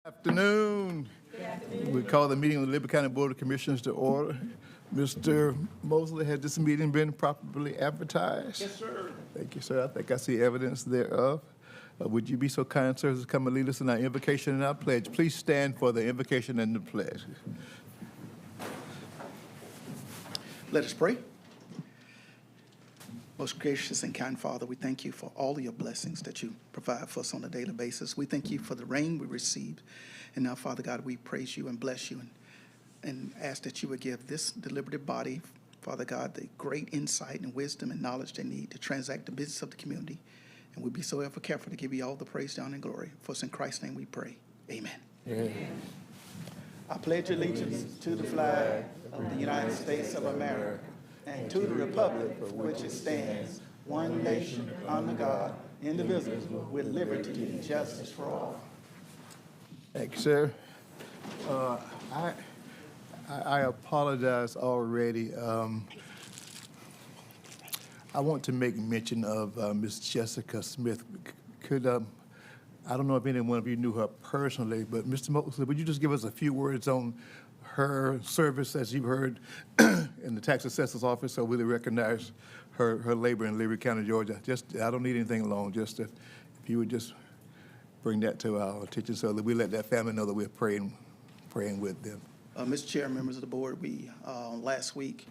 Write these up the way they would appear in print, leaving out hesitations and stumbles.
Afternoon. We call the meeting of the Liberty County Board of Commissioners to order. Mr. Mosley, has this meeting been properly advertised? Yes, sir. Thank you, sir. I think I see evidence thereof. Would you be so kind, sir, as to come and lead us in our invocation and our pledge? Please stand for the invocation and the pledge. Let us pray. Most gracious and kind Father, we thank you for all of your blessings that you provide for us on a daily basis. We thank you for the rain we received. And now, Father God, we praise you and bless you and ask that you would give this deliberative body, Father God, the great insight and wisdom and knowledge they need to transact the business of the community. And we'll be so ever careful to give you all the praise, honor, and glory. For us in Christ's name we pray. Amen. Amen. I pledge allegiance to the flag of the United States of America and to the republic for which it stands, one nation, under God, indivisible, with liberty and justice for all. Thank you, sir. I apologize already. I want to make mention of Ms. Jessica Smith. Could I don't know if any one of you knew her personally, but Mr. Mosley, would you just give us a few words on her service, as you've heard, in the tax assessor's office, so we recognize her labor in Liberty County, Georgia? I don't need anything long, just if you would just bring that to our attention so that we let that family know that we're praying with them. Mr. Chair, members of the board, last week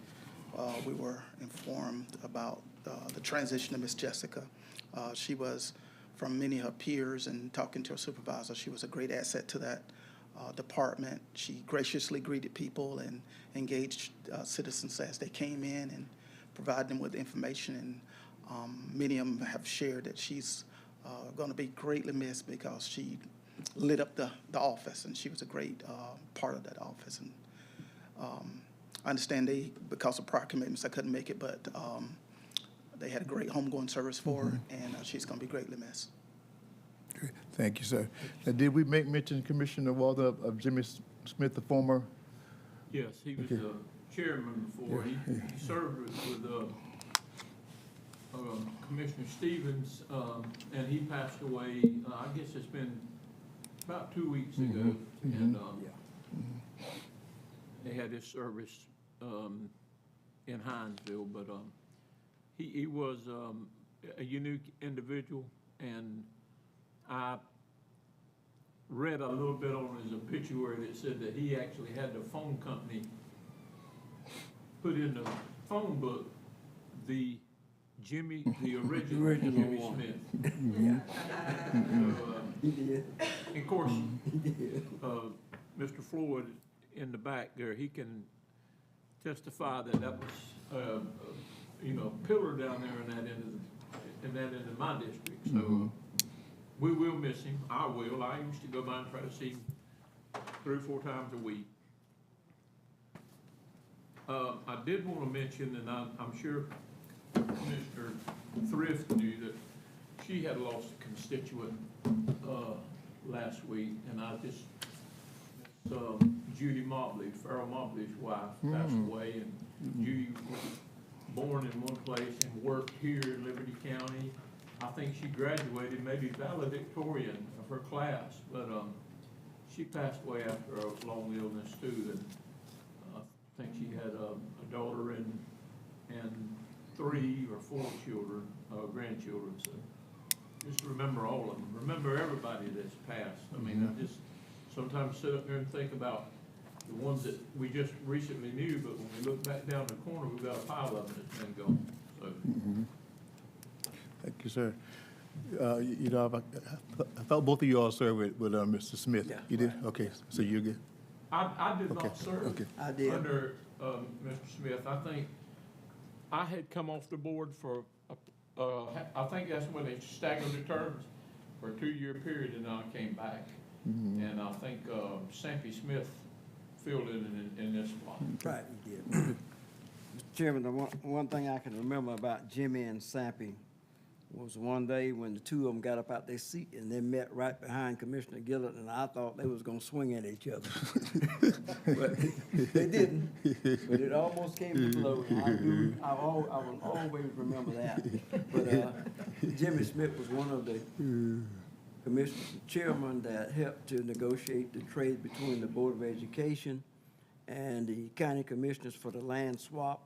we were informed about the transition of Ms. Jessica. She was, from many of her peers and talking to her supervisor, she was a great asset to that department. She graciously greeted people and engaged citizens as they came in and provided them with information. And many of them have shared that she's going to be greatly missed because she lit up the office, and she was a great part of that office. And I understand because of prior commitments, I couldn't make it, but they had a great homegoing service for her, and she's going to be greatly missed. Great. Thank you, sir. Now, did we make mention, Commissioner Walter, of Jimmy Smith, the former? Yes, he was the chairman before. Yeah. He served with Commissioner Stevens, and he passed away, I guess it's been about 2 weeks ago. And they had his service in Hinesville, but he was a unique individual, and I read a little bit on his obituary that said that he actually had the phone company put in the phone book the original Jimmy Smith. He did. And of course, Mr. Floyd in the back there, he can testify that was, a pillar down there in that end of my district. So we will miss him. I will. I used to go by and try to see him 3 or 4 times a week. I did want to mention, and I'm sure Commissioner Thrift knew that she had lost a constituent last week, and I just Judy Mobley, Farrell Mobley's wife, passed away, and Judy was born in one place and worked here in Liberty County. I think she graduated maybe valedictorian of her class, but she passed away after a long illness too. And I think she had a daughter and 3 or 4 children, grandchildren. So just remember all of them. Remember everybody that's passed. I mean, I just sometimes sit up there and think about the ones that we just recently knew, but when we look back down the corner, we've got a pile of them that's been gone. So. Thank you, sir. I thought both of you all served with Mr. Smith. Yeah, you did? right. Okay, so you're good. I did Okay, not serve okay. I did. under Mr. Smith. I think I had come off the board for, I think that's when they staggered the terms for a 2-year period, and then I came back. And I think Sampy Smith filled in this spot. Right, he did. Mr. Chairman, the one thing I can remember about Jimmy and Sampy was one day when the two of them got up out their seat and they met right behind Commissioner Gillett, and I thought they was gonna swing at each other. But they didn't, but it almost came to blows. I will always remember that. But Jimmy Smith was one of the commissioners and chairman that helped to negotiate the trade between the Board of Education and the county commissioners for the land swap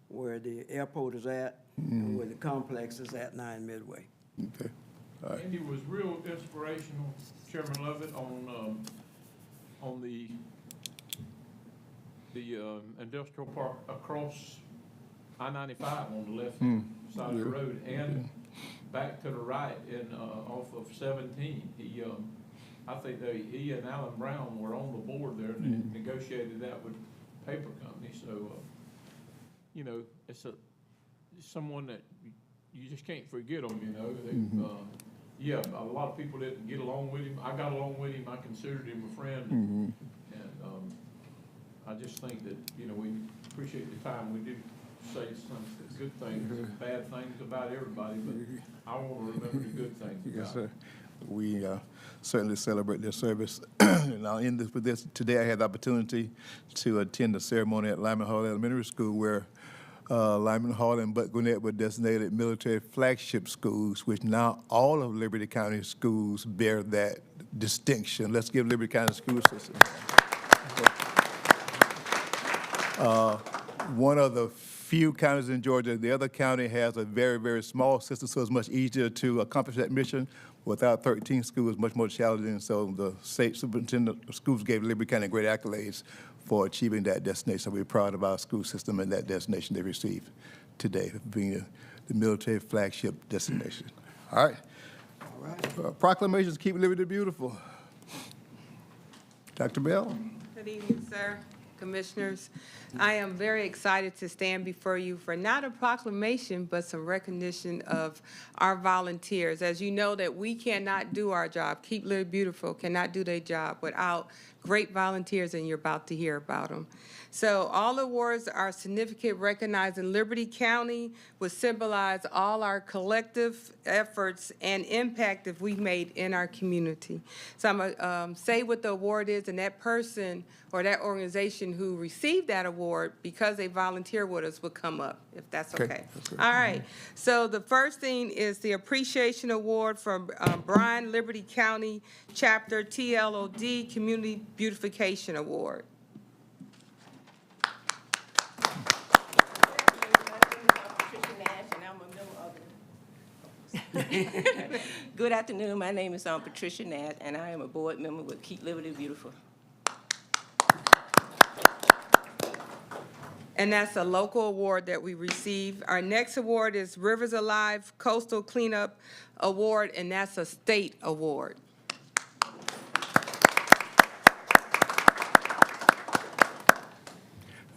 where the airport is at and where the complex is at 9 Midway. Okay. All right. Andy was real inspirational, Chairman Lovett, on the industrial park across I-95 on the left side of the road and back to the right off of 17. I think he and Alan Brown were on the board there and they negotiated that with paper company. So, you know, it's someone that you just can't forget them, you know. Yeah, a lot of people didn't get along with him. I got along with him. I considered him a friend. And I just think that, you know, we appreciate the time. We do say some good things and bad things about everybody, but I want to remember the good things about Yes, sir. We certainly celebrate their service. And I'll end this with this. Today I had the opportunity to attend the ceremony at Lyman Hall Elementary School where Lyman Hall and Buck Gwinnett were designated military flagship schools, which now all of Liberty County schools bear that distinction. Let's give Liberty County school system. One of the few counties in Georgia, the other county has a very, very small system, so it's much easier to accomplish that mission. Without 13 schools, much more challenging. So the state superintendent of schools gave Liberty County great accolades for achieving that destination. We're proud of our school system and that destination they received today, being the military flagship destination. All right. All right. Proclamations keep Liberty beautiful. Dr. Bell? Good evening, sir, commissioners. I am very excited to stand before you for not a proclamation, but some recognition of our volunteers. As you know, that we cannot do our job, Keep Liberty Beautiful cannot do their job without great volunteers, and you're about to hear about them. So all awards are significant, recognizing Liberty County would symbolize all our collective efforts and impact that we've made in our community. So I'm going to say what the award is, and that person or that organization who received that award because they volunteer with us would come up, if that's okay. All right. So the first thing is the Appreciation Award from Bryan Liberty County Chapter TLOD Community Beautification Award. Good afternoon. My name is Patricia Nash, and I am a board member with Keep Liberty Beautiful. And that's a local award that we receive. Our next award is Rivers Alive Coastal Cleanup Award, and that's a state award.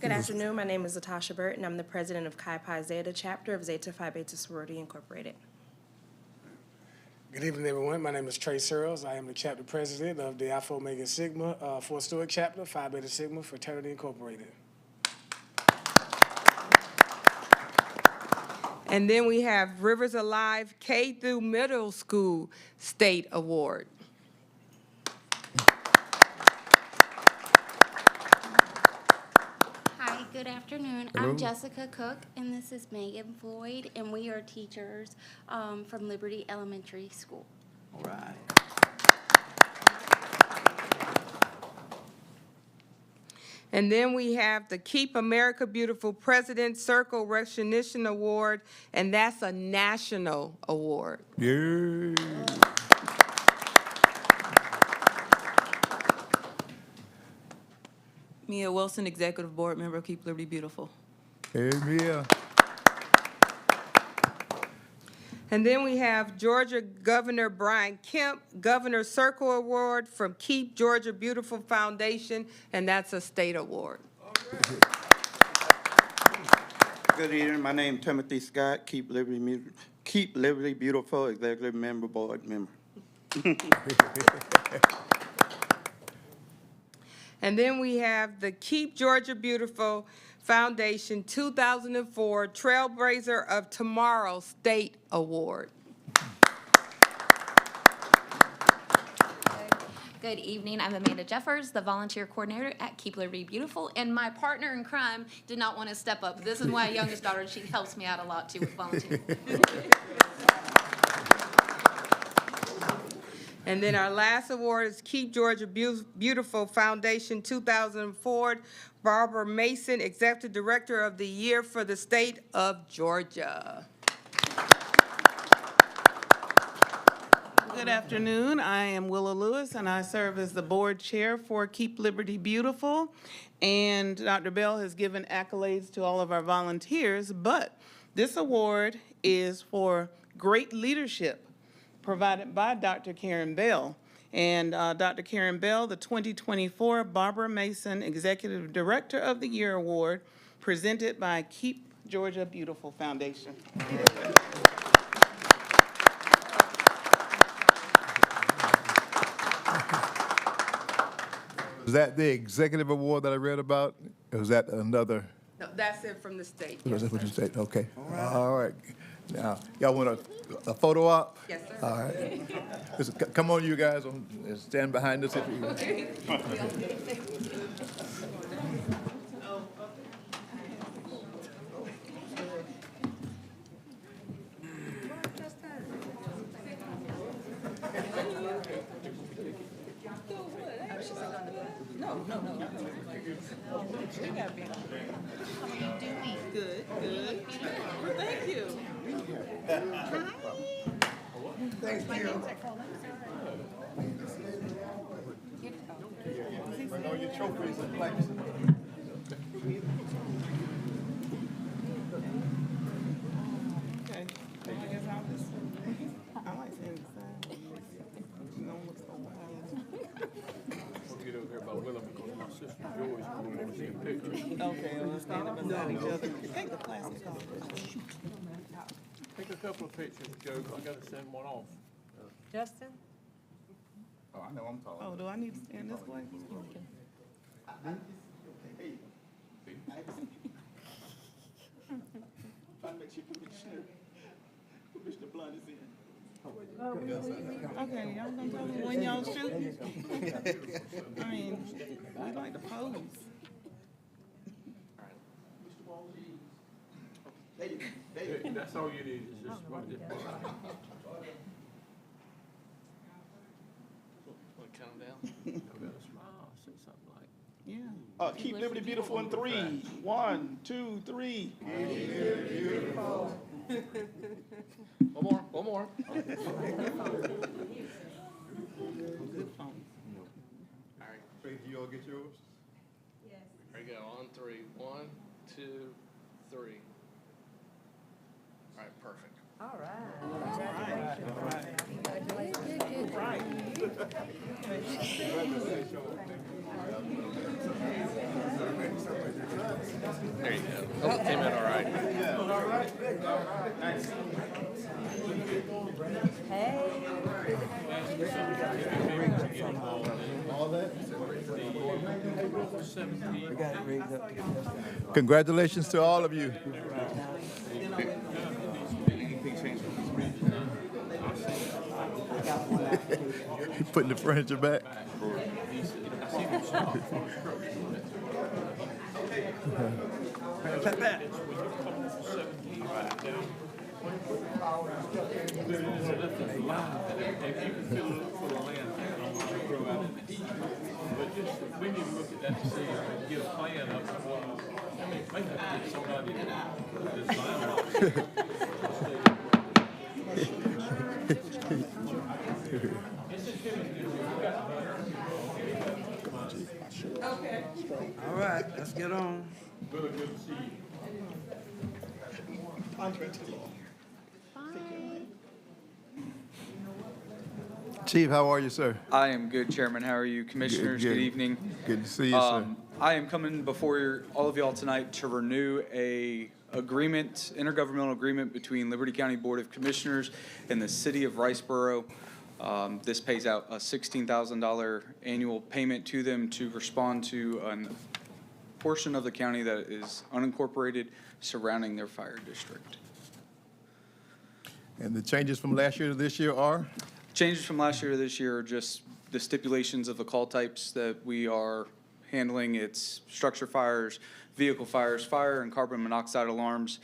Good afternoon. My name is Latasha Burt, and I'm the president of Chi Pi Zeta chapter of Zeta Phi Beta Sorority Incorporated. Good evening, everyone. My name is Trey Searles. I am the chapter president of the Alpha Omega Sigma Fort Stewart chapter, Phi Beta Sigma Fraternity Incorporated. And then we have Rivers Alive K through Middle School State Award. Hi, good afternoon. Hello. I'm Jessica Cook, and this is Megan Floyd, and we are teachers from Liberty Elementary School. All right. And then we have the Keep America Beautiful President Circle Recognition Award, and that's a national award. Yay. Mia Wilson, Executive Board Member of Keep Liberty Beautiful. Hey, Mia. And then we have Georgia Governor Brian Kemp, Governor Circle Award from Keep Georgia Beautiful Foundation, and that's a state award. Good evening. My name is Timothy Scott, Keep Liberty Beautiful Executive Member, Board Member. And then we have the Keep Georgia Beautiful Foundation 2004 Trailblazer of Tomorrow State Award. Good evening. I'm Amanda Jeffers, the volunteer coordinator at Keep Liberty Beautiful, and my partner in crime did not want to step up. This is my youngest daughter. She helps me out a lot, too, with volunteering. And then our last award is Keep Georgia Beautiful Foundation 2004, Barbara Mason, Executive Director of the Year for the state of Georgia. Good afternoon. I am Willa Lewis, and I serve as the board chair for Keep Liberty Beautiful. And Dr. Bell has given accolades to all of our volunteers, but this award is for great leadership provided by Dr. Karen Bell. And Dr. Karen Bell, the 2024 Barbara Mason Executive Director of the Year Award, presented by Keep Georgia Beautiful Foundation. Was that the executive award that I read about? Or was that another? No, that's it from the state. Was that what you said? Okay. All right. Now, y'all want a photo op? Yes, sir. All right. Listen, come on, you guys. Stand behind us if you. Good, good. Well, thank you. Bring all your trophies and plaques. Okay. I guess I'll just, I like seeing the sign. You don't look so wild. We'll get over there by Willem because my sister Joyce will want to see a picture. Okay, we'll stand up beside each other. Take the plastic off. Take a couple of pictures, Joe. I gotta send one off. Justin? Oh, I know I'm talking. Oh, do I need to stand this way? Okay, y'all gonna tell me when y'all shoot? I mean, we like to pose. That's all you need is just right there. Count down. You gotta smile, say something like. Yeah. Keep Liberty Beautiful in 3. 1, 2, 3. One more. Good phone. All right, Did you all get yours? here we go, on 3. 1, 2, 3. All right, perfect. All right. There you go. Oh, came out all right. Congratulations to all of you. Putting the furniture back. But just, we need to look at that to see if we get a plan of what, I mean, maybe get somebody to design All right, let's get on. Really good to see you. Chief, how are you, sir? I am good, Chairman. How are you, Commissioners? Good evening. Good to see you, sir. I am coming before all of y'all tonight to renew a intergovernmental agreement between Liberty County Board of Commissioners and the City of Riceboro. This pays out a $16,000 annual payment to them to respond to a portion of the county that is unincorporated surrounding their fire district. And the changes from last year to this year are? Changes from last year to this year are just the stipulations of the call types that we are handling. It's structure fires, vehicle fires, fire and carbon monoxide alarms.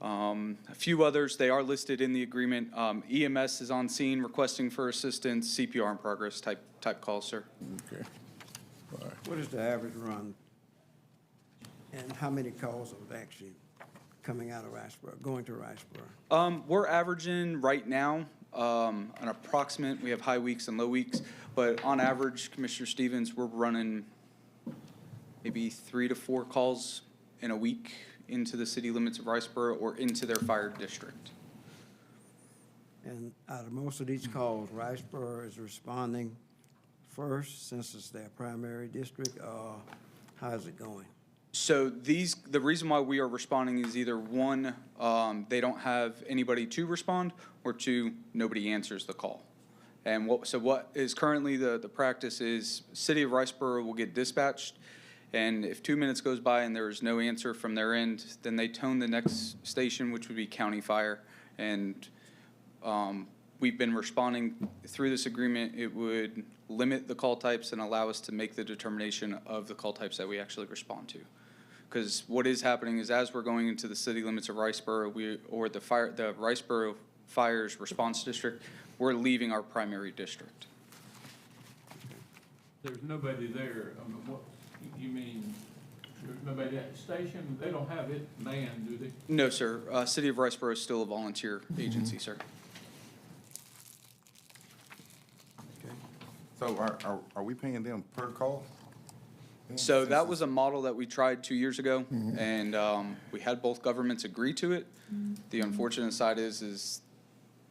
A few others, they are listed in the agreement. EMS is on scene requesting for assistance, CPR in progress type calls, sir. Okay. All right. What is the average run? And how many calls are actually coming out of Riceboro, going to Riceboro? We're averaging right now an approximate, we have high weeks and low weeks, but on average, Commissioner Stevens, we're running maybe 3 to 4 calls in a week into the city limits of Riceboro or into their fire district. And out of most of these calls, Riceboro is responding first, since it's their primary district, or how is it going? So the reason why we are responding is either one, they don't have anybody to respond, or two, nobody answers the call. And what is currently the practice is, City of Riceboro will get dispatched, and if 2 minutes goes by and there is no answer from their end, then they tone the next station, which would be County Fire. And we've been responding through this agreement. It would limit the call types and allow us to make the determination of the call types that we actually respond to. Because what is happening is, as we're going into the city limits of Riceboro, the Riceboro Fire's response district, we're leaving our primary district. There's nobody there. I mean, what, you mean, there's nobody at the station? They don't have it manned, do they? No, sir. City of Riceboro is still a volunteer agency, sir. So are we paying them per call? So that was a model that we tried 2 years ago, and we had both governments agree to it. The unfortunate side is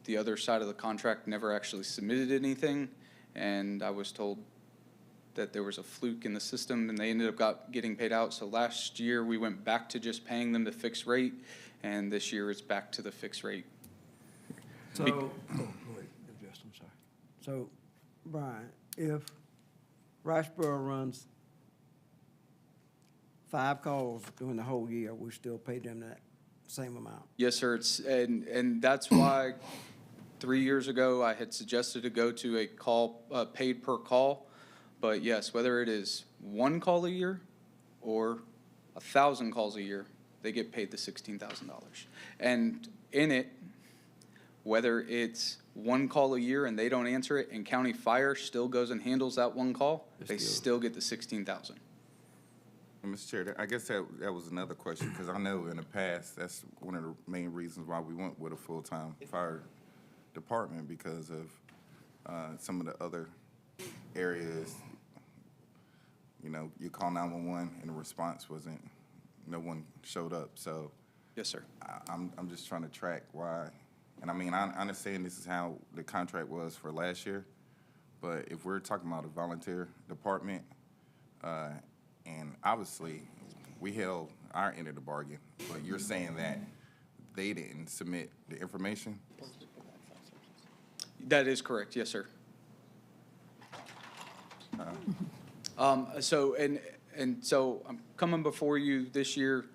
the other side of the contract never actually submitted anything, and I was told that there was a fluke in the system, and they ended up getting paid out. So last year, we went back to just paying them the fixed rate, and this year it's back to the fixed rate. So, go ahead, Justin, sorry. So, Brian, if Riceboro runs 5 calls during the whole year, we still pay them that same amount? Yes, sir. And that's why 3 years ago I had suggested to go to a call paid per call. But yes, whether it is 1 call a year or 1,000 calls a year, they get paid the $16,000. And in it, whether it's 1 call a year and they don't answer it, and County Fire still goes and handles that 1 call, they still get the $16,000. Mr. Chair, I guess that was another question, because I know in the past, that's one of the main reasons why we went with a full-time fire department, because of some of the other areas. You know, you call 911 and the response wasn't, no one showed up. So yes, sir. I'm just trying to track why. And I mean, I understand this is how the contract was for last year, but if we're talking about a volunteer department, and obviously we held our end of the bargain, but you're saying that they didn't submit the information? That is correct, yes, sir. So I'm coming before you this year,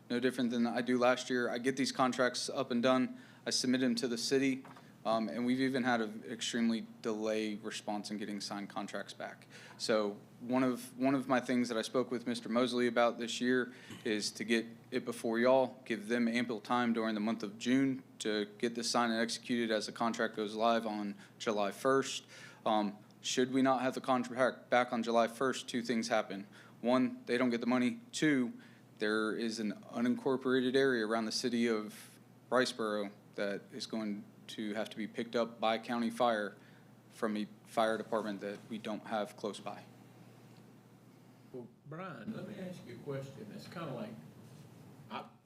no different than I do last year. I get these contracts up and done. I submit them to the city, and we've even had an extremely delayed response in getting signed contracts back. So one of my things that I spoke with Mr. Mosley about this year is to get it before y'all, give them ample time during the month of June to get this signed and executed as the contract goes live on July 1st. Should we not have the contract back on July 1st, 2 things happen. 1, they don't get the money. 2, there is an unincorporated area around the city of Riceboro that is going to have to be picked up by County Fire from a fire department that we don't have close by. Well, Brian, let me ask you a question. It's kind of like,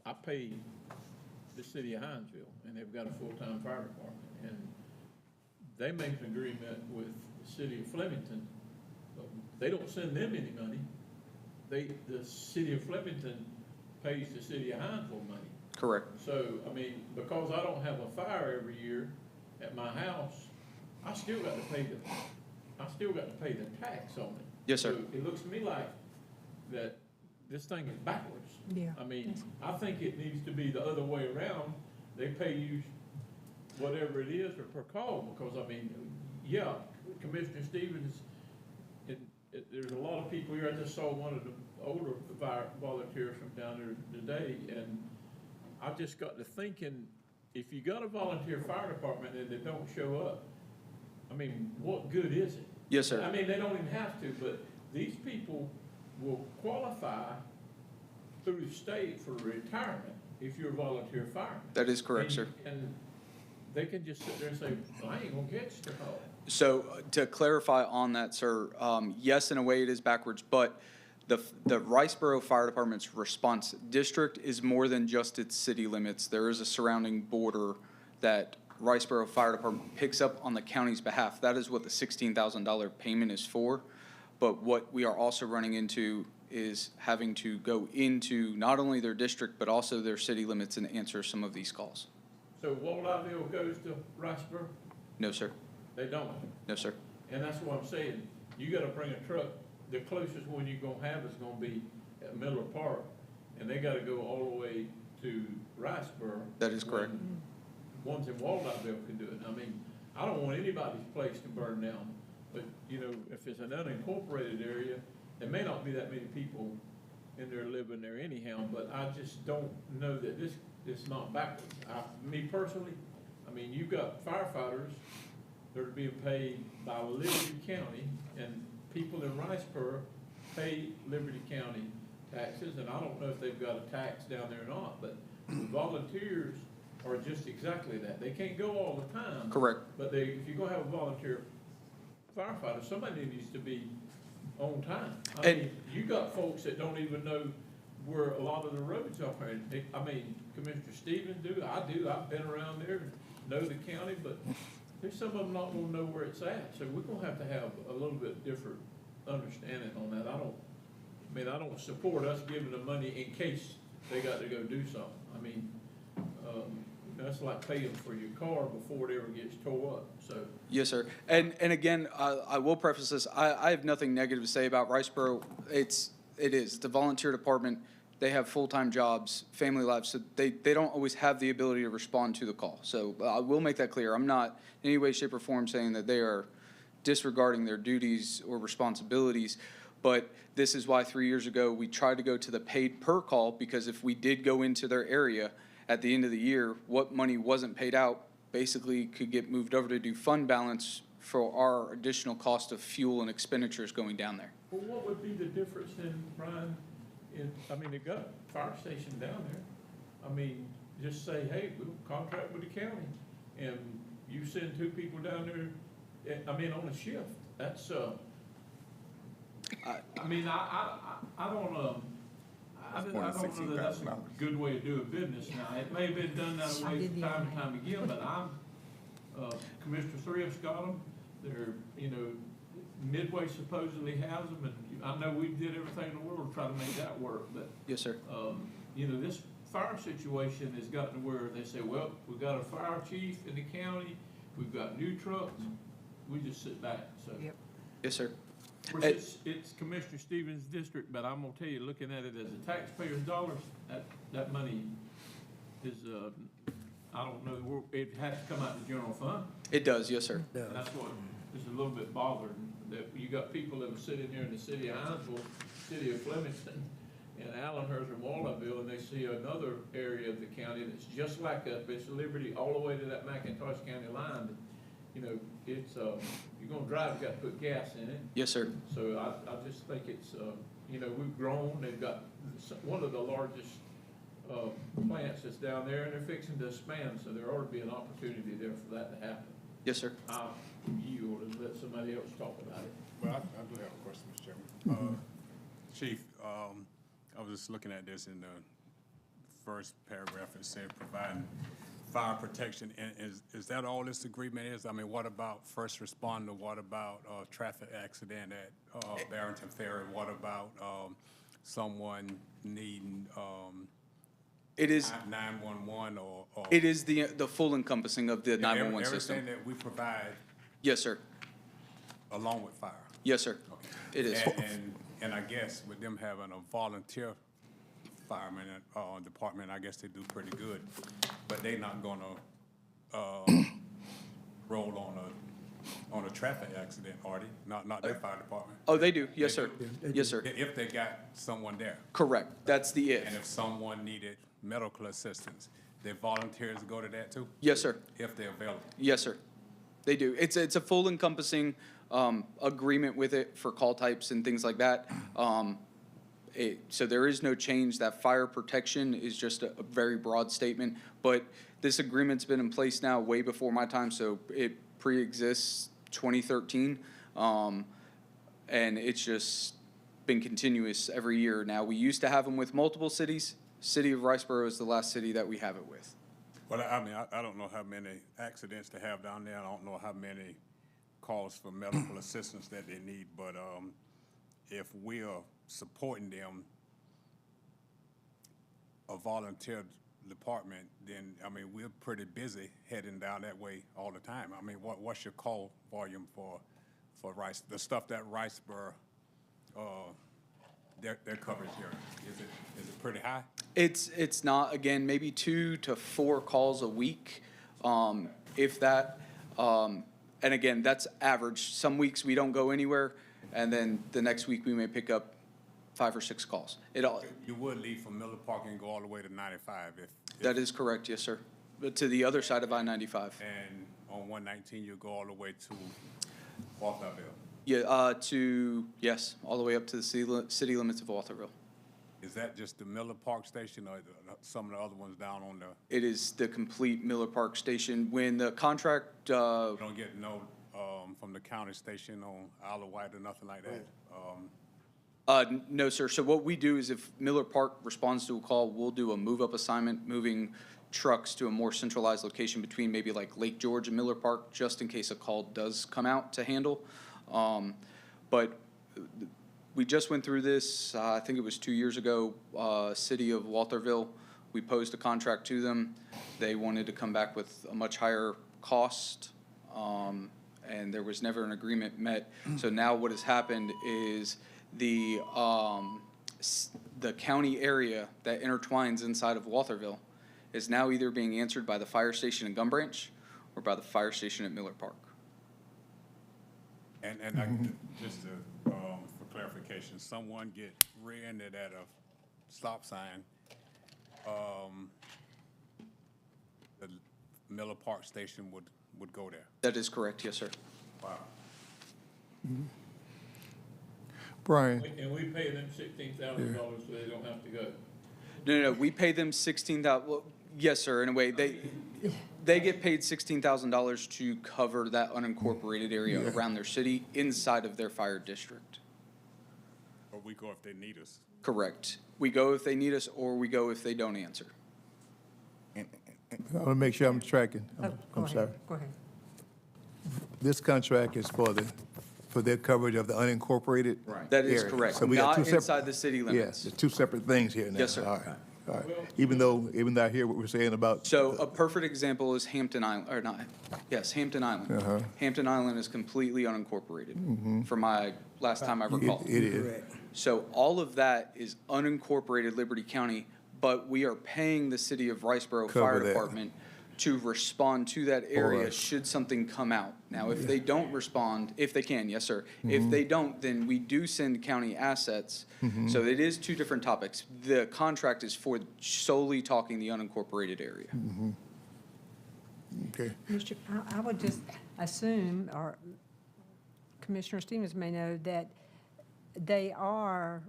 I pay the city of Hinesville, and they've got a full-time fire department, and they make an agreement with the city of Flemington, but they don't send them any money. The city of Flemington pays the city of Hinesville money. Correct. So, I mean, because I don't have a fire every year at my house, I still got to pay the tax on it. Yes, sir. So it looks to me like that this thing is backwards. Yeah. I mean, I think it needs to be the other way around. They pay you whatever it is or per call, because I mean, yeah, Commissioner Stevens, there's a lot of people here. I just saw one of the older fire volunteers from down there today, and I just got to thinking, if you got a volunteer fire department and they don't show up, I mean, what good is it? Yes, sir. I mean, they don't even have to, but these people will qualify through the state for retirement if you're a volunteer fireman. That is correct, sir. And they can just sit there and say, well, I ain't gonna get you to call. So to clarify on that, sir, yes, in a way it is backwards, but the Riceboro Fire Department's response district is more than just its city limits. There is a surrounding border that Riceboro Fire Department picks up on the county's behalf. That is what the $16,000 payment is for. But what we are also running into is having to go into not only their district, but also their city limits and answer some of these calls. So Waldiville goes to Riceboro? No, sir. They don't. No, sir. And that's what I'm saying. You gotta bring a truck, the closest one you're gonna have is gonna be at Miller Park, and they gotta go all the way to Riceboro. That is correct. when Ones in Waldiville can do it. I mean, I don't want anybody's place to burn down, but, you know, if it's an unincorporated area, there may not be that many people in there living there anyhow, but I just don't know that this is not backwards. Me personally, I mean, you've got firefighters that are being paid by Liberty County, and people in Riceboro pay Liberty County taxes, and I don't know if they've got a tax down there or not, but volunteers are just exactly that. They can't go all the time. Correct. But if you're gonna have a volunteer firefighter, somebody needs to be on time. I mean, you got folks that don't even know where a lot of the roads are. I mean, Commissioner Stevens do, I've been around there, know the county, but there's some of them not gonna know where it's at. So we're gonna have to have a little bit different understanding on that. I don't support us giving them money in case they got to go do something. I mean, that's like paying for your car before it ever gets tore up, so. Yes, sir. And again, I will preface this, I have nothing negative to say about Riceboro. It is the volunteer department. They have full-time jobs, family lives, so they don't always have the ability to respond to the call. So I will make that clear. I'm not in any way, shape, or form saying that they are disregarding their duties or responsibilities. But this is why 3 years ago, we tried to go to the paid per call, because if we did go into their area at the end of the year, what money wasn't paid out basically could get moved over to do fund balance for our additional cost of fuel and expenditures going down there. Well, what would be the difference then, Brian, they've got a fire station down there. I mean, just say, hey, we'll contract with the county, and you send 2 people down there, on a shift. That's, I don't know that that's a good way of doing business now. It may have been done that way from time to time again, but Commissioner Thrift's got them. They're, Midway supposedly has them, and I know we did everything in the world to try to make that work, but. Yes, sir. This fire situation has gotten to where they say, well, we've got a fire chief in the county, we've got new trucks, we just sit back, so. Yep. Yes, sir. Of course, it's Commissioner Stevens' district, but I'm gonna tell you, looking at it as a taxpayer's dollars, that money is, I don't know, it has to come out of the general fund. It does, yes, sir. And that's what is a little bit bothered, that you got people that were sitting here in the city of Hinesville, city of Flemington, and Allenhurst and Waldiville, and they see another area of the county that's just like us, but it's Liberty all the way to that McIntosh County line. It's, you're gonna drive, you gotta put gas in it. Yes, sir. So I just think it's, we've grown, they've got one of the largest, plants that's down there, and they're fixing to expand, so there ought to be an opportunity there for that to happen. Yes, sir. You ought to let somebody else talk about it. Well, I do have a question, Mr. Chairman. Chief, I was just looking at this in the first paragraph. It said providing fire protection. And is that all this agreement is? I mean, what about first responder? What about traffic accident at Barrington Ferry? What about someone needing it is 911 or it is the full encompassing of the 911 system. Everything that we provide. Yes, sir. Along with fire. Yes, sir. Okay. It is. And I guess with them having a volunteer fireman department, I guess they do pretty good, but they not gonna roll on a traffic accident, are they? Not their fire department. Oh, they do. Yes, sir. Yes, sir. If they got someone there. Correct. That's the if. And if someone needed medical assistance, their volunteers go to that too? Yes, sir. If they're available? Yes, sir. They do. It's a full encompassing agreement with it for call types and things like that. So there is no change. That fire protection is just a very broad statement. But this agreement's been in place now way before my time, so it pre-exists 2013. And it's just been continuous every year. Now, we used to have them with multiple cities. City of Riceboro is the last city that we have it with. Well, I mean, I don't know how many accidents they have down there. I don't know how many calls for medical assistance that they need, but if we are supporting them, a volunteer department, then, I mean, we're pretty busy heading down that way all the time. I mean, what's your call volume for Rice, the stuff that Riceboro, their coverage here? Is it pretty high? It's not, again, maybe 2 to 4 calls a week, if that. And again, that's average. Some weeks we don't go anywhere, and then the next week we may pick up 5 or 6 calls. You would leave from Miller Park and go all the way to 95 if That is correct, yes, sir. But to the other side of I-95. and on 119 you go all the way to Walthamville. Yeah, yes, all the way up to the city limits of Walthamville. Is that just the Miller Park station or some of the other ones down on the? It is the complete Miller Park station. When the contract, You don't get no from the county station on Isle of Wight or nothing like that? no, sir. So what we do is if Miller Park responds to a call, we'll do a move-up assignment, moving trucks to a more centralized location between maybe like Lake George and Miller Park, just in case a call does come out to handle. But we just went through this, I think it was 2 years ago, City of Walthamville. We posed a contract to them. They wanted to come back with a much higher cost, and there was never an agreement met. So now what has happened is the county area that intertwines inside of Walthamville is now either being answered by the fire station in Gum Branch or by the fire station at Miller Park. And just to, for clarification, someone get rear-ended at a stop sign, the Miller Park station would go there. That is correct, yes, sir. Wow. Brian, And we pay them $16,000 so they don't have to go. No, we pay them $16,000, well, yes, sir, in a way, they get paid $16,000 to cover that unincorporated area around their city inside of their fire district. Or we go if they need us. Correct. We go if they need us, or we go if they don't answer. I want to make sure I'm tracking. I'm sorry. Go ahead. This contract is for their coverage of the unincorporated Right. That is area. correct. So we got Not two separate- inside the city limits. Yes, there's two separate things here now. Yes, sir. All right, all right. Even though I hear what we're saying about. So a perfect example is Hampton Island, or not, yes, Hampton Island. Uh-huh. Hampton Island is completely unincorporated from my last time I recall. It is. So all of that is unincorporated Liberty County, but we are paying the city of Riceboro Cover Fire that. Department to respond to that area right. should something come out. Now, if they don't respond, if they can, yes, sir. If they don't, then we do send county assets. So it is 2 different topics. The contract is for solely talking the unincorporated area. Okay. Mr., I would just assume, or Commissioner Stevens may know, that they are,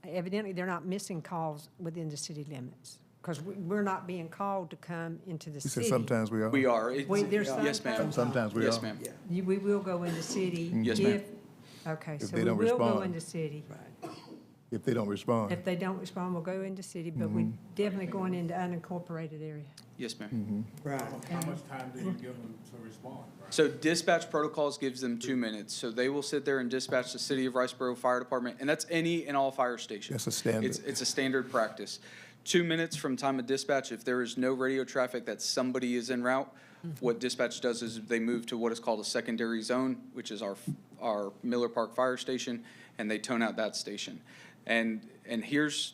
evidently, they're not missing calls within the city limits, because we're not being called to come into the He city. said sometimes we are. We are. There's Yes, ma'am. Sometimes we are. Yes, ma'am. We will go in the city. Yes, ma'am. Okay, If so they we don't will go respond. in the city. If they don't respond. If they don't respond, we'll go into city, but we're definitely going into unincorporated area. Yes, ma'am. How much time do you give them to respond? Right? So dispatch protocols gives them 2 minutes. So they will sit there and dispatch the City of Riceboro Fire Department, and that's any and all fire stations. That's a standard. It's a standard practice. 2 minutes from time of dispatch. If there is no radio traffic that somebody is en route, what dispatch does is they move to what is called a secondary zone, which is our Miller Park Fire Station, and they tone out that station. And here's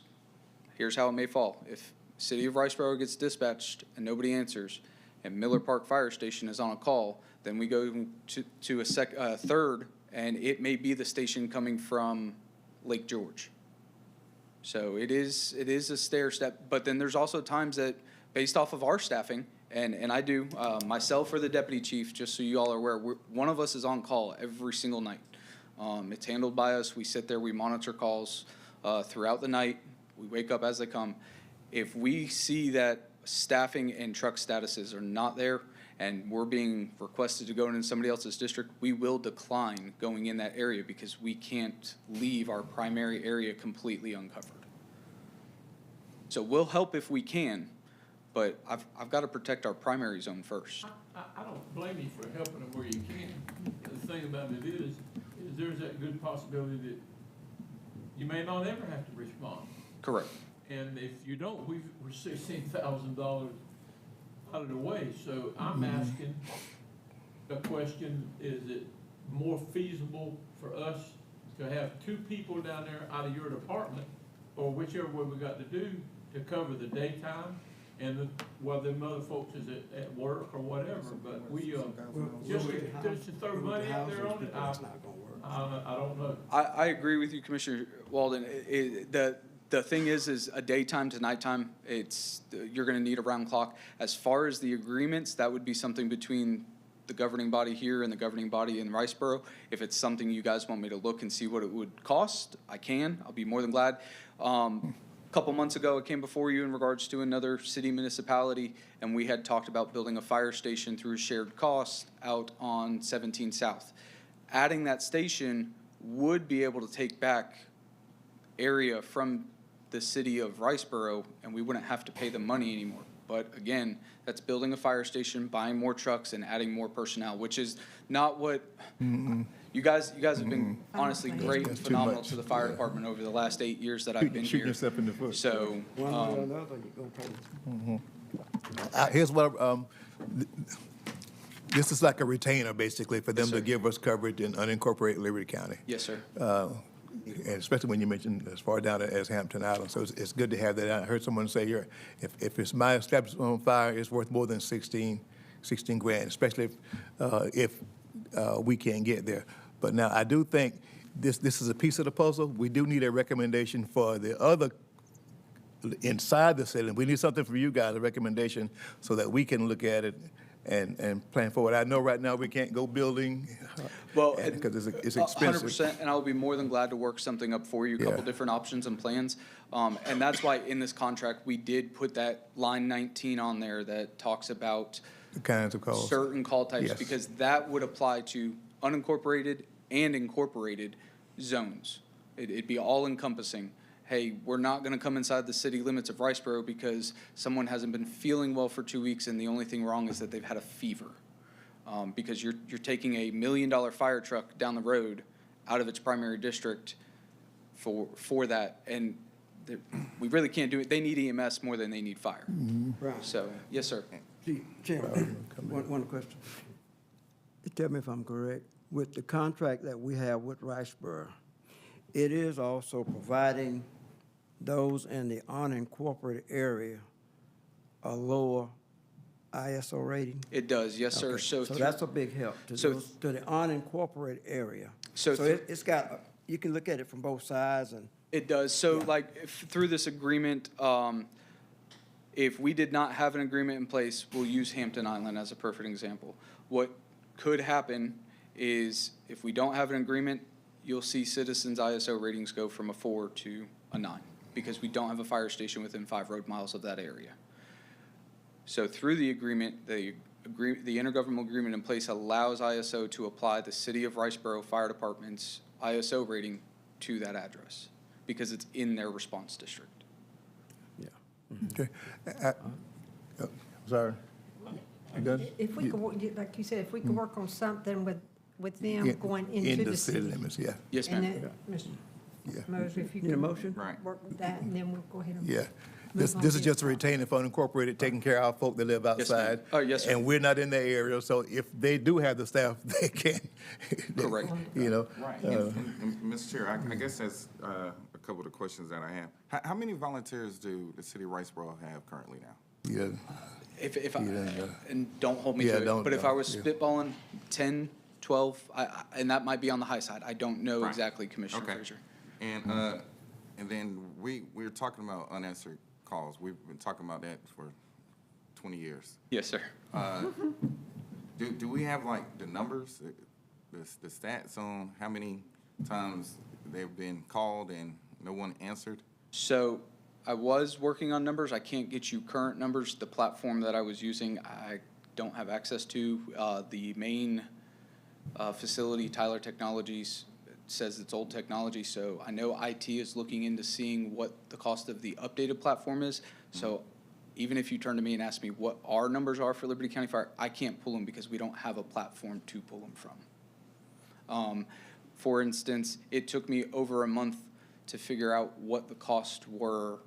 how it may fall. If City of Riceboro gets dispatched and nobody answers, and Miller Park Fire Station is on a call, then we go to a third, and it may be the station coming from Lake George. So it is a stair step, but then there's also times that, based off of our staffing, and I do, myself or the deputy chief, just so you all are aware, one of us is on call every single night. It's handled by us. We sit there, we monitor calls throughout the night. We wake up as they come. If we see that staffing and truck statuses are not there and we're being requested to go into somebody else's district, we will decline going in that area because we can't leave our primary area completely uncovered. So we'll help if we can, but I've got to protect our primary zone first. I don't blame you for helping them where you can. The thing about it is there's that good possibility that you may not ever have to respond. Correct. And if you don't, we're $16,000 out of the way. So I'm asking a question, is it more feasible for us to have 2 people down there out of your department, or whichever way we got to do, to cover the daytime, and while them other folks is at work or whatever, but we, just to throw money out there on it, I don't know. I agree with you, Commissioner Walden. The thing is a daytime to nighttime, you're gonna need a round clock. As far as the agreements, that would be something between the governing body here and the governing body in Riceboro. If it's something you guys want me to look and see what it would cost, I can. I'll be more than glad. A couple months ago, it came before you in regards to another city municipality, and we had talked about building a fire station through shared costs out on 17 South. Adding that station would be able to take back area from the city of Riceboro, and we wouldn't have to pay them money anymore. But again, that's building a fire station, buying more trucks, and adding more personnel, which is not what you guys have been honestly great and phenomenal to the fire department over the last 8 years that I've been Shooting here. yourself in the foot. So Here's what, this is like a retainer, basically, for them to give us coverage in unincorporated Liberty County. Yes, sir. And especially when you mentioned as far down as Hampton Island. So it's good to have that. I heard someone say here, if it's my establishment on fire, it's worth more than 16 grand, especially if we can't get there. But now I do think this is a piece of the puzzle. We do need a recommendation for the other inside the city. We need something from you guys, a recommendation, so that we can look at it and plan forward. I know right now we can't go building, well, because it's expensive. 100%, and I'll be more than glad to work something up for you, a couple different options and plans. And that's why in this contract, we did put that line 19 on there that talks about The kinds of calls. certain call types, Yes. because that would apply to unincorporated and incorporated zones. It'd be all encompassing. Hey, we're not gonna come inside the city limits of Riceboro because someone hasn't been feeling well for 2 weeks and the only thing wrong is that they've had a fever. Because you're taking a $1 million fire truck down the road out of its primary district for that, and we really can't do it. They need EMS more than they need fire. Right. So, yes, sir. Chairman, one question. Tell me if I'm correct. With the contract that we have with Riceboro, it is also providing those in the unincorporated area a lower ISO rating? It does, yes, sir. Okay. So So that's a big help to the unincorporated area. So So it's got, you can look at it from both sides and. It does. So like through this agreement, if we did not have an agreement in place, we'll use Hampton Island as a perfect example. What could happen is if we don't have an agreement, you'll see citizens' ISO ratings go from a 4 to a 9 because we don't have a fire station within 5 road miles of that area. So through the agreement, the intergovernmental agreement in place allows ISO to apply the City of Riceboro Fire Department's ISO rating to that address because it's in their response district. Yeah. Okay. Sorry. You good? If we could, like you said, if we could work on something with them Yeah, going into the city. limits, yeah. Yes, And ma'am. then, Mr. Yeah. Mosley, if you Need a could motion? Right. work with that, and then we'll go ahead and. Yeah. move This on is to just a the- retaining for unincorporated, taking care of our folk that live Yes, ma'am. outside. Oh, yes, sir. And we're not in the area, so if they do have the staff, they can. Correct. You know? Right. And Mr. Chair, I guess that's a couple of the questions that I have. How many volunteers do the city of Riceboro have currently now? Yeah. If I, Yeah. and don't hold me Yeah, to it, don't- but if I was yeah. spitballing 10, 12, and that might be on the high side. I don't know Right. exactly, Commissioner Okay. Frazier. And And then we're talking about unanswered calls. We've been talking about that for 20 years. Yes, sir. Do we have like the numbers, the stats on how many times they've been called and no one answered? So I was working on numbers. I can't get you current numbers. The platform that I was using, I don't have access to. The main facility, Tyler Technologies, says it's old technology. So I know IT is looking into seeing what the cost of the updated platform is. So even if you turn to me and ask me what our numbers are for Liberty County Fire, I can't pull them because we don't have a platform to pull them from. For instance, it took me over a month to figure out what the costs were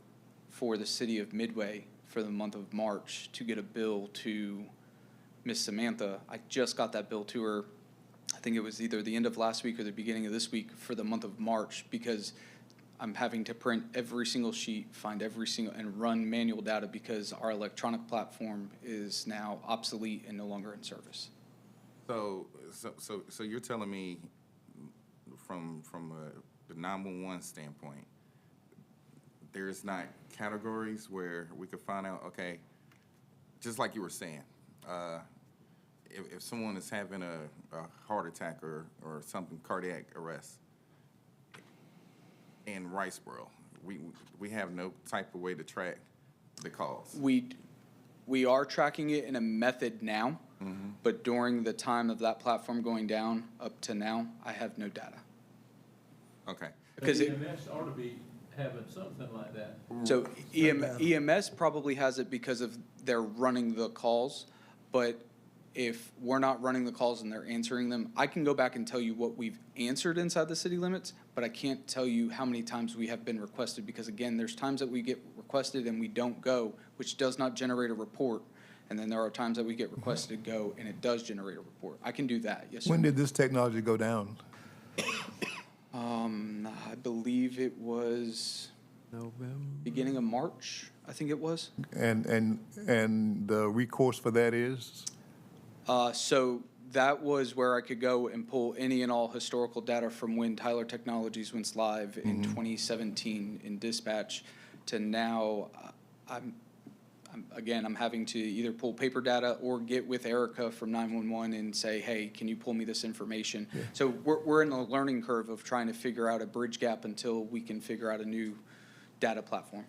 for the city of Midway for the month of March to get a bill to Miss Samantha. I just got that bill to her, I think it was either the end of last week or the beginning of this week for the month of March, because I'm having to print every single sheet, find every single, and run manual data because our electronic platform is now obsolete and no longer in service. So you're telling me from the 911 standpoint, there's not categories where we could find out, okay, just like you were saying, if someone is having a heart attack or something, cardiac arrest in Riceboro, we have no type of way to track the calls. We are tracking it in a method now, but during the time of that platform going down up to now, I have no data. Okay. Because EMS ought to be having something like that. So EMS probably has it because of they're running the calls, but if we're not running the calls and they're answering them, I can go back and tell you what we've answered inside the city limits, but I can't tell you how many times we have been requested, because again, there's times that we get requested and we don't go, which does not generate a report. And then there are times that we get requested to go and it does generate a report. I can do that, yes, sir. When did this technology go down? I believe it was beginning of March, I think it was. And the recourse for that is? So that was where I could go and pull any and all historical data from when Tyler Technologies went live in 2017 in dispatch to now. I'm having to either pull paper data or get with Erica from 911 and say, hey, can you pull me this information? Yeah. So we're in the learning curve of trying to figure out a bridge gap until we can figure out a new data platform.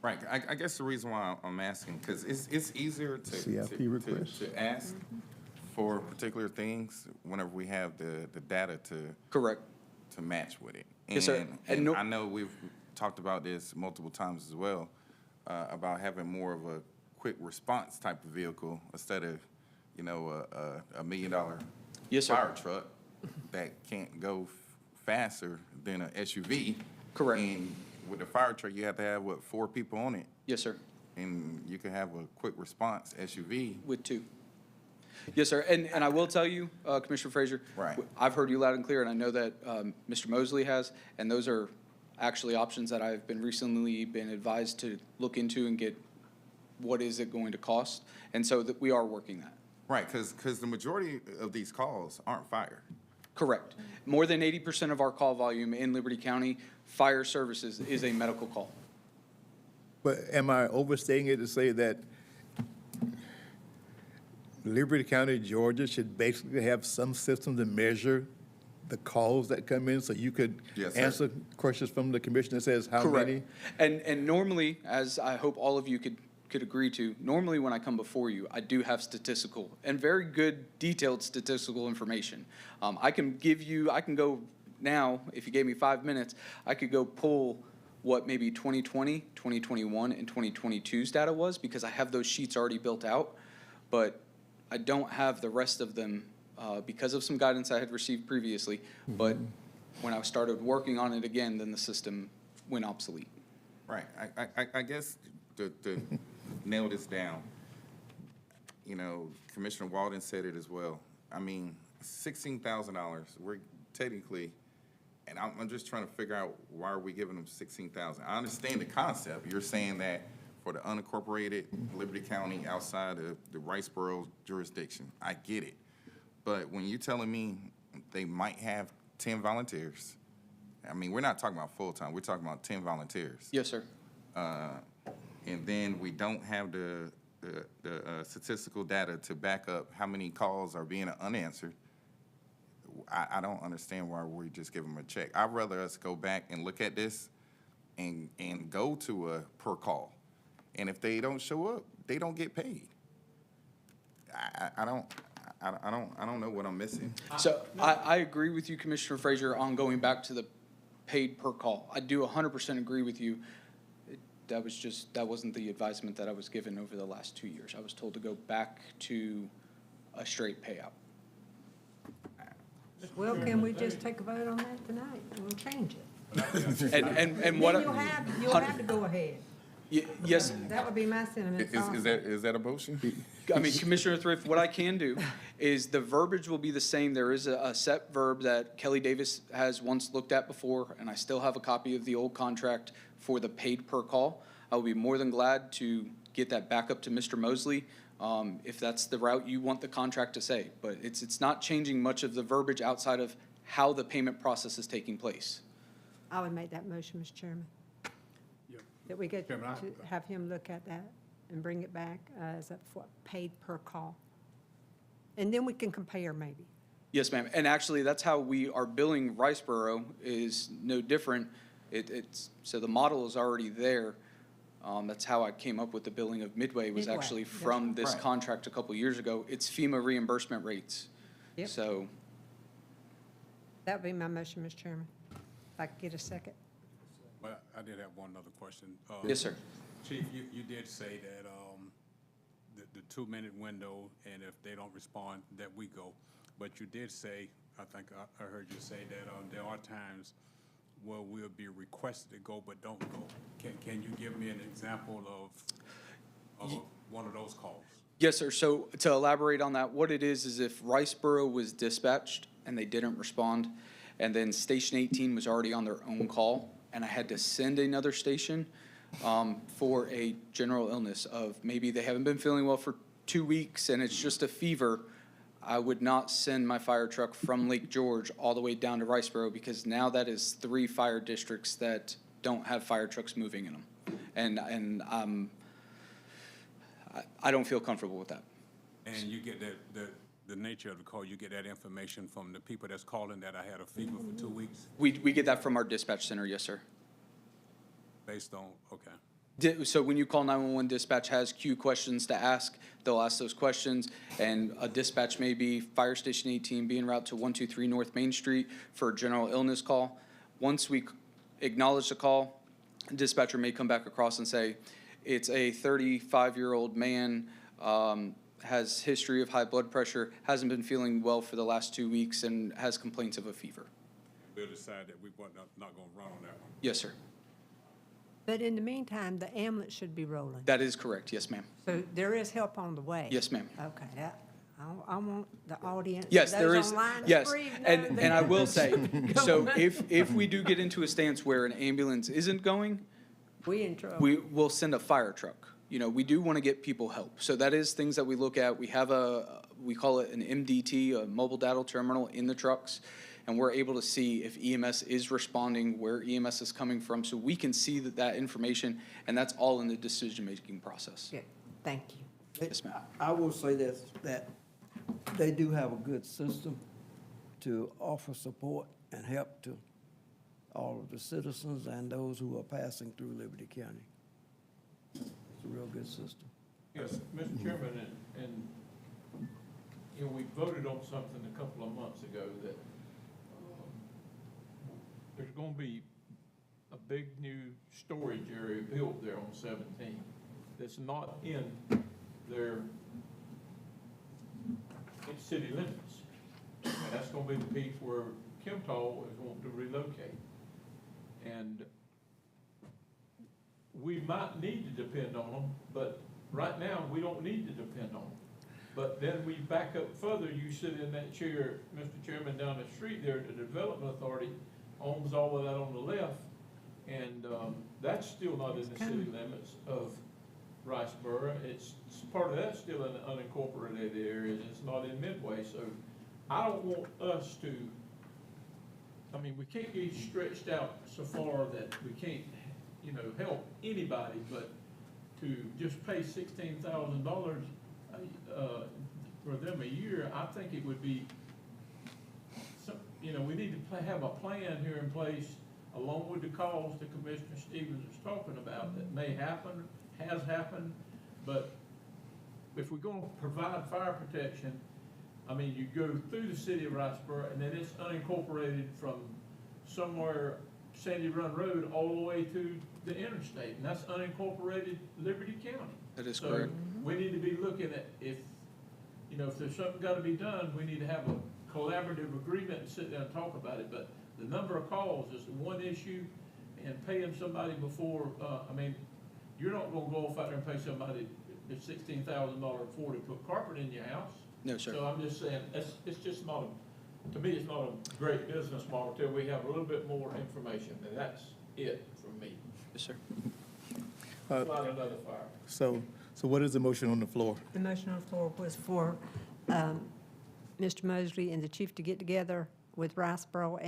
Right. I guess the reason why I'm asking, because it's easier to ask for particular things whenever we have the data to match with it. And, yes, sir. And I know we've talked about this multiple times as well, about having more of a quick response type of vehicle instead of, $1 million yes, sir. fire truck that can't go faster than an SUV. Correct. And with a fire truck, you have to have, 4 people on it? Yes, sir. And you can have a quick response SUV. With 2. Yes, sir. And I will tell you, Commissioner Frazier, right. I've heard you loud and clear, and I know that Mr. Mosley has, and those are actually options that I've been recently advised to look into and get what is it going to cost, and so that we are working that. Right, because the majority of these calls aren't fire. Correct. More than 80% of our call volume in Liberty County, fire services is a medical call. But am I overstating it to say that Liberty County, Georgia should basically have some system to measure the calls that come in, so you could answer questions from the commission that says how many? And normally, as I hope all of you could agree to, normally when I come before you, I do have statistical and very good detailed statistical information. I can go now, if you gave me 5 minutes, I could go pull what maybe 2020, 2021, and 2022's data was, because I have those sheets already built out, but I don't have the rest of them because of some guidance I had received previously. But when I started working on it again, then the system went obsolete. Right. I guess to nail this down, Commissioner Walden said it as well. I mean, $16,000, we're technically, and I'm just trying to figure out why are we giving them $16,000. I understand the concept. You're saying that for the unincorporated Liberty County outside of the Riceboro jurisdiction. I get it. But when you're telling me they might have 10 volunteers I mean, we're not talking about full-time, we're talking about 10 volunteers. Yes, sir. And then we don't have the statistical data to back up how many calls are being unanswered. I don't understand why we just give them a check. I'd rather us go back and look at this and go to a per call. And if they don't show up, they don't get paid. I don't know what I'm missing. So I agree with you, Commissioner Frazier, on going back to the paid per call. I do 100% agree with you. That wasn't the advisement that I was given over the last 2 years. I was told to go back to a straight payout. Well, can we just take a vote on that tonight? We'll change it. And what? Then you'll have to go ahead. Yes. That would be my sentiment. Is that a motion? I mean, Commissioner Thrift, what I can do is the verbiage will be the same. There is a set verb that Kelly Davis has once looked at before, and I still have a copy of the old contract for the paid per call. I will be more than glad to get that back up to Mr. Mosley, if that's the route you want the contract to say. But it's not changing much of the verbiage outside of how the payment process is taking place. I would make that motion, Mr. Chairman. That we get to have him look at that and bring it back as a paid per call. And then we can compare maybe. Yes, ma'am. And actually, that's how we are billing Riceboro is no different. So the model is already there. That's how I came up with the billing of Midway was actually from this contract a couple years ago. It's FEMA reimbursement rates. Yep. So. That would be my motion, Mr. Chairman. If I could get a second. Well, I did have one other question. Yes, sir. Chief, you did say that the 2-minute window, and if they don't respond, that we go. But you did say, I think I heard you say that there are times where we'll be requested to go but don't go. Can you give me an example of one of those calls? Yes, sir. So to elaborate on that, what it is if Riceboro was dispatched and they didn't respond, and then Station 18 was already on their own call, and I had to send another station for a general illness of maybe they haven't been feeling well for 2 weeks and it's just a fever, I would not send my fire truck from Lake George all the way down to Riceboro, because now that is 3 fire districts that don't have fire trucks moving in them. And I don't feel comfortable with that. And you get the nature of the call, you get that information from the people that's calling that I had a fever for 2 weeks? We get that from our dispatch center, yes, sir. Based on, okay. So when you call 911, dispatch has queue questions to ask. They'll ask those questions, and a dispatch may be Fire Station 18 being route to 123 North Main Street for a general illness call. Once we acknowledge the call, a dispatcher may come back across and say, it's a 35-year-old man, has history of high blood pressure, hasn't been feeling well for the last 2 weeks, and has complaints of a fever. We'll decide that we not going to run on that one. Yes, sir. But in the meantime, the ambulance should be rolling. That is correct. Yes, ma'am. So there is help on the way. Yes, ma'am. Okay, I want the audience. Yes, there those is. online to Yes, breathe, and know I that- will say, so if we do get into a stance where an ambulance isn't going, We in trouble. we will send a fire truck. You know, we do want to get people help. So that is things that we look at. We have we call it an MDT, a mobile data terminal in the trucks, and we're able to see if EMS is responding, where EMS is coming from, so we can see that information, and that's all in the decision-making process. Good, thank you. Yes, ma'am. I will say this, that they do have a good system to offer support and help to all of the citizens and those who are passing through Liberty County. It's a real good system. Yes, Mr. Chairman, and you know, we voted on something a couple of months ago that there's going to be a big new storage area built there on 17 that's not in their city limits. And that's going to be the piece where Kimtall is wanting to relocate. And we might need to depend on them, but right now, we don't need to depend on them. But then we back up further, you sit in that chair, Mr. Chairman, down the street there, the Development Authority owns all of that on the left, and that's still not in the city limits of Riceboro. It's part of that's still in the unincorporated areas, it's not in Midway, so I don't want us to I mean, we can't be stretched out so far that we can't, you know, help anybody, but to just pay $16,000 for them a year, I think it would be, you know, we need to have a plan here in place along with the calls that Commissioner Stevens is talking about that may happen, has happened, but if we're gonna provide fire protection, I mean, you go through the city of Riceboro and then it's unincorporated from somewhere Sandy Run Road all the way to the interstate, and that's unincorporated Liberty County. That is correct. So we need to be looking at if, you know, if there's something gotta be done, we need to have a collaborative agreement and sit down and talk about it, but the number of calls is one issue, and paying somebody before, I mean, you're not gonna go off out there and pay somebody $16,000 for to put carpet in your house. No, sir. So I'm just saying, it's just not a, to me, it's not a great business model till we have a little bit more information, and that's it for me. Yes, sir. Not another fire. So what is the motion on the floor? The motion on the floor was for Mr. Mosley and the chief to get together with Riceboro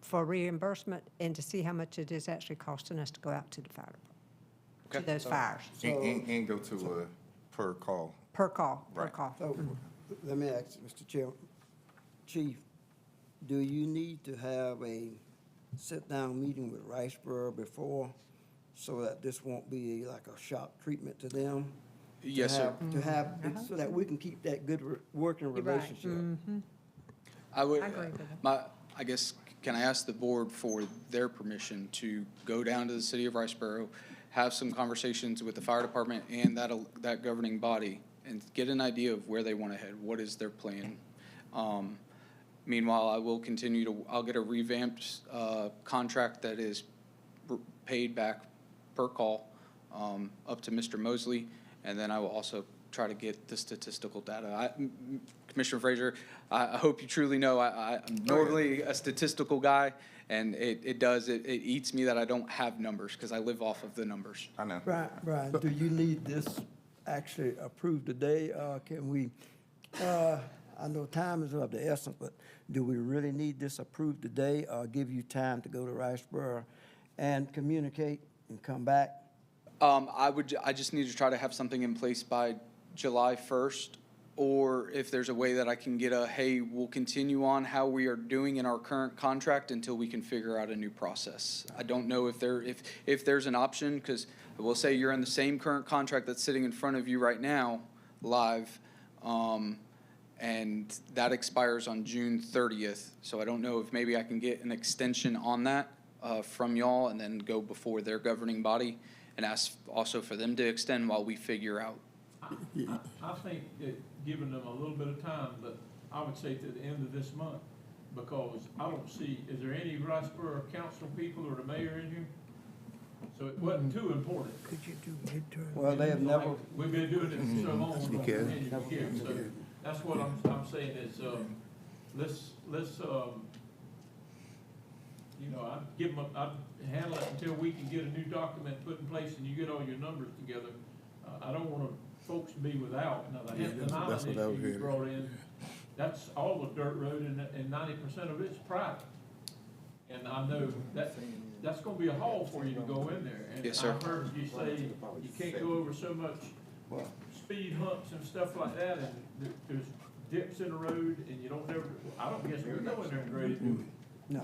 for reimbursement and to see how much it is actually costing us to go out to the fire department, to those fires. And go to a per call. Per call, per Right. call. So, let me ask, Mr. Chair, Chief, do you need to have a sit-down meeting with Riceboro before, so that this won't be like a shock treatment to them? Yes, sir. To have, so that we can keep that good working You're right. relationship. Mhm. I would, I agree with that. I guess, can I ask the board for their permission to go down to the city of Riceboro, have some conversations with the fire department and that governing body, and get an idea of where they want to head, what is their plan? Meanwhile, I will I'll get a revamped contract that is paid back per call up to Mr. Mosley, and then I will also try to get the statistical data. Commissioner Frazier, I hope you truly know I'm normally a statistical guy, and it eats me that I don't have numbers, because I live off of the numbers. I know. Brian, do you need this actually approved today? Can we, I know time is of the essence, but do we really need this approved today, or give you time to go to Riceboro and communicate and come back? I just need to try to have something in place by July 1st, or if there's a way that I can get hey, we'll continue on how we are doing in our current contract until we can figure out a new process. I don't know if there's an option, because I will say you're in the same current contract that's sitting in front of you right now, live, and that expires on June 30th. So I don't know if maybe I can get an extension on that from y'all, and then go before their governing body and ask also for them to extend while we figure out. I think that giving them a little bit of time, but I would say to the end of this month, because I don't see, is there any Riceboro council people or the mayor in here? So it wasn't too important. Could you do midterm? Well, they have never. We've been doing it for so long. we don't Okay. continue to care. So that's what I'm saying is, let's, you know, I'd handle it until we can get a new document put in place and you get all your numbers together. I don't want folks to be without. Now, the Hampton Island that's what I was issue you hearing. brought in, that's all the dirt road and 90% of it's private. And I know that's gonna be a haul for you to go in there. And Yes, sir. I've heard you say you can't go over so much speed humps and stuff like that, and there's dips in the road, and you don't never, I don't guess we go in there and grade it, do we? No.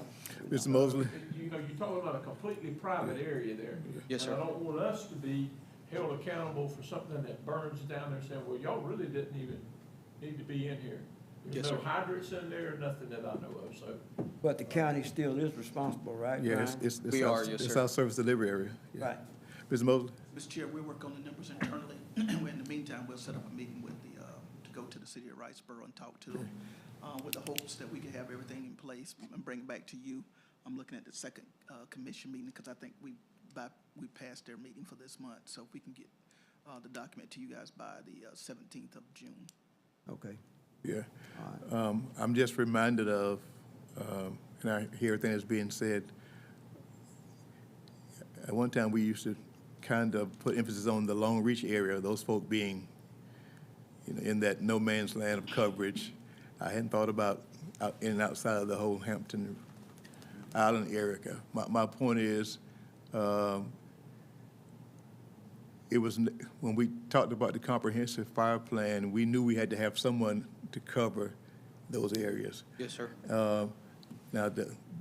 Mr. Mosley? You know, you're talking about a completely private area there. Yes, sir. And I don't want us to be held accountable for something that burns down there, saying, well, y'all really didn't even need to be in here. Yes, There's no sir. hydrants in there, nothing that I know of, so. But the county still is responsible, right, Yeah, Brian? it's We our- are, yes, It's sir. our service delivery area. Yeah. Right. Mr. Mosley? Mr. Chair, we work on the numbers internally. In the meantime, we'll set up a meeting with to go to the city of Riceboro and talk to them, with the hopes that we can have everything in place and bring it back to you. I'm looking at the second commission meeting, because I think we passed their meeting for this month. So if we can get the document to you guys by the 17th of June. Okay. Yeah. I'm just reminded of, and I hear everything that's being said. At one time, we used to kind of put emphasis on the Long Reach area, those folk being, you know, in that no man's land of coverage. I hadn't thought about out in and outside of the whole Hampton Island area. My point is, it was, when we talked about the comprehensive fire plan, we knew we had to have someone to cover those areas. Yes, sir. Now,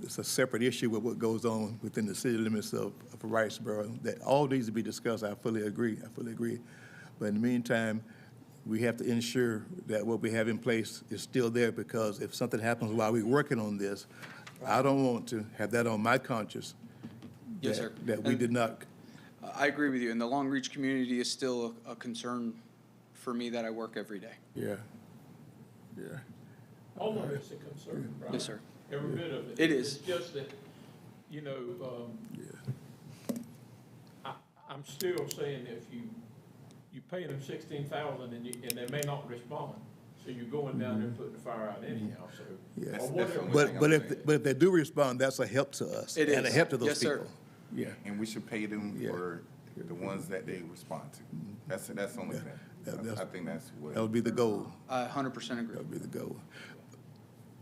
it's a separate issue with what goes on within the city limits of Riceboro. That all needs to be discussed. I fully agree. But in the meantime, we have to ensure that what we have in place is still there, because if something happens while we're working on this, I don't want to have that on my conscience. Yes, sir. That we did not. I agree with you, and the Long Reach community is still a concern for me that I work every day. Yeah. All of it's a concern, right? Yes, sir. Every bit of it. It is. It's just that, you know, I'm still saying if you pay them $16,000 and they may not respond, so you're going down there and putting the fire out anyhow, so. Yeah. Or whatever. But if they do respond, that's a help to us. It And a is. help to those Yes, sir. people. Yeah. And we should pay them for the ones that they respond to. That's only that. I think that's what. That would be the goal. I 100% agree. That would be the goal.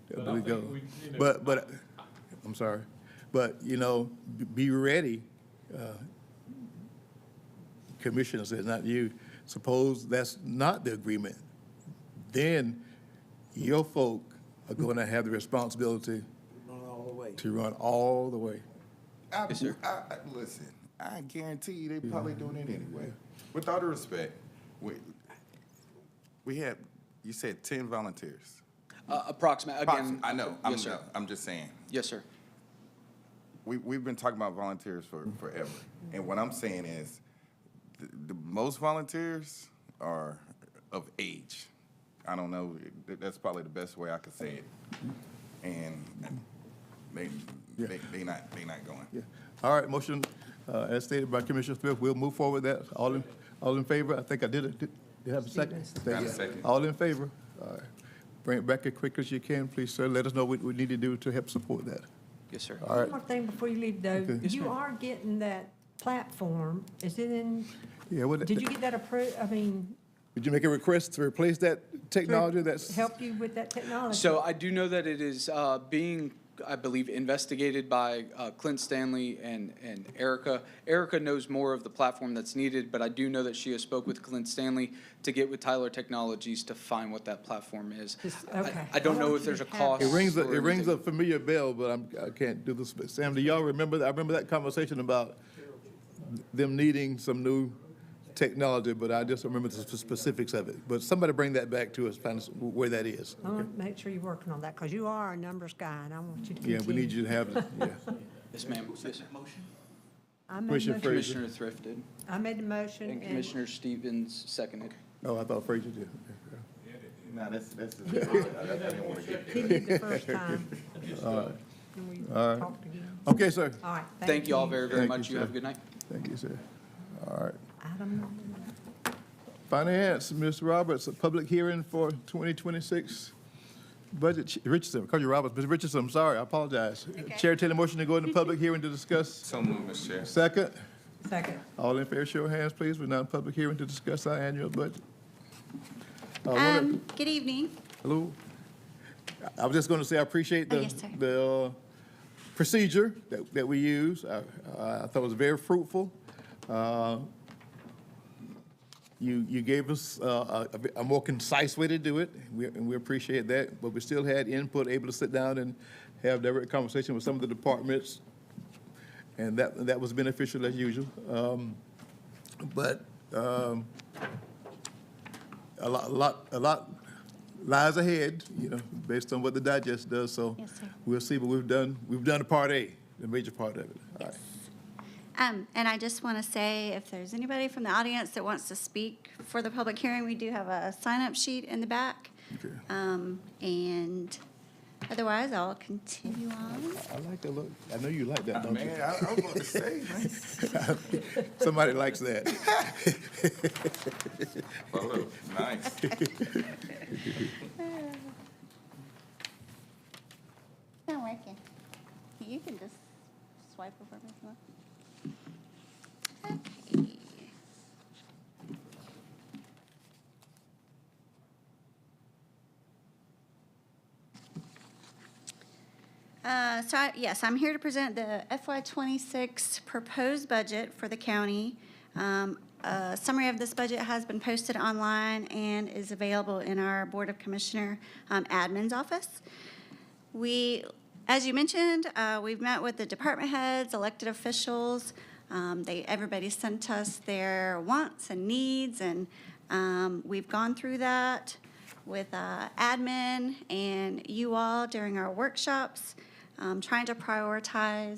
But That I would be the think goal. we, you know, But, I'm sorry. But, you know, be ready. Commissioner says, not you. Suppose that's not the agreement. Then your folk are going to have the responsibility Run all the way. to run all the way. Yes, sir. Listen, I guarantee you they probably doing it anyway. With all due respect, we had, you said 10 volunteers. Approximate, again. I know, Yes, sir. I'm just saying. Yes, sir. We've been talking about volunteers for forever. And what I'm saying is, the most volunteers are of age. I don't know, that's probably the best way I could say it. And they not going. Yeah. All right, motion, as stated by Commissioner Smith, we'll move forward with that. All in favor? I think I did it. Did you have a second? Got a second. All in favor? All right. Bring it back as quick as you can, please, sir. Let us know what we need to do to help support that. Yes, sir. All right. One more thing before you leave, though. Okay. Yes, You ma'am. are getting that platform. Is it in, Yeah, what, did you get that approved? I mean, did you make a request to replace that technology that's? help you with that technology? So I do know that it is being, I believe, investigated by Clint Stanley and Erica. Erica knows more of the platform that's needed, but I do know that she has spoke with Clint Stanley to get with Tyler Technologies to find what that platform is. Okay. I don't I know want if there's a you to have cost. It rings or a anything. familiar bell, but I can't do this. Sam, do y'all remember? I remember that conversation about them needing some new technology, but I just don't remember the specifics of it. But somebody bring that back to us, find us where that is. I want to make sure you're working on that, because you are a numbers guy, and I want you to Yeah, continue. we need you to have, yeah. Yes, ma'am. Yes, sir. I made Commissioner the motion- Frazier. Commissioner Thrift did, I made the motion, and and Commissioner Stevens seconded. Oh, I thought Frazier did. No, that's. he did the first time. All right. And we All right. talked again. Okay, sir. All right, Thank you all very, very Thank much. you, You have sir. a good night. Thank you, sir. All right. Item number Finance, Ms. Roberts, a public hearing for 2026 budget. Richardson, call you Roberts, Ms. Richardson, I'm sorry, I apologize. Chair, take a motion to go into public hearing to discuss. So moved, Mr. Chair. Second, Second. all in favor, show of hands, please. We're now in public hearing to discuss our annual budget. Good evening. Hello? I was just going to say, I appreciate the, yes, sir. the procedure that we use. I thought it was very fruitful. You gave us a more concise way to do it, and we appreciate that. But we still had input, able to sit down and have direct conversation with some of the departments, and that was beneficial as usual. But a lot lies ahead, based on what the digest does. So Yes, sir. we'll see. But we've done a part A, the major part of it. All right. And I just want to say, if there's anybody from the audience that wants to speak for the public hearing, we do have a sign-up sheet in the back. Okay. And otherwise, I'll continue on. I like that look. I know you like that, don't you? Man, I was about to say, man. Somebody likes that. Well, look, nice. It's not working. You can just swipe over this one. Okay. Yes, I'm here to present the FY26 proposed budget for the county. A summary of this budget has been posted online and is available in our Board of Commissioner admin's office. As you mentioned, we've met with the department heads, elected officials. Everybody sent us their wants and needs, and we've gone through that with admin and you all during our workshops, trying to prioritize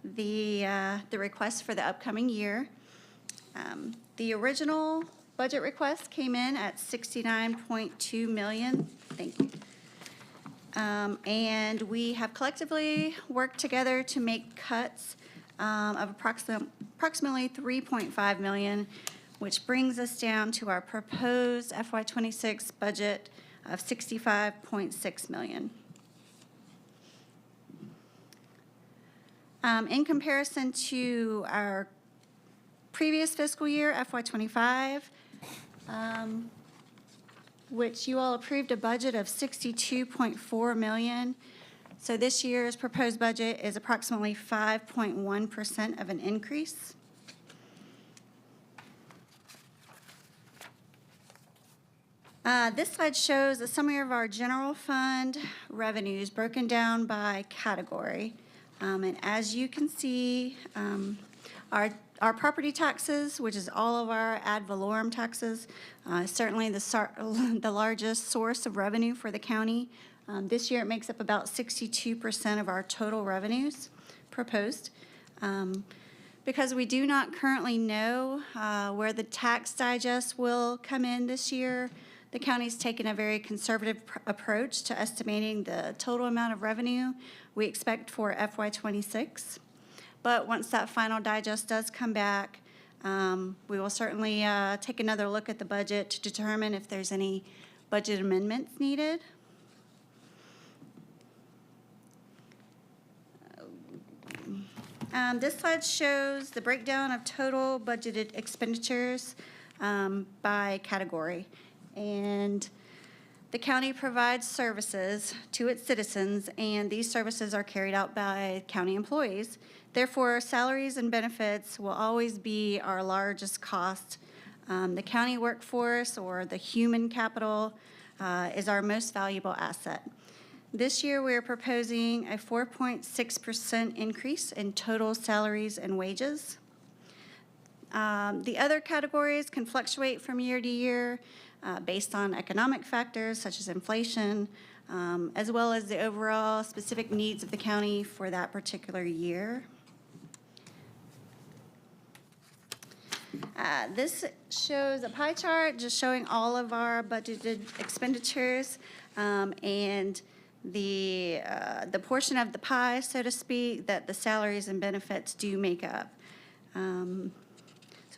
the requests for the upcoming year. The original budget request came in at $69.2 million. Thank you. And we have collectively worked together to make cuts of approximately $3.5 million, which brings us down to our proposed FY26 budget of $65.6 million. In comparison to our previous fiscal year, FY25, which you all approved a budget of $62.4 million. So this year's proposed budget is approximately 5.1% of an increase. This slide shows a summary of our general fund revenues broken down by category. And as you can see, our property taxes, which is all of our ad valorem taxes, certainly the largest source of revenue for the county. This year it makes up about 62% of our total revenues proposed. Because we do not currently know where the tax digest will come in this year, the county's taken a very conservative approach to estimating the total amount of revenue we expect for FY26. But once that final digest does come back, we will certainly take another look at the budget to determine if there's any budget amendments needed. This slide shows the breakdown of total budgeted expenditures by category. And the county provides services to its citizens, and these services are carried out by county employees. Therefore, salaries and benefits will always be our largest cost. The county workforce, or the human capital, is our most valuable asset. This year, we are proposing a 4.6% increase in total salaries and wages. The other categories can fluctuate from year to year based on economic factors such as inflation, as well as the overall specific needs of the county for that particular year. This shows a pie chart just showing all of our budgeted expenditures and the portion of the pie, so to speak, that the salaries and benefits do make up. So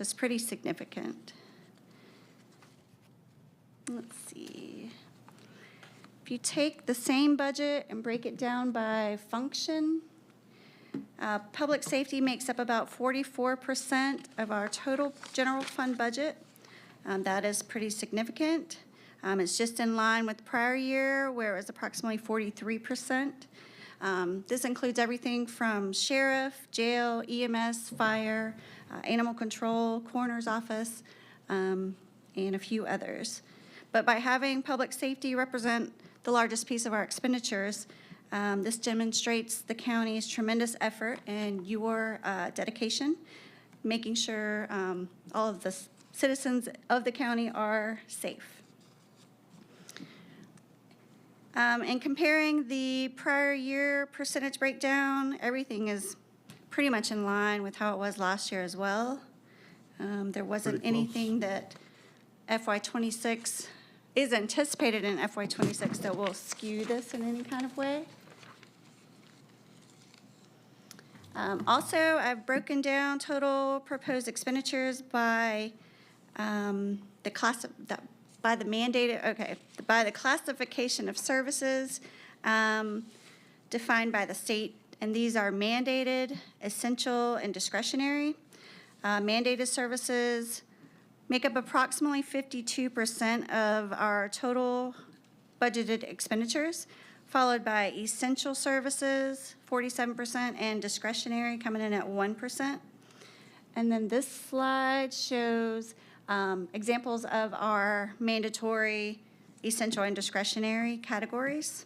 it's pretty significant. Let's see. If you take the same budget and break it down by function, public safety makes up about 44% of our total general fund budget. That is pretty significant. It's just in line with the prior year, where it was approximately 43%. This includes everything from sheriff, jail, EMS, fire, animal control, coroner's office, and a few others. But by having public safety represent the largest piece of our expenditures, this demonstrates the county's tremendous effort and your dedication, making sure all of the citizens of the county are safe. And comparing the prior year percentage breakdown, everything is pretty much in line with how it was last year as well. There wasn't anything that FY26 is anticipated in FY26 that will skew this in any kind of way. Also, I've broken down total proposed expenditures by the classification of services defined by the state, and these are mandated, essential, and discretionary. Mandated services make up approximately 52% of our total budgeted expenditures, followed by essential services, 47%, and discretionary coming in at 1%. And then this slide shows examples of our mandatory, essential, and discretionary categories.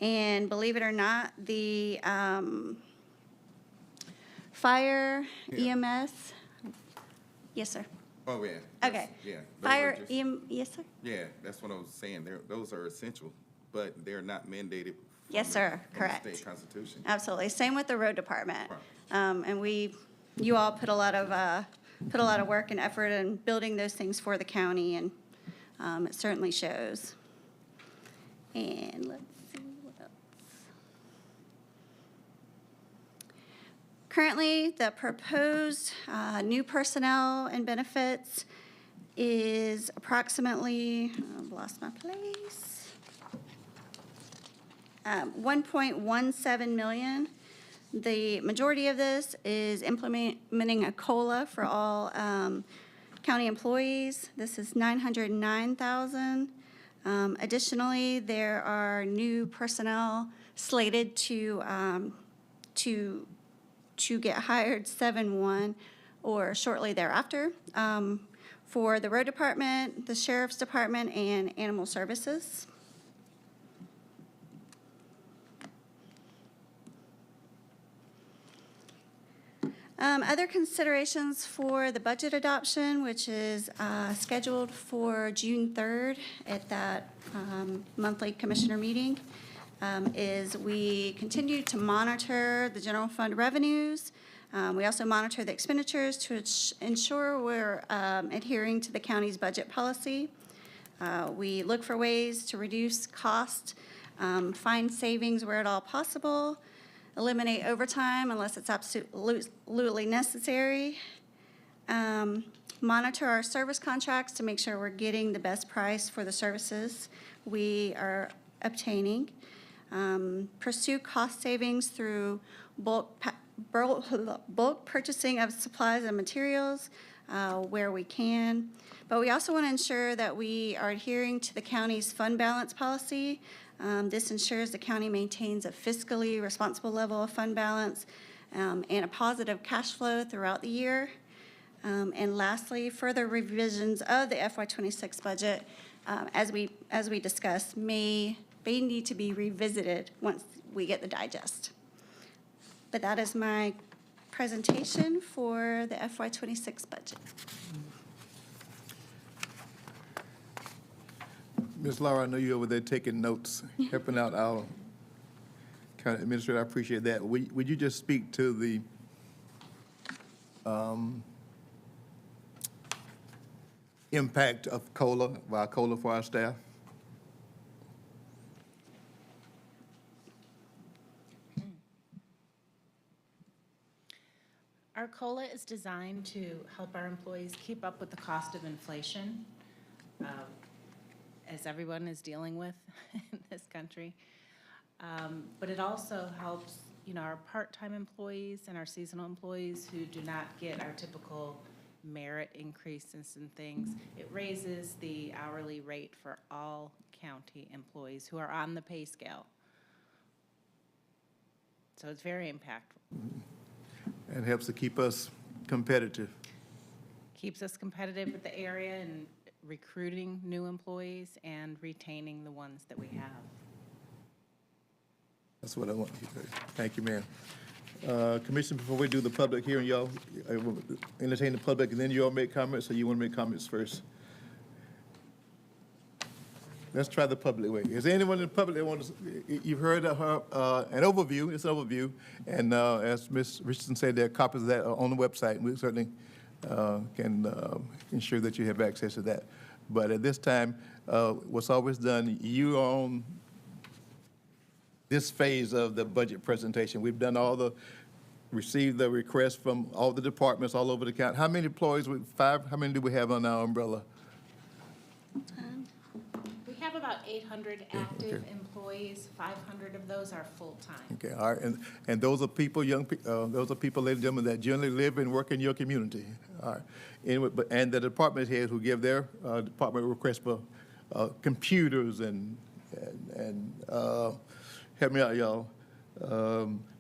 And believe it or not, the fire, EMS, yes, sir. Oh, yeah. Okay. Yeah. those are Fire, just- yes, sir. Yeah, that's what I was saying. Those are essential, but they're not mandated. Yes, from sir. the Correct. state constitution. Absolutely. Same with the road department. And you all put a lot of work and effort in building those things for the county, and it certainly shows. And let's see what else. Currently, the proposed new personnel and benefits is approximately, I've lost my place, 1.17 million. The majority of this is implementing a COLA for all county employees. This is 909,000. Additionally, there are new personnel slated to get hired 7/1 or shortly thereafter for the road department, the sheriff's department, and animal services. Other considerations for the budget adoption, which is scheduled for June 3rd at that monthly commissioner meeting, is we continue to monitor the general fund revenues. We also monitor the expenditures to ensure we're adhering to the county's budget policy. We look for ways to reduce cost, find savings where at all possible, eliminate overtime unless it's absolutely necessary, monitor our service contracts to make sure we're getting the best price for the services we are obtaining, pursue cost savings through bulk purchasing of supplies and materials where we can. But we also want to ensure that we are adhering to the county's fund balance policy. This ensures the county maintains a fiscally responsible level of fund balance and a positive cash flow throughout the year. And lastly, further revisions of the FY26 budget, as we discussed, may need to be revisited once we get the digest. But that is my presentation for the FY26 budget. Ms. Laura, I know you're over there taking notes, helping out our county administrator. I appreciate that. Would you just speak to the impact of COLA, for our staff? Our COLA is designed to help our employees keep up with the cost of inflation, as everyone is dealing with in this country. But it also helps, our part-time employees and our seasonal employees who do not get our typical merit increases and things. It raises the hourly rate for all county employees who are on the pay scale. So it's very impactful. And helps to keep us competitive. Keeps us competitive with the area and recruiting new employees and retaining the ones that we have. That's what I want to say. Thank you, ma'am. Commissioner, before we do the public hearing, y'all entertain the public, and then you all make comments, or you want to make comments first? Let's try the public way. Is there anyone in the public that wants to, you've heard of her, an overview, it's an overview, and as Ms. Richardson said, there are copies of that on the website, and we certainly can ensure that you have access to that. But at this time, what's always done, you are on this phase of the budget presentation. We've done received the requests from all the departments all over the county. How many employees, 5, how many do we have on our umbrella? We have about 800 active employees. 500 of those are full-time. Okay, all right, and those are people, those are people, ladies and gentlemen, that generally live and work in your community. All right, anyway, and the department heads who give their department requests for computers and Help me out, y'all.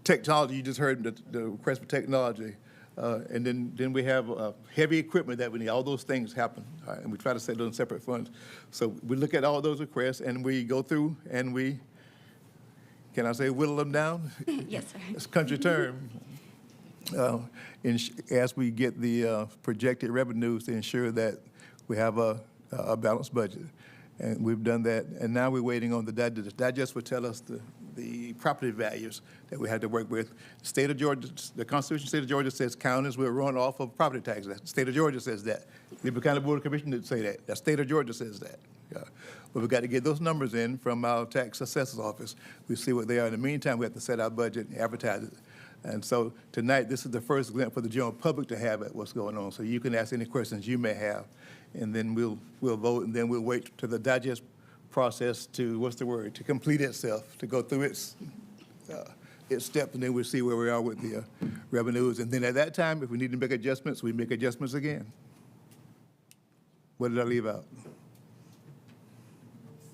Technology, you just heard the request for technology. And then we have heavy equipment that we need. All those things happen, and we try to set those in separate funds. So we look at all those requests, and we go through, and we, can I say whittle them down? Yes, sir. It's a country term. As we get the projected revenues to ensure that we have a balanced budget. And we've done that, and now we're waiting on the digest. The digest will tell us the property values that we had to work with. State of Georgia, the Constitution of the State of Georgia says counties will run off of property taxes. The State of Georgia says that. Liberty County Board of Commissioners didn't say that. The State of Georgia says that. Yeah. But we've got to get those numbers in from our tax assessor's office. We see what they are. In the meantime, we have to set our budget and advertise it. And so tonight, this is the first glimpse for the general public to have at what's going on. So you can ask any questions you may have, and then we'll vote, and then we'll wait to the digest process to, what's the word, to complete itself, to go through its steps, and then we'll see where we are with the revenues. And then at that time, if we need to make adjustments, we make adjustments again. What did I leave out?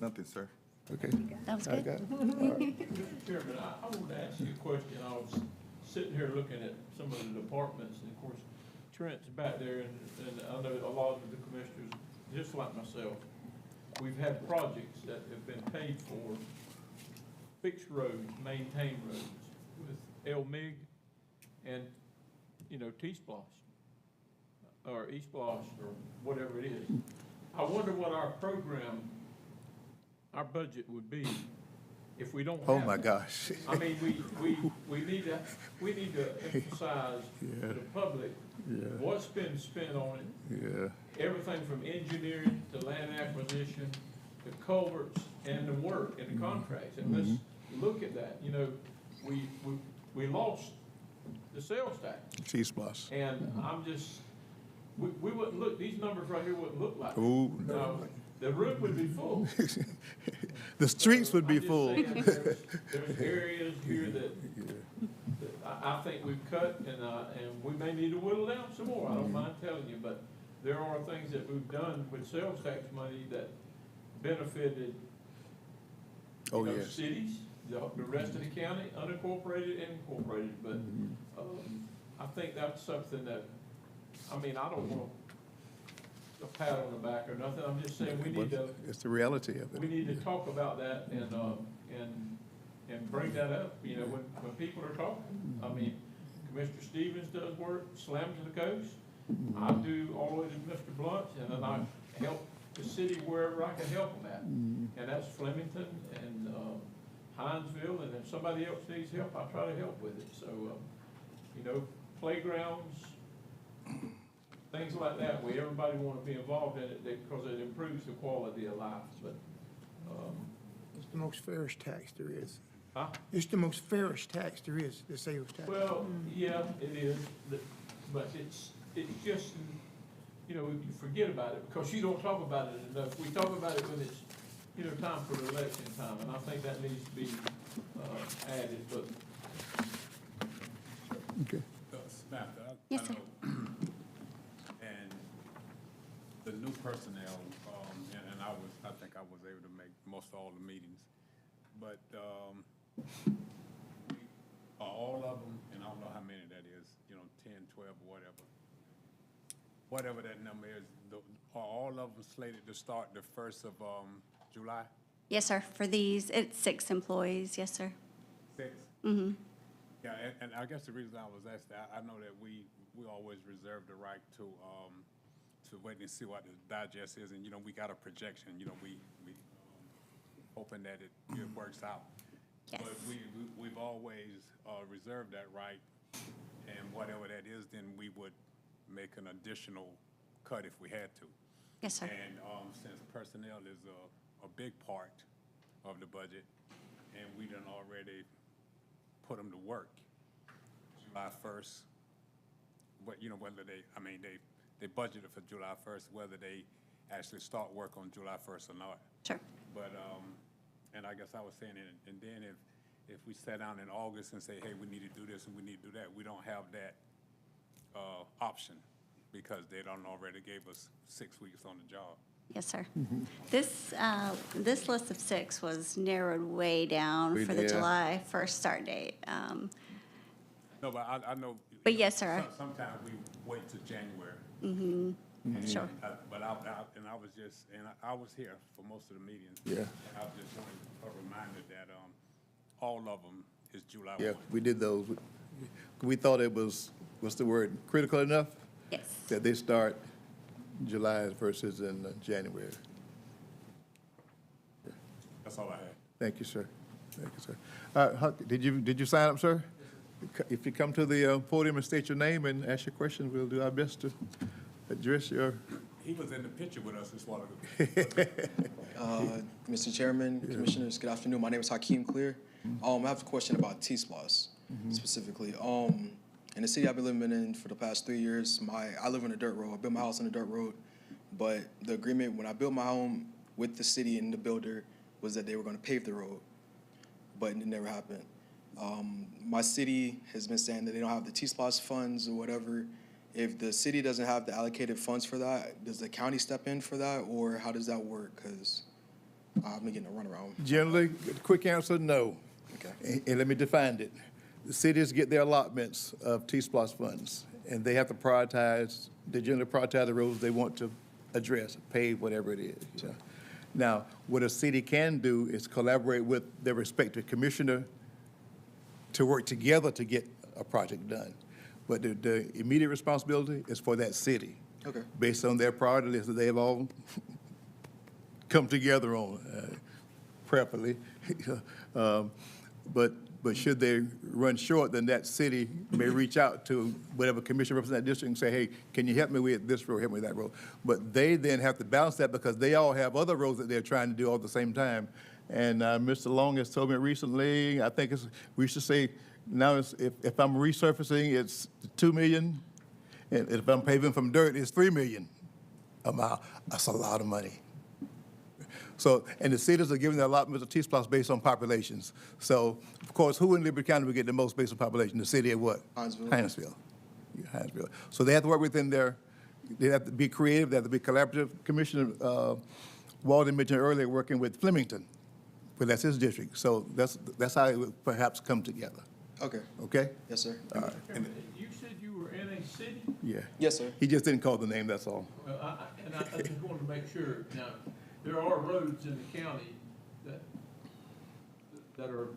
Nothing, sir. Okay. That was I good. got it. Mr. Chairman, I wanted to ask you a question. I was sitting here looking at some of the departments, and of course, Trent's back there, and I know a lot of the commissioners, just like myself, we've had projects that have been paid for, fixed roads, maintained roads, with LMIG and, T-Splosh, or E-Splosh, or whatever it is. I wonder what our budget would be if we don't have. Oh, my that. gosh. I mean, we need to emphasize to the public what's been spent on it. Yeah. Everything from engineering to land acquisition, to culverts and the work and the contracts. And let's look at that. We lost the sales tax. T-Splosh. And I'm just, we wouldn't look, these numbers right here wouldn't look like. Ooh, No, the room would be full. The streets would be I'm just full. saying there's areas here that I think we've cut, and we may need to whittle down some more. I don't mind telling you, but there are things that we've done with sales tax money that benefited cities, the rest of the county, unincorporated and incorporated. But I think that's something that, I don't want a pat on the back or nothing. I'm just saying we need to. It's the reality of it. We need to talk about that and bring that up, when people are talking. Commissioner Stevens does work, Slam to the Coast. I do all the way to Mr. Blunt's, and then I help the city wherever I can help them at. And that's Flemington and Hinesville, and if somebody else needs help, I try to help with it. So, playgrounds, things like that, where everybody want to be involved in it because it improves the quality of life. But It's the most fairest tax there is. Huh? It's the most fairest tax there is, the sales tax. Well, yeah, it is, but it's just, you forget about it because you don't talk about it enough. We talk about it when it's, time for the election time, and I think that needs to be added, but. Okay. Samantha, Yes, I sir. know, and the new personnel, and I think I was able to make most of all the meetings, but all of them, and I don't know how many that is, 10, 12, whatever that number is, are all of them slated to start the 1st of July? Yes, sir. For these, it's 6 employees. Yes, sir. 6? Mm-hmm. Yeah, and I guess the reason I was asked that, I know that we always reserve the right to wait and see what the digest is, and, we got a projection, we hoping that it works out. Yes. But we've always reserved that right, and whatever that is, then we would make an additional cut if we had to. Yes, sir. And since personnel is a big part of the budget, and we done already put them to work July 1st, but whether they budgeted for July 1st, whether they actually start work on July 1st or not. Sure. But, and I guess I was saying, and then if we sat down in August and say, hey, we need to do this and we need to do that, we don't have that option because they done already gave us 6 weeks on the job. Yes, sir. This list of 6 was narrowed way down for the Yeah. July 1st start date. No, but I know. But yes, sir. Sometimes we wait till January. Sure. But I was just, and I was here for most of the meetings. Yeah. I was just wanting a reminder that, all of them is July 1. Yeah, we did those. We thought it was, what's the word, critical enough? Yes. That they start July versus in January. That's all I had. Thank you, sir. Thank you, sir. Huck, did you sign up, sir? If you come to the podium and state your name and ask your question, we'll do our best to address your. He was in the picture with us this while ago. Mr. Chairman, Commissioners, good afternoon. My name is Hakeem Clear. I have a question about T-Splosh specifically. In the city I've been living in for the past 3 years, I live on a dirt road. I built my house on a dirt road, but the agreement when I built my home with the city and the builder was that they were going to pave the road, but it never happened. My city has been saying that they don't have the T-Splosh funds or whatever. If the city doesn't have the allocated funds for that, does the county step in for that, or how does that work? Because I've been getting a runaround. Generally, quick answer, no. Okay. And let me define it. The cities get their allotments of T-Splosh funds, and they have to prioritize, they generally prioritize the roads they want to address, pave, whatever it is. You know? Now, what a city can do is collaborate with their respective commissioner to work together to get a project done. But the immediate responsibility is for that city. Okay. Based on their priority list that they've all come together on, prayerfully. But should they run short, then that city may reach out to whatever commissioner represents that district and say, hey, can you help me with this road, help me with that road? But they then have to balance that because they all have other roads that they're trying to do all at the same time. And Mr. Long has told me recently, I think we should say, now if I'm resurfacing, it's 2 million. And if I'm paving from dirt, it's 3 million a mile. That's a lot of money. So, and the cities are giving their allotments of T-Splosh based on populations. So, of course, who in Liberty County will get the most based on population? The city of what? Hinesville. Yeah, Hinesville. So they have to work within they have to be creative, they have to be collaborative. Commissioner Walden mentioned earlier working with Flemington, but that's his district. So that's how it would perhaps come together. Okay. Okay? Yes, sir. All right. You said you were in a city? Yeah. Yes, sir. He just didn't call the name, that's all. Well, I just wanted to make sure, now, there are roads in the county that are,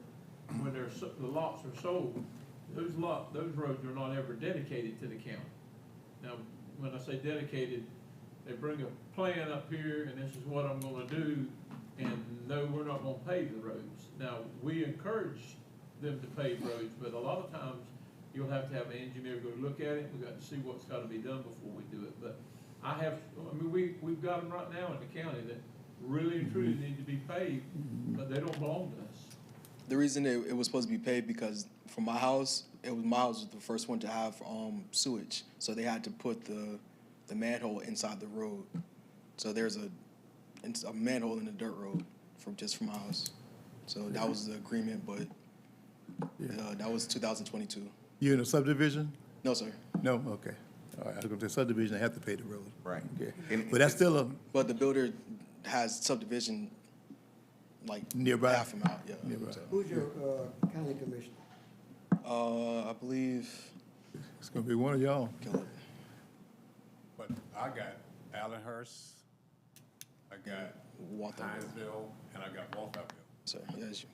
when the lots are sold, those roads are not ever dedicated to the county. Now, when I say dedicated, they bring a plan up here, and this is what I'm gonna do, and no, we're not gonna pave the roads. Now, we encourage them to pave roads, but a lot of times, you'll have to have an engineer go look at it, we've got to see what's gotta be done before we do it. But we've got them right now in the county that really and truly need to be paved, but they don't belong to us. The reason it was supposed to be paved because for my house, my house was the first one to have sewage, so they had to put the manhole inside the road. So there's a manhole in the dirt road for my house. So that was the agreement, but that was 2022. You in a subdivision? No, sir. No? Okay. All right, I was going to say subdivision, they have to pay the road. Right. Okay. But that's still But the builder has subdivision like nearby. half a mile. Yeah. Nearby. So, Who's your county commissioner? I believe. It's going to be one of y'all. But I got Allenhurst, I got Hinesville, and I got Walthamville. Sorry, yes.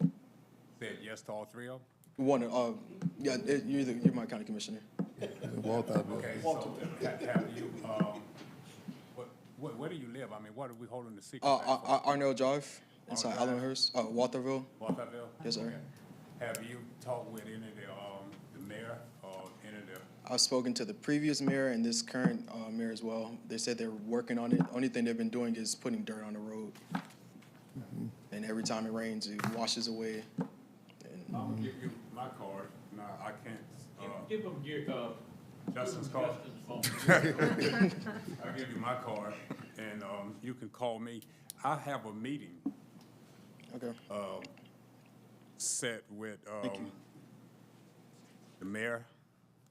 Said yes to all three of them? You're my county commissioner. Walthamville. Okay, so have you, where do you live? I mean, what are we holding the secret? Arnell Drive, inside Allenhurst, Walthamville. Walthamville? Yes, sir. Okay. Have you talked with any of the mayor or any of the? I've spoken to the previous mayor and this current mayor as well. They said they're working on it. Only thing they've been doing is putting dirt on the road. And every time it rains, it washes away. I'll give you my card. No, I can't. Give them Justin's card. Justin's phone. I'll give you my card, and you can call me. I have a meeting. Okay. Set with the mayor.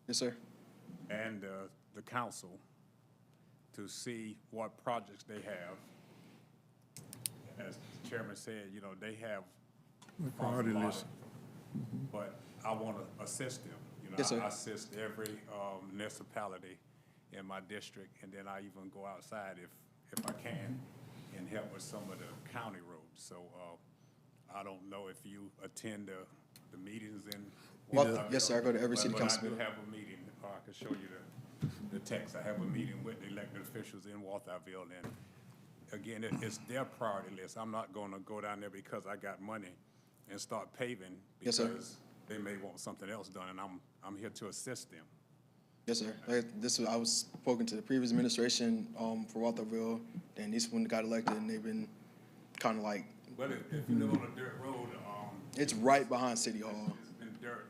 Yes, sir. And the council to see what projects they have as the chairman said, you know, they have Priority funds list. allotted, but I want to assist them. You know, Yes, sir. I assist every municipality in my district, and then I even go outside if I can and help with some of the county roads. So I don't know if you attend the meetings in. Well, yes, sir, I go to every city But council I do meeting. have a meeting, I can show you the text. I have a meeting with the elected officials in Walthamville, and again, it's their priority list. I'm not gonna go down there because I got money and start paving Yes, sir. because they may want something else done, and I'm here to assist them. Yes, sir. I was spoken to the previous administration for Walthamville, and this one got elected, and they've been kind of like, But if you live on a dirt road, it's right behind City Hall. it's been dirt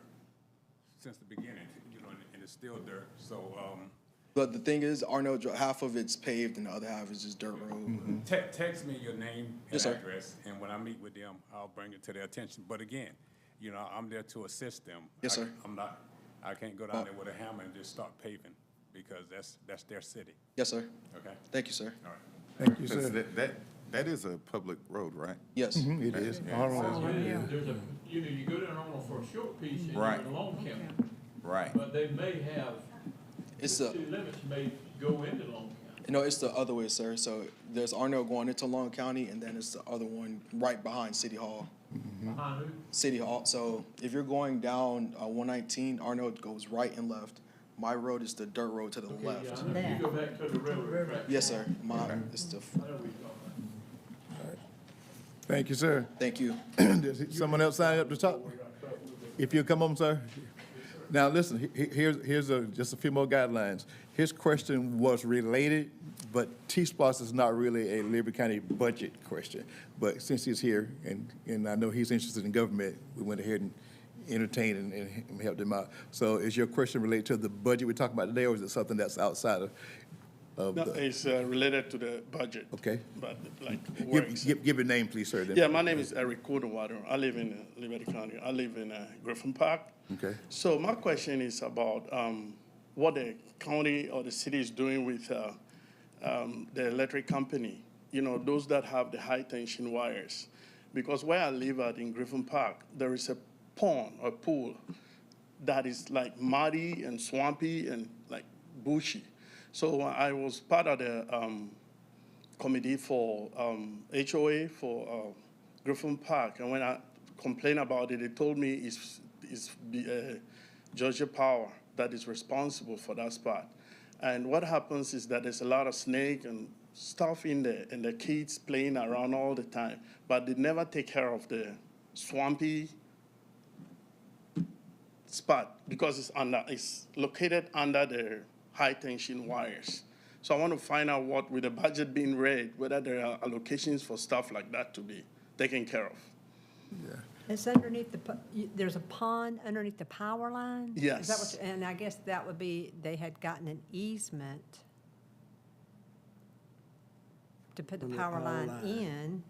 since the beginning, you know, and it's still dirt, so, But the thing is, Arnold, half of it's paved and the other half is just dirt road. text me your name and Yes, sir. address, and when I meet with them, I'll bring it to their attention. But again, you know, I'm there to assist them. Yes, sir. I can't go down there with a hammer and just start paving, because that's their city, Yes, sir. okay? Thank you, sir. All right. Thank you, Because sir. that is a public road, right? Yes. It is. Yeah. There's a, you know, you go down Arnold for a short piece and you're Right. in Long County. Right. But they may have, the It's the, city limits may go into Long County. no, it's the other way, sir. So there's Arnold going into Long County, and then it's the other one right behind City Hall. Behind who? City Hall. So if you're going down 119, Arnold goes right and left. My road is the dirt road to the Okay, left. yeah, I know. You go back to the railroad track. Yes, sir. Mine is the. I know what you're talking about. Thank you, sir. Thank you. There's someone else signed up to talk? If you'll come on, sir. Now, listen, here's just a few more guidelines. His question was related, but T-Splosh is not really a Liberty County budget question. But since he's here, and I know he's interested in government, we went ahead and entertained and helped him out. So is your question related to the budget we're talking about today, or is it something that's outside of No, the? it's related to the budget. Okay. But like works. Give your name, please, sir. then. Yeah, my name is Eric Codewater. I live in Liberty County. I live in Griffin Park. Okay. So my question is about what the county or the city is doing with the electric company, you know, those that have the high tension wires. Because where I live at in Griffin Park, there is a pond or pool that is like muddy and swampy and like bushy. So I was part of the committee for HOA for Griffin Park, and when I complained about it, they told me it's Georgia Power that is responsible for that spot. And what happens is that there's a lot of snake and stuff in there, and the kids playing around all the time, but they never take care of the swampy spot because it's located under the high tension wires. So I want to find out what, with the budget being read, whether there are allocations for stuff like that to be taken care of. Yeah. It's underneath there's a pond underneath the power line? Is that Yes. and I guess that would be, they had gotten an easement to put the power line in.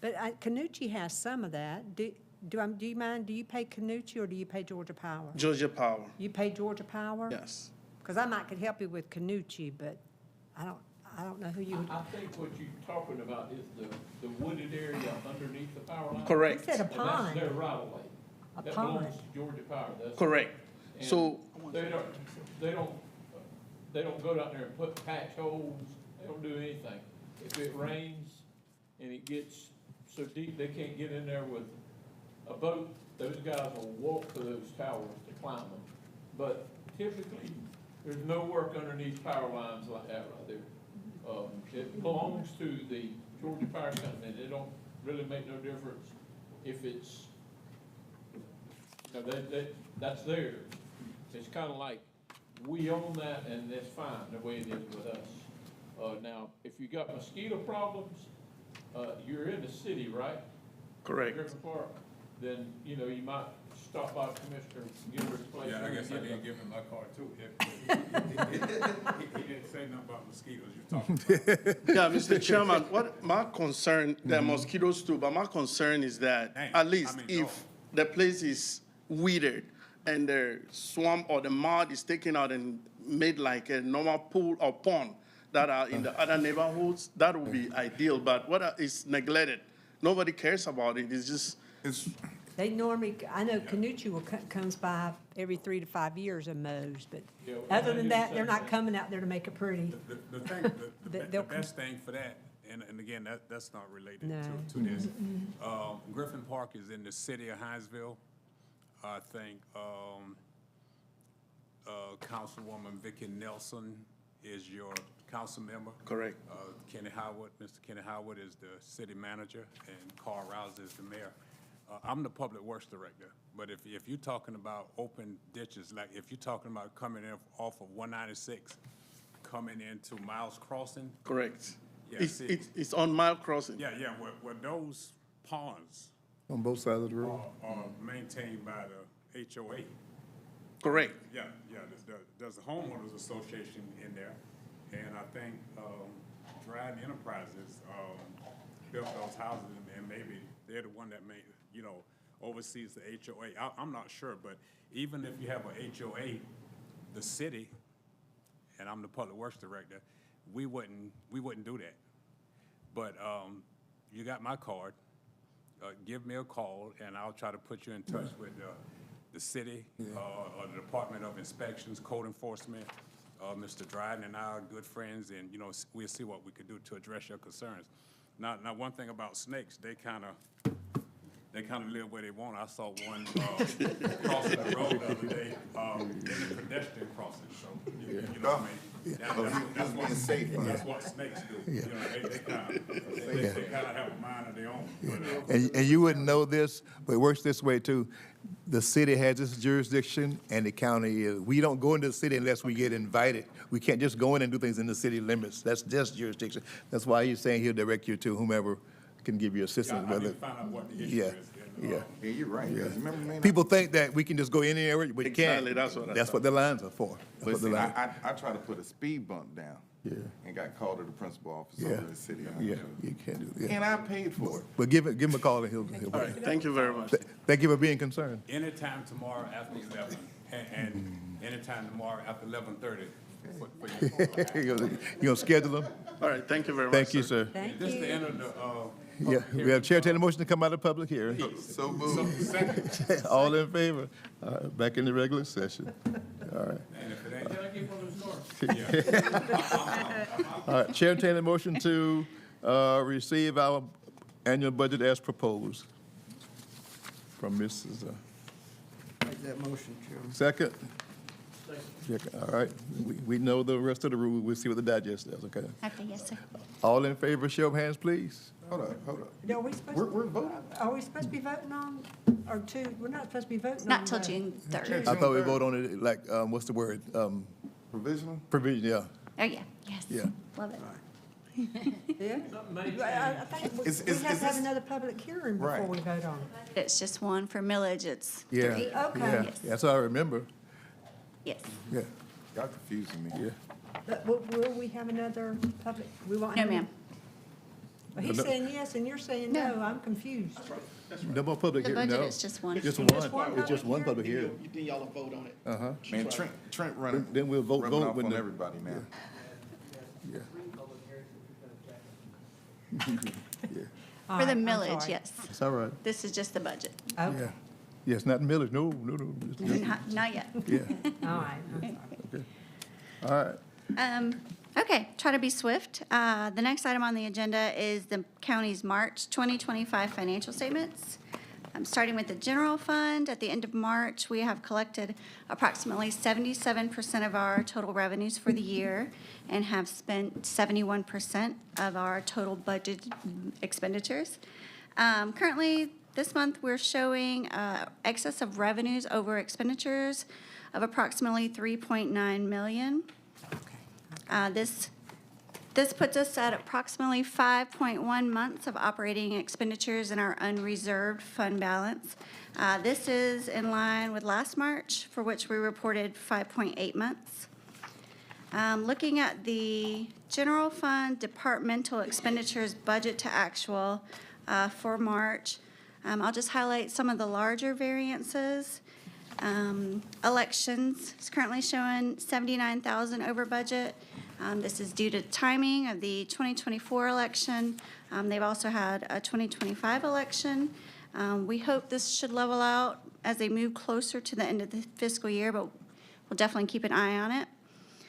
But Canucci has some of that. Do you mind, do you pay Canucci or do you pay Georgia Power? Georgia Power, You pay Georgia Power? yes. Because I could help you with Canucci, but I don't know who you would. I think what you're talking about is the wooded area underneath the power line. Correct. He said a And pond. that's their right of way. A That pond. belongs to Georgia Power. That's- Correct. and So, They don't go down there and put patch holes. They don't do anything. If it rains and it gets so deep they can't get in there with a boat, those guys will walk to those towers to climb them. But typically, there's no work underneath power lines like that right there. It belongs to the Georgia Power Company. It don't really make no difference if it's, you know, that's theirs. It's kind of like, we own that and that's fine, the way it is with us. Now, if you got mosquito problems, you're in the city, right? correct. Griffin Park, then, you know, you might stop by Commissioner Gilbert's place. Yeah, I and guess I get didn't the- give him my card too. He didn't say nothing about mosquitoes you're talking about. Yeah, Mr. Chairman, what my concern, there are mosquitoes too, but my concern is that at least if the place is weeded and the swamp or the mud is taken out and made like a normal pool or pond, that are in the other neighborhoods, that would be ideal, but what is neglected, nobody cares about it, it's just, They normally, I know Canucci comes by every 3 to 5 years and mows, but other than that, they're not coming out there to make it pretty. The thing, the best thing for that, and again, that's not related No. to this. Griffin Park is in the city of Hinesville. I think, Councilwoman Vicky Nelson is your council member. correct. Mr. Kenny Howard is the city manager, and Carl Rouse is the mayor. I'm the public works director, but if you're talking about open ditches, like if you're talking about coming in off of 196, coming into Miles Crossing. Correct. Yeah, It's on Mile Crossing. Yeah, where those ponds On both sides of the road? are maintained by the HOA. Correct. Yeah, there's a homeowners association in there, and I think, Dryden Enterprises, built those houses, and maybe they're the one that oversees the HOA. I'm not sure, but even if you have a HOA, the city, and I'm the public works director, we wouldn't do that. But, you got my card, give me a call, and I'll try to put you in touch with, the city, or the Department of Inspections, Code Enforcement. Mr. Dryden and I are good friends, and, we'll see what we could do to address your concerns. Now, one thing about snakes, they kind of live where they want. I saw one crossing the road the other day, in a pedestrian crossing, so, you know what I mean? That's what snakes do. They kind of have a mind of their own. And you wouldn't know this, but it works this way too. The city has its jurisdiction and the county is. We don't go into the city unless we get invited. We can't just go in and do things in the city limits. That's just jurisdiction. That's why he's saying he'll direct you to whomever can give you assistance. I need to find out what the issue is. Yeah. Yeah, you're right. Yeah. Remember, man, People think that we can just go anywhere, but you can't. Exactly, that's what I That's thought. what the lines are for. That's But what the see, lines. I tried to put a speed bump down. Yeah. And got called to the principal office Yeah. over the city. Yeah, you can't do that. And I paid for it. But give him a call and he'll. All right, thank you very much. Thank you for being concerned. Anytime tomorrow after 11, and anytime tomorrow after 11:30. You gonna schedule them? All right, thank you very much. Thank you, sir. Thank This is the you. end of the, Yeah, we have chair take a motion to come out of public hearing. So moved. second. All in favor? Back in the regular session. All right. And if it ain't, can I get one of those cards? All right, chair entertain a motion to receive our annual budget as proposed from Mrs. Make that motion, Chairman. Second? Second, all right. We know the rest of the rule. We'll see what the digest does, okay? Okay, yes, sir. All in favor, show of hands, please. Hold up. Are we supposed We're voting. Are we supposed to be voting on, or two, we're not supposed to be voting on? Not till the- June 3rd. I thought we voted on it like, what's the word? Provisional? Provision, yeah, Oh, yeah, yes. yeah. Love it. Yeah? I think we Is have to have this- another public hearing before Right. we vote on it. It's just one for millage, it's Yeah, three. Okay. yeah, Yes. that's what I remember, Yes. yeah, Y'all confusing me. yeah. But will we have another public, we won't No, have? ma'am. Well, he's saying yes and you're saying no, I'm confused. No more public The hearing, no. budget is just one. Just Just one one, it's just one public public hearing. Then y'all will vote on it. Uh-huh. Man, Trent running. Then we'll vote rubbing off when on the- everybody now. Yeah. All For the right, I'm millage, sorry. yes. It's all right, This is just the budget. Okay, yeah. Yes, not millage, no, just- Not yet. yeah, all right, I'm sorry. okay. All right, Okay, try to be swift. The next item on the agenda is the county's March 2025 financial statements. Starting with the general fund, at the end of March, we have collected approximately 77% of our total revenues for the year and have spent 71% of our total budget expenditures. Currently, this month, we're showing excess of revenues over expenditures of approximately $3.9 million. This puts us at approximately 5.1 months of operating expenditures in our unreserved fund balance. This is in line with last March, for which we reported 5.8 months. Looking at the general fund departmental expenditures budget to actual for March, I'll just highlight some of the larger variances. Elections is currently showing 79,000 over budget. This is due to timing of the 2024 election. They've also had a 2025 election. We hope this should level out as they move closer to the end of the fiscal year, but we'll definitely keep an eye on it.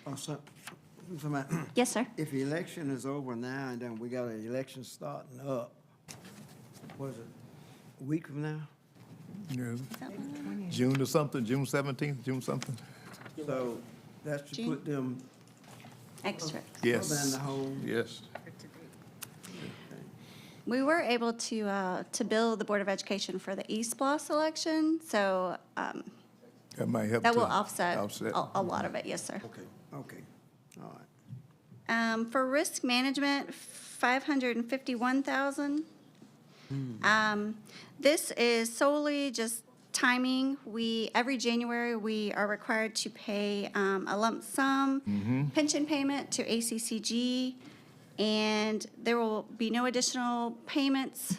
Also, Yes, sir. if the election is over now and then we got an election starting up, was it a week from now? Yeah. June or something, June 17th, June something. So that should put them Extra. Yes. further in the hole. Yes. We were able to bill the Board of Education for the East Bloss election, so That might help. that to will offset offset. a lot of it, yes, sir. Okay, all right. For risk management, 551,000. This is solely just timing. Every January, we are required to pay a lump sum pension payment to ACCG, and there will be no additional payments,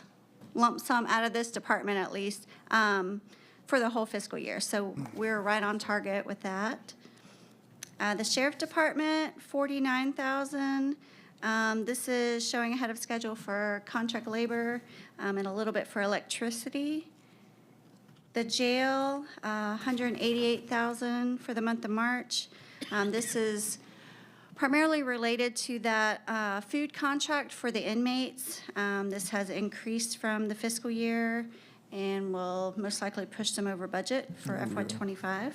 lump sum out of this department at least, for the whole fiscal year. So we're right on target with that. The Sheriff Department, 49,000. This is showing ahead of schedule for contract labor and a little bit for electricity. The jail, 188,000 for the month of March. This is primarily related to that food contract for the inmates. This has increased from the fiscal year and will most likely push them over budget for FY25.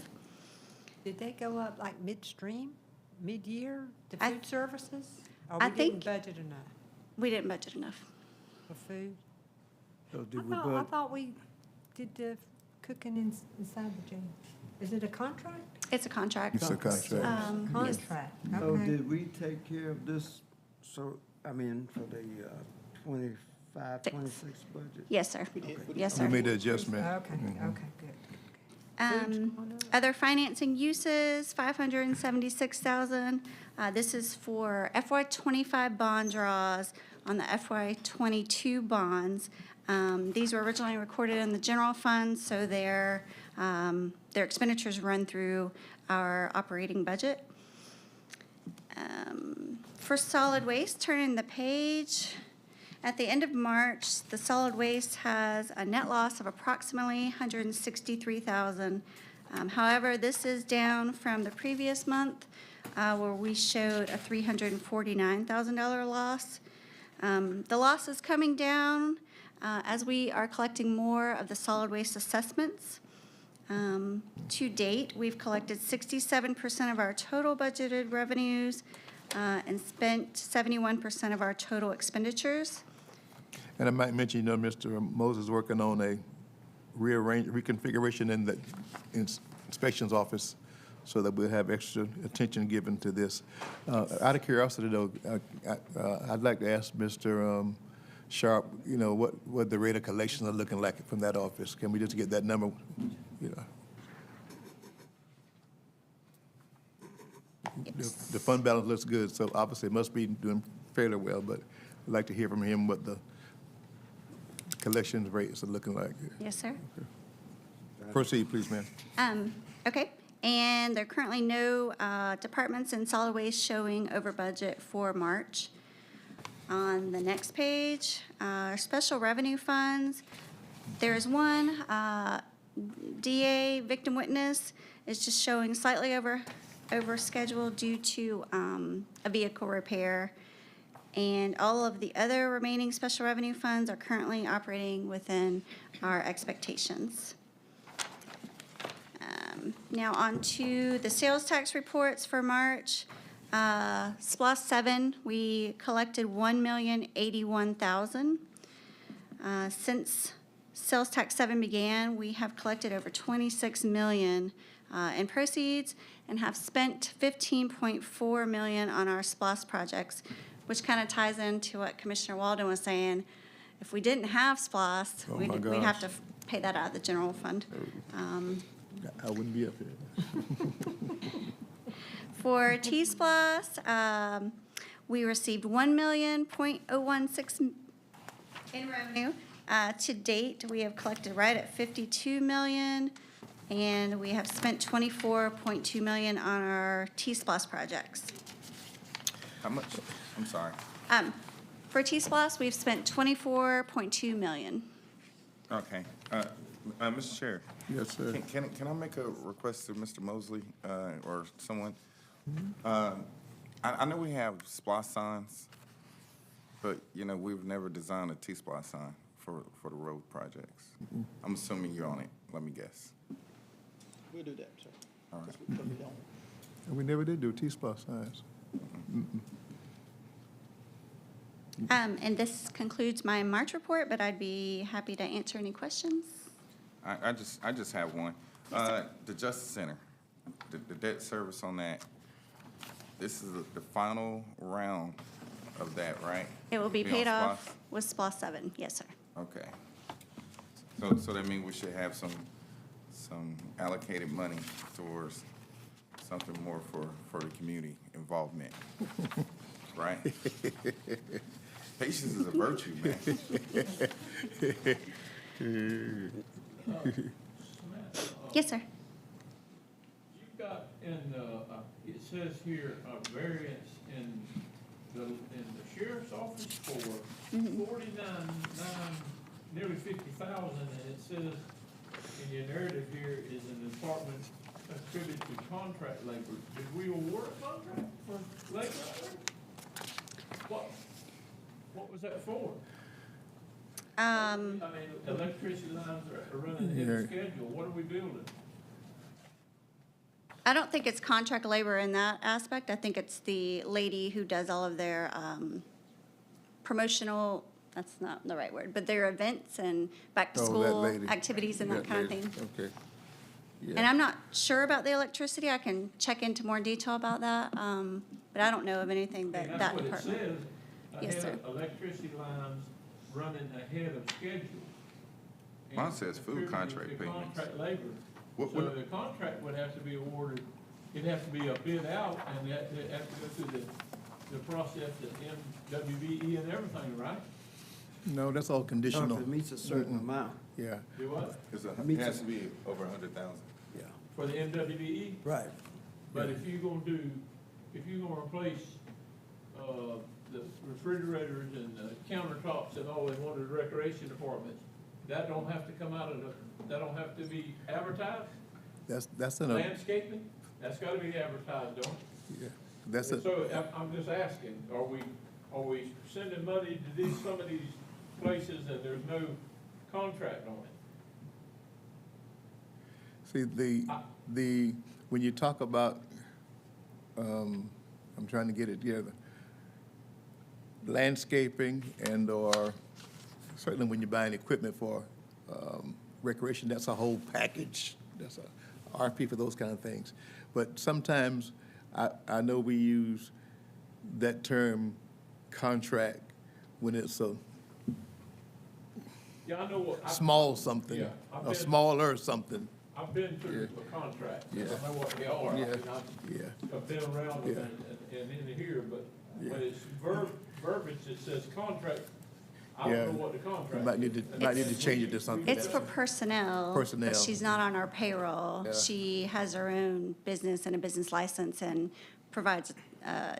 Did they go up like midstream, mid-year, the I- food services? Or I we didn't think- budget enough We didn't budget enough. for food? So I did we thought, budget? we did the cooking inside the jail. Is it a contract? It's a contract. It's a contract. Yes. Contract, So okay. did we take care of this, for the 25, 26 budget? Yes, sir. Yes, We sir. made the adjustment. Okay, okay, good. Other financing uses, 576,000. This is for FY25 bond draws on the FY22 bonds. These were originally recorded in the general fund, so their expenditures run through our operating budget. For solid waste, turning the page. At the end of March, the solid waste has a net loss of approximately 163,000. However, this is down from the previous month, where we showed a $349,000 loss. The loss is coming down as we are collecting more of the solid waste assessments. To date, we've collected 67% of our total budgeted revenues and spent 71% of our total expenditures. And I might mention, Mr. Moses is working on a reconfiguration in the inspections office so that we'll have extra attention given to this. Out of curiosity, though, I'd like to ask Mr. Sharp, what the rate of collections are looking like from that office. Can we just get that number? The fund balance looks good, so obviously it must be doing fairly well, but I'd like to hear from him what the collections rates are looking like. Yes, sir. Proceed, please, ma'am. Okay, and there are currently no departments in solid waste showing over budget for March. On the next page, our special revenue funds, there is one, DA victim witness is just showing slightly over schedule due to a vehicle repair. And all of the other remaining special revenue funds are currently operating within our expectations. Now on to the sales tax reports for March. SPLOST 7, we collected $1,081,000. Since sales tax 7 began, we have collected over $26 million in proceeds and have spent $15.4 million on our SPLOST projects, which kind of ties into what Commissioner Walden was saying. If we didn't have SPLOST, Oh, we'd my have gosh. to pay that out of the general fund. I wouldn't be up here. For T-SPLOST, we received $1,000,016 in revenue. To date, we have collected right at $52 million, and we have spent $24.2 million on our T-SPLOST projects. How much? I'm sorry. For T-Splosh, we've spent $24.2 million. Okay. Mr. Chair. Yes, sir. Can I make a request to Mr. Mosley, or someone? I know we have SPLOST signs, but, you know, we've never designed a T-SPLOST sign for the road projects. I'm assuming you're on it, let me guess. We'll do that, sir. All right. Because we don't. And we never did do T-Splosh signs. And this concludes my March report, but I'd be happy to answer any questions. I just have one. The Justice Center, the debt service on that, this is the final round of that, right? It will be on paid SPLOST? off with SPLOST 7, yes, sir. Okay. So that means we should have some allocated money towards something more for the community involvement, right? Patience is a virtue, man. Yes, sir. You've got in, it says here, a variance in the sheriff's office for 49,900, nearly 50,000, and it says in your narrative here is an department attributed to contract labor. Did we award a contract for labor? What was that for? I mean, electricity lines are running ahead of schedule. What are we building? I don't think it's contract labor in that aspect. I think it's the lady who does all of their promotional, that's not the right word, but their events and back-to-school activities and that kind of thing. Okay. Yeah. And I'm not sure about the electricity. I can check into more detail about that, but I don't know of anything that that department. It says, Yes, sir. electricity lines running ahead of schedule. Mine says food contract The payments. contract labor. What- So the contract would have to be awarded, it'd have to be a bid out, and it have to go through the process of MWBE and everything, right? No, that's all conditional. If it meets a certain amount. Yeah. Do what? It meets has a- to be over 100,000. Yeah. For the MWBE? Right. But if you're gonna replace, the refrigerators and the countertops and all in one of the recreation departments, that don't have to come out of that don't have to be advertised? That's in a, Landscaping, that's gotta be advertised, don't it? yeah, that's a, So I'm just asking, are we sending money to some of these places and there's no contract on it? see, when you talk about, I'm trying to get it together, landscaping and/or certainly when you're buying equipment for recreation, that's a whole package. That's a RFP for those kind of things. But sometimes I know we use that term contract when it's a Yeah, I know what. small something, Yeah, I've or been- smaller something. I've been through a contract, I Yeah. know what they are. Yeah. I mean, Yeah. I've been around them Yeah. and in here, but Yeah. when it's verbiage that says contract, I Yeah. don't know what the contract You is. might need to change it to something. It's for personnel. Personnel. But she's not on our payroll. Yeah. She has her own business and a business license and provides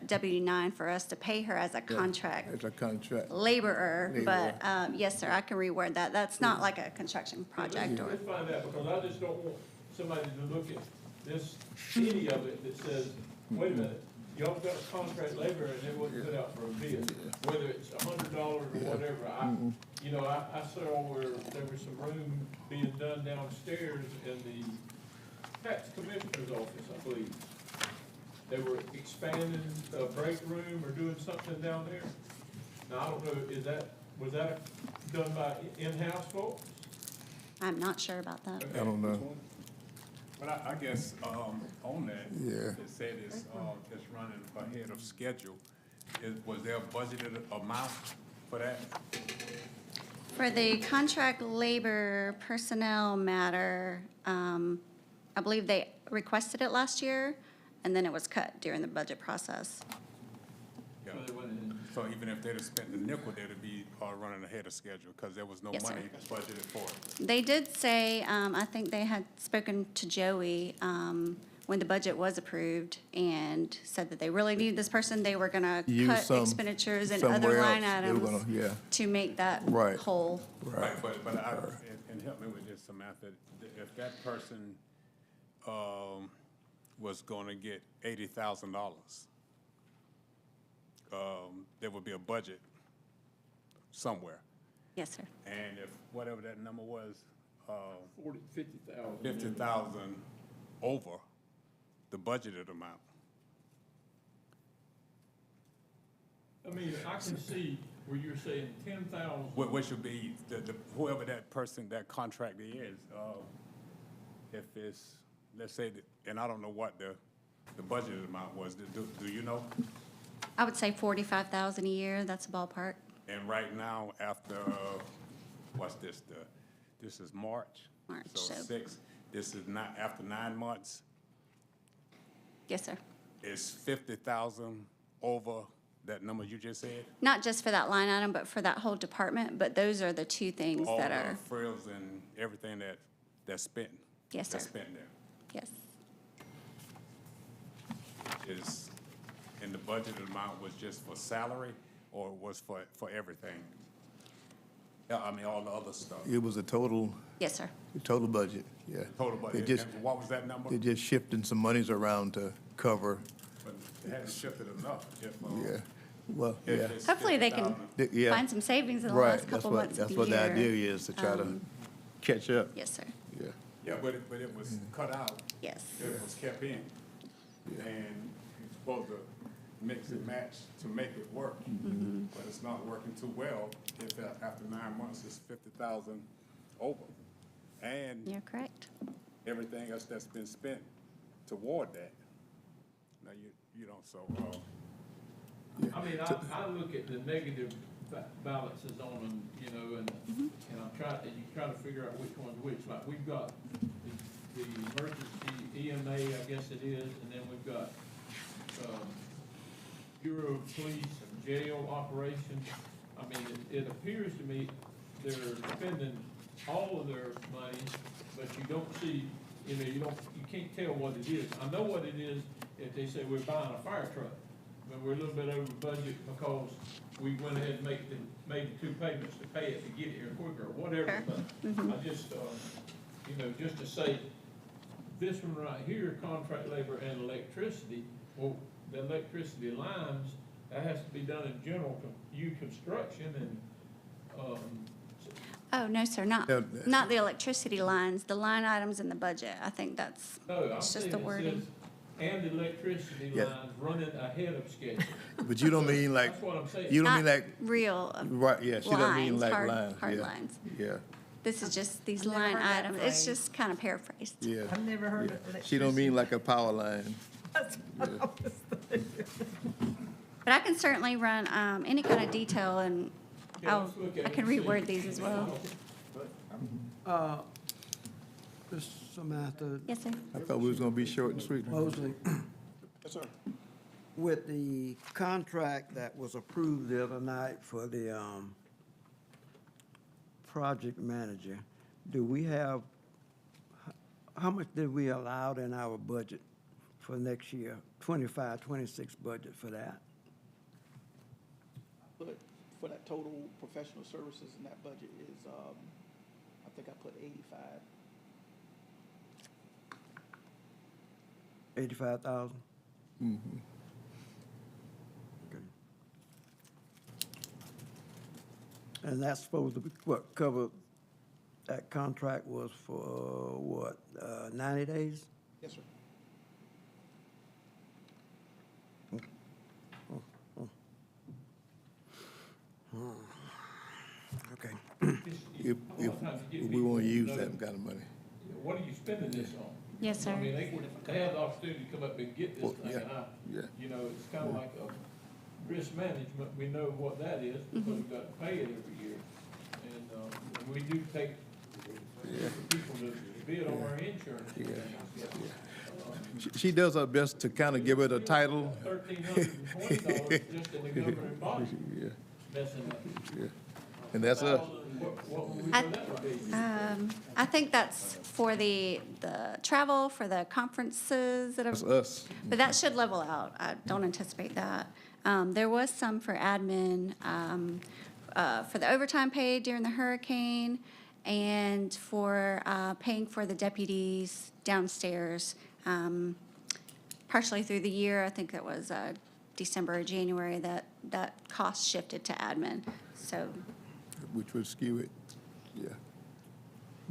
W-9 for us to pay her as a contract It's a contract. laborer. But, yes, sir, I can reword that. That's not like a construction project or. Let's find out, because I just don't want somebody to look at this, any of it that says, wait a minute, y'all got a contract labor and it wasn't put out for a bid, whether it's $100 or whatever. I saw where there was some room being done downstairs in the tax commissioner's office, I believe. They were expanding a break room or doing something down there. Now, I don't know, was that done by in-house folks? I'm not sure about that. I don't know. But I guess, on that, Yeah. it said it's running ahead of schedule. Was there a budgeted amount for that? For the contract labor personnel matter, I believe they requested it last year, and then it was cut during the budget process. Yeah. So even if they'd have spent the nickel, they'd be running ahead of schedule, because there was no Yes, sir. money budgeted for it. They did say, I think they had spoken to Joey, when when the budget was approved and said that they really needed this person, they were gonna Use cut some expenditures and somewhere other line else. They were items gonna- yeah. to make that Right. whole. Right, but and help me with this, Samantha, if that person, was gonna get $80,000, there would be a budget somewhere. Yes, sir. And if whatever that number was, 50,000. 50,000 over the budgeted amount. I mean, I can see where you're saying 10,000. Which would be whoever that person, that contractor is, if it's, let's say, and I don't know what the budgeted amount was, do you know? I would say 45,000 a year, that's a ballpark. And right now, after, what's this, this is March? March, So so- 6, this is not, after 9 months, Yes, sir. is 50,000 over that number you just said? Not just for that line item, but for that whole department, but those are the two things All that the are, frills and everything that's spent? Yes, That's sir. spent there? yes. Is, and the budgeted amount was just for salary or was for everything? Yeah, I mean, all the other stuff. It was a total, Yes, sir. total budget, yeah. Total They budget, just, and what was that number? they're just shifting some monies around to cover, But it hasn't shifted enough, yeah. Well, if yeah. it's Hopefully they can 50,000. Yeah. find some savings in the Right, last couple months of that's the what the year. idea is, to try to catch up. Yes, sir. Yeah. Yeah, but it was cut out. Yes. It was kept in. And you're supposed to mix and match to make it work. But it's not working too well if after 9 months it's 50,000 over. And You're correct. everything else that's been spent toward that. Now, you don't, so, I mean, I look at the negative balances on them, you know, and I'm trying, and you try to figure out which one's which. Like, we've got the emergency EMA, I guess it is, and then we've got, Bureau of Police and jail operations. I mean, it appears to me they're spending all of their money, but you don't see, you know, you can't tell what it is. I know what it is if they say we're buying a fire truck, but we're a little bit over budget because we went ahead and made the 2 payments to pay it to get it here quicker or whatever. But I just, you know, just to say, this one right here, contract labor and electricity, well, the electricity lines, that has to be done in general construction and, Oh, no, sir, not Yeah. the electricity lines, the line items in the budget. I think that's, no, I'm it's just saying the it wording. says, and electricity Yeah. lines running ahead of schedule. But you don't mean like, That's what I'm saying. you don't mean Not like, real right, yeah, she doesn't mean lines, like hard, lines, hard yeah. lines. Yeah, This is just these I've never line heard that items. It's phrase. just kind of paraphrased. yeah. I've never heard yeah. of electricity. She don't mean like a power line. That's what I was thinking. But I can certainly run any kind of detail, and Yeah, let's look at I it can and see. reword these as well. Ms. Samantha Yes, sir. I thought we was gonna be short and sweet. Mosley, Yes, sir. with the contract that was approved the other night for the project manager, do we have, how much did we allow in our budget for next year, 25, 26 budget for that? But for that total professional services in that budget is, I think I put 85. 85,000? Okay. And that's supposed to be, what, cover, that contract was for, what, 90 days? Yes, sir. Okay. If we wanna use that kind of money. What are you spending this on? Yes, sir. I mean, they have the opportunity to come up and get this Well, thing, yeah, and yeah. you know, it's kind of like a risk management, we know what that is, because we've got to pay it every year. And we do take people to bid on our insurance. Yeah. She does her best to kind of give it a title. $1,320 just in the governing body Yeah, messing up. yeah. And that's us. What would we know that would be? I think that's for the travel, for the conferences that have. That's us. But that should level out. I don't anticipate that. There was some for admin, for the overtime paid during the hurricane, and for paying for the deputies downstairs, partially through the year. I think that was December or January that cost shifted to admin. So Which would skew it, yeah.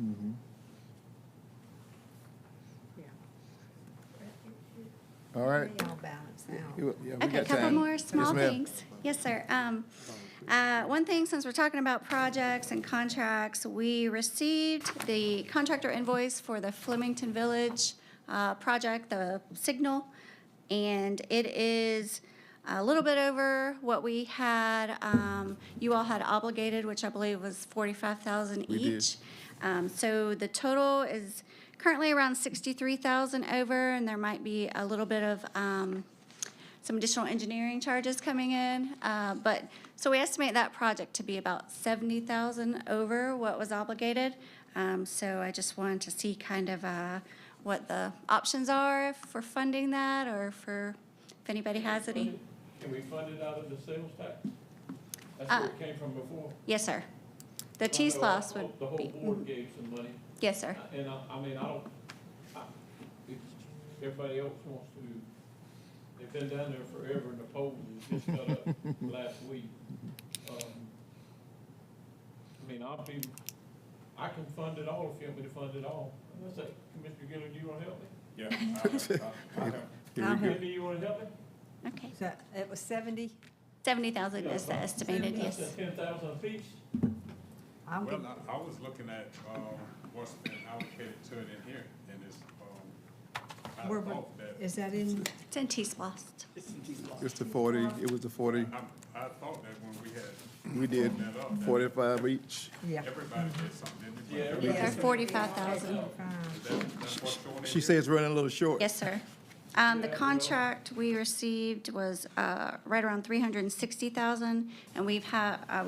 Mhm. All right. They all balance out. Yeah, we okay, a got couple time. more small Yes, ma'am. things. Yes, sir. One thing, since we're talking about projects and contracts, we received the contractor invoice for the Flemington Village project, the signal, and it is a little bit over what we had, you all had obligated, which I believe was $45,000 We did. each. So the total is currently around $63,000 over, and there might be a little bit of some additional engineering charges coming in. But, so we estimate that project to be about $70,000 over what was obligated. So I just wanted to see kind of what the options are for funding that, or for, if anybody has any. Can we fund it out of the sales tax? That's where it came from before. Yes, sir. The I know T-Splosh the would whole be. board gave some money. Yes, sir. And I mean, if everybody else wants to, they've been down there forever and the polls has just got up last week. I mean, I can fund it all if you want me to fund it all. Let's say, Commissioner Gillard, do you want to help me? Yeah. I'll help. Cindy, you want to help me? Okay. So it was 70? 70,000 is the estimated, yes. That's 10,000 apiece. I'll Well, give- I was looking at, what's been allocated to it in here, and it's, I Where- thought that, Is that in? It's in T-Splosh. It's the 40, it was the 40, I thought that when we had. we did broken that up, that 45 each. Yeah. Everybody did something, didn't they? Yeah, everybody- Or 45,000. That's what's showing in She here? says it's running a little short. Yes, sir. The contract we received was right around $360,000, and we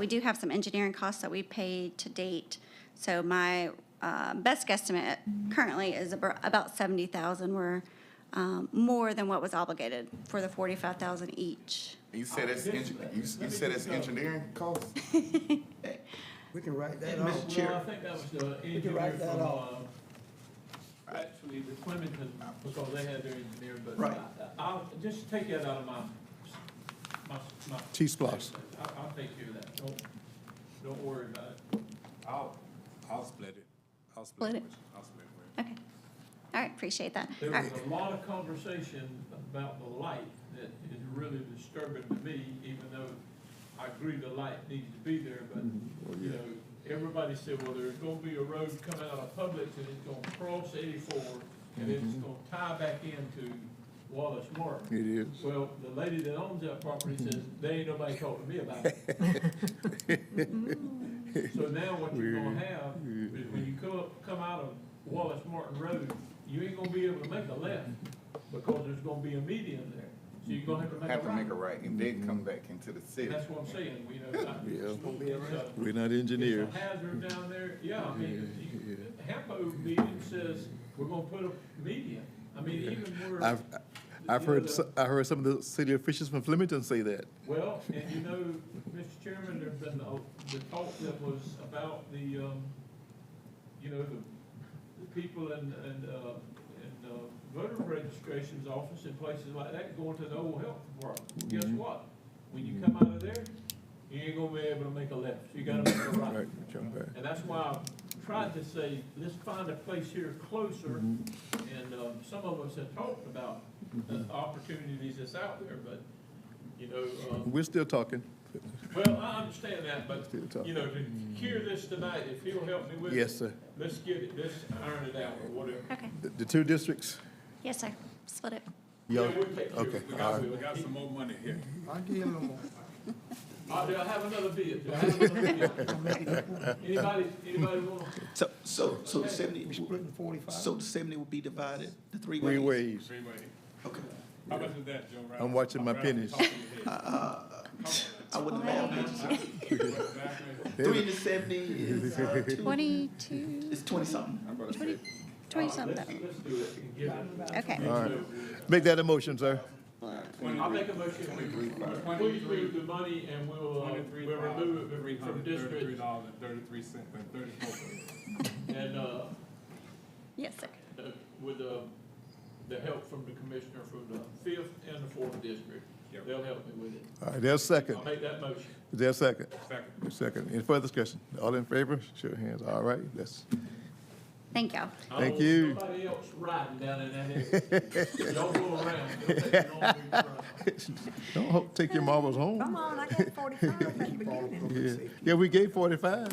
do have some engineering costs that we paid to date. So my best guesstimate currently is about $70,000. We're more than what was obligated for the $45,000 each. You said it's, you said it's engineering costs? We can write that No, off. I think that was the engineer write that from, off. actually, the Flemington, because they had their engineer, but Right. I'll just take that out of my T-Splosh. I'll take care of that. Don't worry about it. I'll split it. I'll Split split it. it with you. I'll split it with you. Okay. All right, appreciate that. There All was right. a lot of conversation about the light that is really disturbing to me, even though I agree the light needs to be there, but, you know, everybody said, well, there's gonna be a road coming out of Publix and it's gonna cross 84, and it's gonna tie back into Wallace Martin. It is. Well, the lady that owns that property says, there ain't nobody talking to me about it. So now what you're gonna have is when you come out of Wallace Martin Road, you ain't gonna be able to make a left because there's gonna be a median there. So you're gonna have to make a right. Have to make a right and then come back into the city. That's what I'm saying, you know. Yeah. We're not engineers. It's a hazard down there, yeah, I mean, HAMPO meeting says we're gonna put a median. I mean, even where. I've heard, I heard some of the city officials from Flemington say that. Well, and you know, Mr. Chairman, there's been the talk that was about the, you know, the people in voter registration's office and places like that going to the old health department. Guess what? When you come out of there, you ain't gonna be able to make a left. You gotta make a right. Right, jump back. And that's why I tried to say, let's find a place here closer. And some of us have talked about the opportunities that's out there, but, you know. We're still talking. Well, I understand that, but, Still talking. you know, to cure this tonight, if he'll help me with it. Yes, sir. Let's get it, let's iron it out or whatever. Okay. The two districts? Yes, sir. Split it. Yeah, we'll take care of okay, it. all right. We got some more money here. I'll give you a little more. Do I have another bid? Do I have another bid? Anybody want? So the 70, We split the 45. so the 70 will be divided, the three Three ways? ways. Three-way. Okay. How much is that, Joe? Right I'm watching my off the pennies. top of your head? I wouldn't have. 3 to 70 is 22, it's 20-something. 20-something. Let's do it and give it. Okay. All right. Make that a motion, sir. I'll make a motion, we move the money and we'll remove it from district. $33.33 and 34 cents. And, Yes, sir. with the help from the commissioner from the 5th and the 4th district. They'll help me with it. All right, there's a second. I'll make that motion. Is there a second? Second. Any further discussion? All in favor? Show your hands. All right, let's. Thank y'all. Thank you. Nobody else riding down in that area. Y'all go around. Don't take your long way around. Don't take your marbles home. Come on, I got 45 at the beginning. Yeah, we gave 45.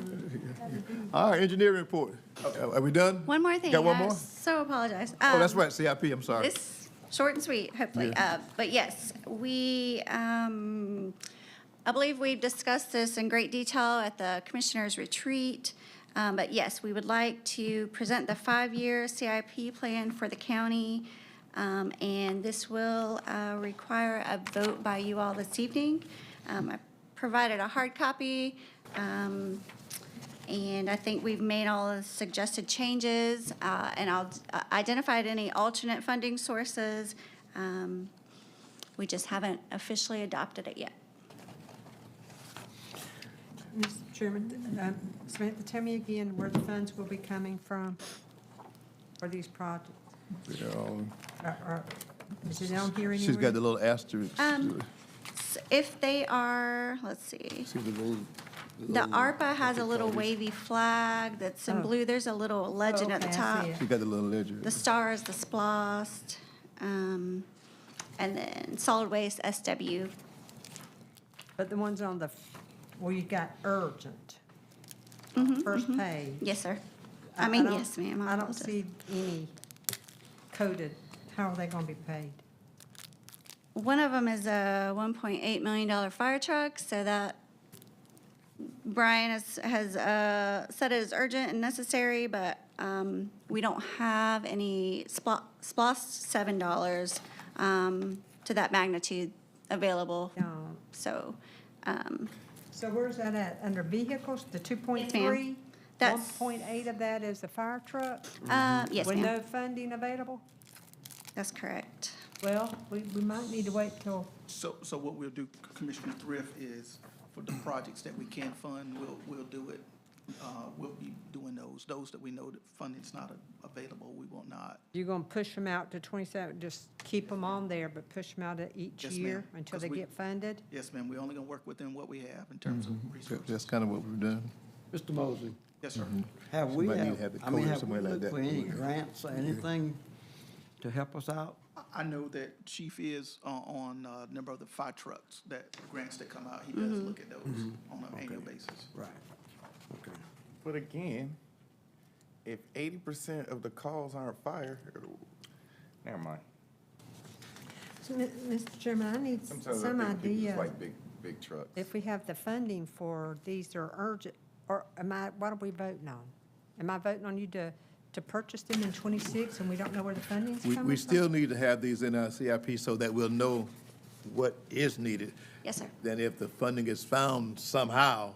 All right, engineering report. Are we done? One more thing. Got one I more? so apologize. Oh, that's right, CIP, I'm sorry. It's short and sweet, hopefully. But yes, we, I believe we've discussed this in great detail at the Commissioners' Retreat. But yes, we would like to present the 5-year CIP plan for the county. And this will require a vote by you all this evening. I provided a hard copy. And I think we've made all the suggested changes, and I'll identified any alternate funding sources. We just haven't officially adopted it yet. Mr. Chairman, Samantha, tell me again where the funds will be coming from for these projects. Is it on here anywhere? She's got the little asterisk. If they are, let's see. See the little. The ARPA has a little wavy flag that's in blue. There's a little legend at the okay, I top. see it. She got the little ledger. The star is the SPLOST. And then solid waste, SW. But the ones on the, well, you got urgent, first page. Yes, sir. I don't- Yes, ma'am. I don't see any coded. How are they gonna be paid? One of them is a $1.8 million fire truck, so that Brian has said it is urgent and necessary, but we don't have any SPLOST $7 to that magnitude available. No. So, So where's that at? Under vehicles, the 2.3? ma'am. That's- 1.8 of that is the fire truck? yes, With ma'am. no funding available? That's correct. Well, we might need to wait till, So what we'll do, Commissioner Thrift, is for the projects that we can fund, we'll do it. We'll be doing those. Those that we know that funding's not available, we will not. you're gonna push them out to 27, just keep them on there, but push them out each Yes, year ma'am. until 'Cause they we- get funded? Yes, ma'am, we're only gonna work within what we have in terms of resources. That's kind of what we've done. Mr. Mosley, Yes, sir. have we, Somebody need to have it I mean, coded have we somewhere like looked that. for any grants or anything to help us out? I know that Chief is on a number of the fire trucks, that grants that come out, he does look at those on an annual basis. Right, okay. But again, if 80% of the calls aren't fire, never mind. So, Mr. Chairman, I need Sometimes some I think people idea, just like big trucks. if we have the funding for these that are urgent, or what are we voting on? Am I voting on you to purchase them in 26 and we don't know where the funding's coming from? We still need to have these in our CIP so that we'll know what is needed. Yes, sir. Then if the funding is found somehow,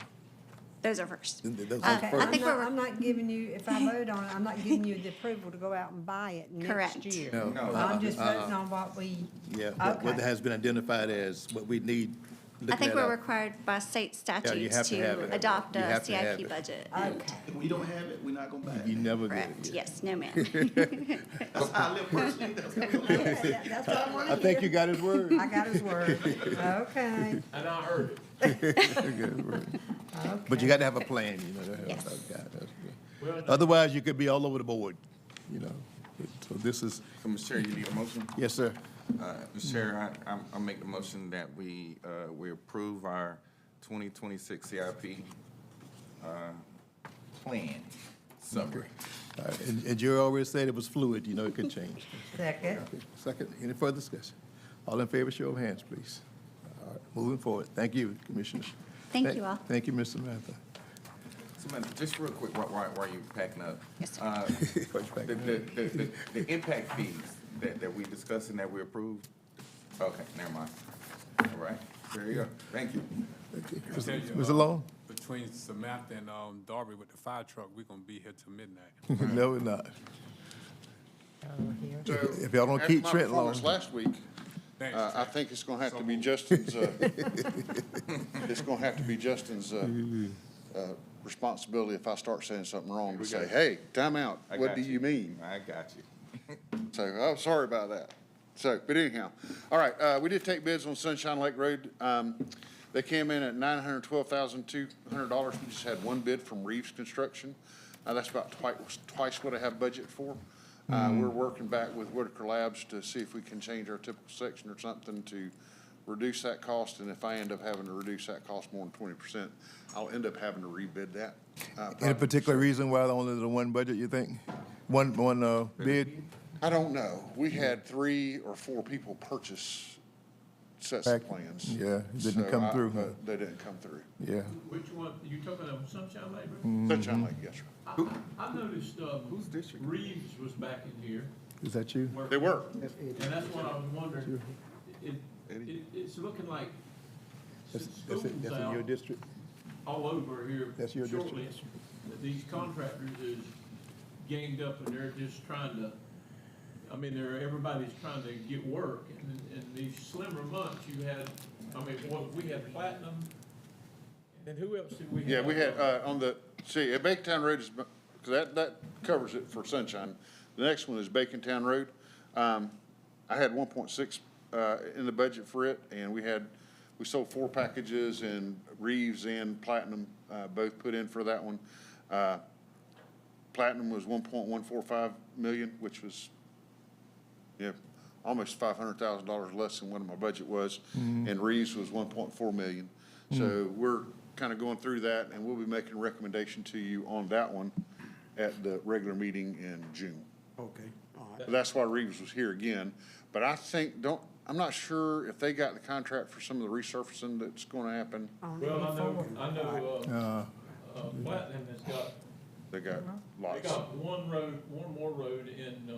Those are first. then those Okay, are first. I'm not giving you, if I vote on it, I'm not giving you the approval to go out and buy it next Correct. year. No, I'm just voting on what we, Yeah, what Okay. has been identified as what we need. I looking think at we're our- required by state have statutes to have to it. adopt You a have to have CIP it. budget. okay. If we don't have it, we're not gonna buy it. You never get Correct, it. yes, no, ma'am. That's how I live personally. That's how I live. That's what I want I to think you hear. got his word. I got his word. Okay. And I heard it. But you got to have a plan, you know. Yes. That's Well, good. Otherwise, you could be all over the board, you know. So this is, So, Mr. Chair, you need a motion? yes, sir. Mr. Chair, I'll make the motion that we approve our 2026 CIP plan summary. All right, and Jerry already said it was fluid, you know, it could change. Second. Second, any further discussion? All in favor, show of hands, please. All right, moving forward. Thank you, Commissioners. Thank you all. Thank you, Ms. Samantha. Samantha, just real quick, while you packing up. Yes, sir. The impact fees that we discussed and that we approved? Okay, never mind. All right. There you go. Thank you. Okay. I tell you, Mr. Long? Between Samantha and Darby with the fire truck, we're gonna be here till midnight. No, we're not. So, If y'all don't after keep my Trent long. performance last week, Thanks, I Trent. think it's gonna have to be Justin's, it's gonna have to be Justin's, responsibility if I start saying something wrong to say, hey, time out, I what got do you mean? I got you. So, I'm sorry about that. So, but anyhow, all right, we did take bids on Sunshine Lake Road. They came in at $912,200. We just had one bid from Reeves Construction. That's about twice what I have budget for. We're working back with Whitaker Labs to see if we can change our typical section or something to reduce that cost. And if I end up having to reduce that cost more than 20%, I'll end up having to rebid that. Any particular reason why only the one budget, you think? One bid? I don't know. We had 3 or 4 people purchase sets of plans. Yeah, didn't come through. But they didn't come through. Yeah. Which one, you talking about Sunshine Lake Road? Sunshine Lake, yes, sir. I noticed, Whose district? Reeves was back in here. Is that you? They were. And that's what I was wondering. It's looking like school's That's in your out district? all over here That's your shortly. district? These contractors is ganged up and they're just trying to, I mean, everybody's trying to get work. And in these slimmer months, you had, I mean, we had Platinum. And then who else did we have? Yeah, we had, on the, see, at Bacon Town Road is, because that covers it for Sunshine. The next one is Bacon Town Road. I had 1.6 in the budget for it, and we sold 4 packages, and Reeves and Platinum both put in for that one. Platinum was 1.145 million, which was, yeah, almost $500,000 less than what my budget was, and Reeves was 1.4 million. So we're kind of going through that, and we'll be making a recommendation to you on that one at the regular meeting in June. Okay, all right. That's why Reeves was here again, but I think, I'm not sure if they got the contract for some of the resurfacing that's gonna happen. Well, I know, Platinum has got, They got they lots. got one more road in,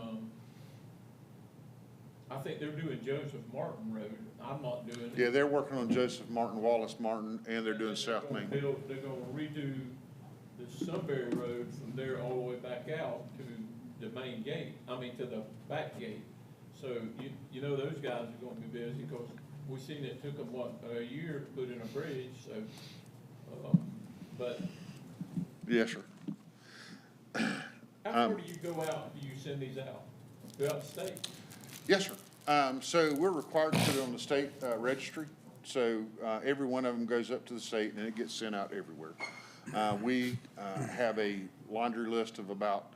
I think they're doing Joseph Martin Road. I'm not doing it. Yeah, they're working on Joseph Martin, Wallace Martin, and they're doing South Main. They're gonna redo the Sunbury Road from there all the way back out to the main gate, to the back gate. So you know those guys are gonna be busy, because we seen it took them, a year to put in a bridge, so, but. Yes, sir. How far do you go out, do you send these out? Go out the state? Yes, sir. So we're required to put it on the state registry. So every one of them goes up to the state and it gets sent out everywhere. We have a laundry list of about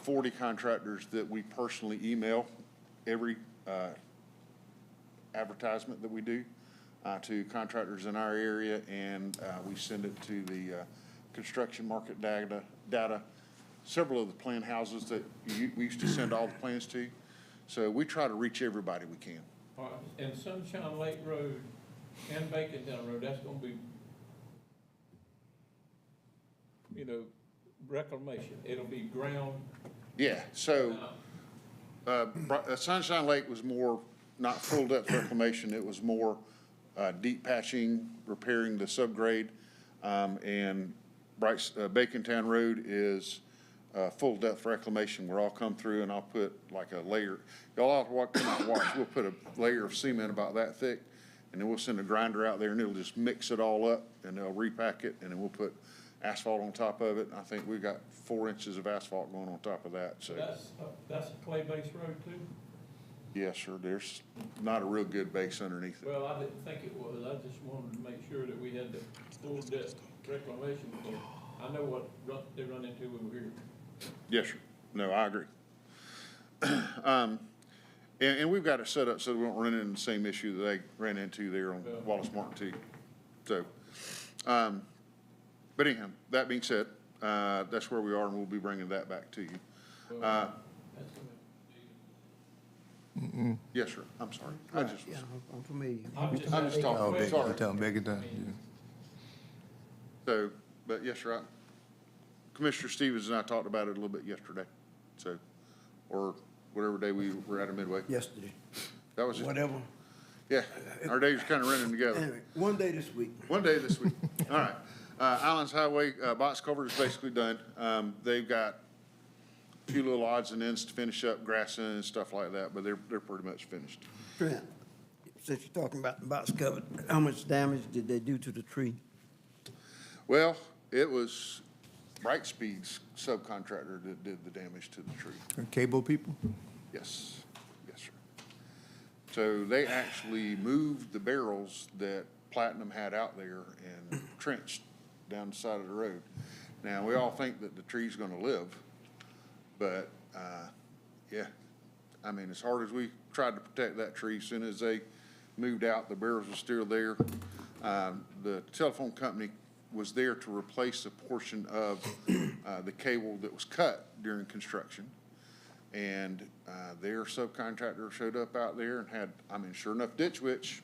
40 contractors that we personally email every advertisement that we do to contractors in our area, and we send it to the construction market data. Several of the plan houses that we used to send all the plans to. So we try to reach everybody we can. All right, and Sunshine Lake Road and Bacon Town Road, that's gonna be, reclamation. It'll be ground. Yeah, so Sunshine Lake was more, not full depth reclamation, it was more deep patching, repairing the subgrade. And Bacon Town Road is full depth reclamation where I'll come through and I'll put like a layer. Y'all have to come out and watch. We'll put a layer of cement about that thick, and then we'll send a grinder out there and it'll just mix it all up, and they'll repack it, and then we'll put asphalt on top of it. I think we've got 4 inches of asphalt going on top of that, so. That's a clay-based road too? Yes, sir. There's not a real good base underneath it. Well, I didn't think it was. I just wanted to make sure that we had the full depth reclamation. I know what they run into over here. Yes, sir. No, I agree. And we've got it set up so we won't run into the same issue that they ran into there on Wallace Martin too. So, but anyhow, that being said, that's where we are, and we'll be bringing that back to you. Yes, sir. I'm sorry. I just was. I'm familiar. I'm just talking. Sorry. Bacon Town, yeah. So, but yes, sir. Commissioner Stevens and I talked about it a little bit yesterday. So, or whatever day we were at a Midway. Yesterday. That was it. Whatever. Yeah, our days are kind of running together. Anyway, one day this week. One day this week. All right. Islands Highway, box culvert is basically done. They've got a few little odds and ends to finish up, grassing and stuff like that, but they're pretty much finished. Trent, since you're talking about the box cover, how much damage did they do to the tree? Well, it was Brightspeed's subcontractor that did the damage to the tree. Cable people? Yes, yes, sir. So they actually moved the barrels that Platinum had out there and trenched down the side of the road. Now, we all think that the tree's gonna live, but, yeah. I mean, as hard as we tried to protect that tree, as soon as they moved out, the barrels were still there. The telephone company was there to replace a portion of, the cable that was cut during construction. And their subcontractor showed up out there and had, I mean, sure enough, Ditch Witch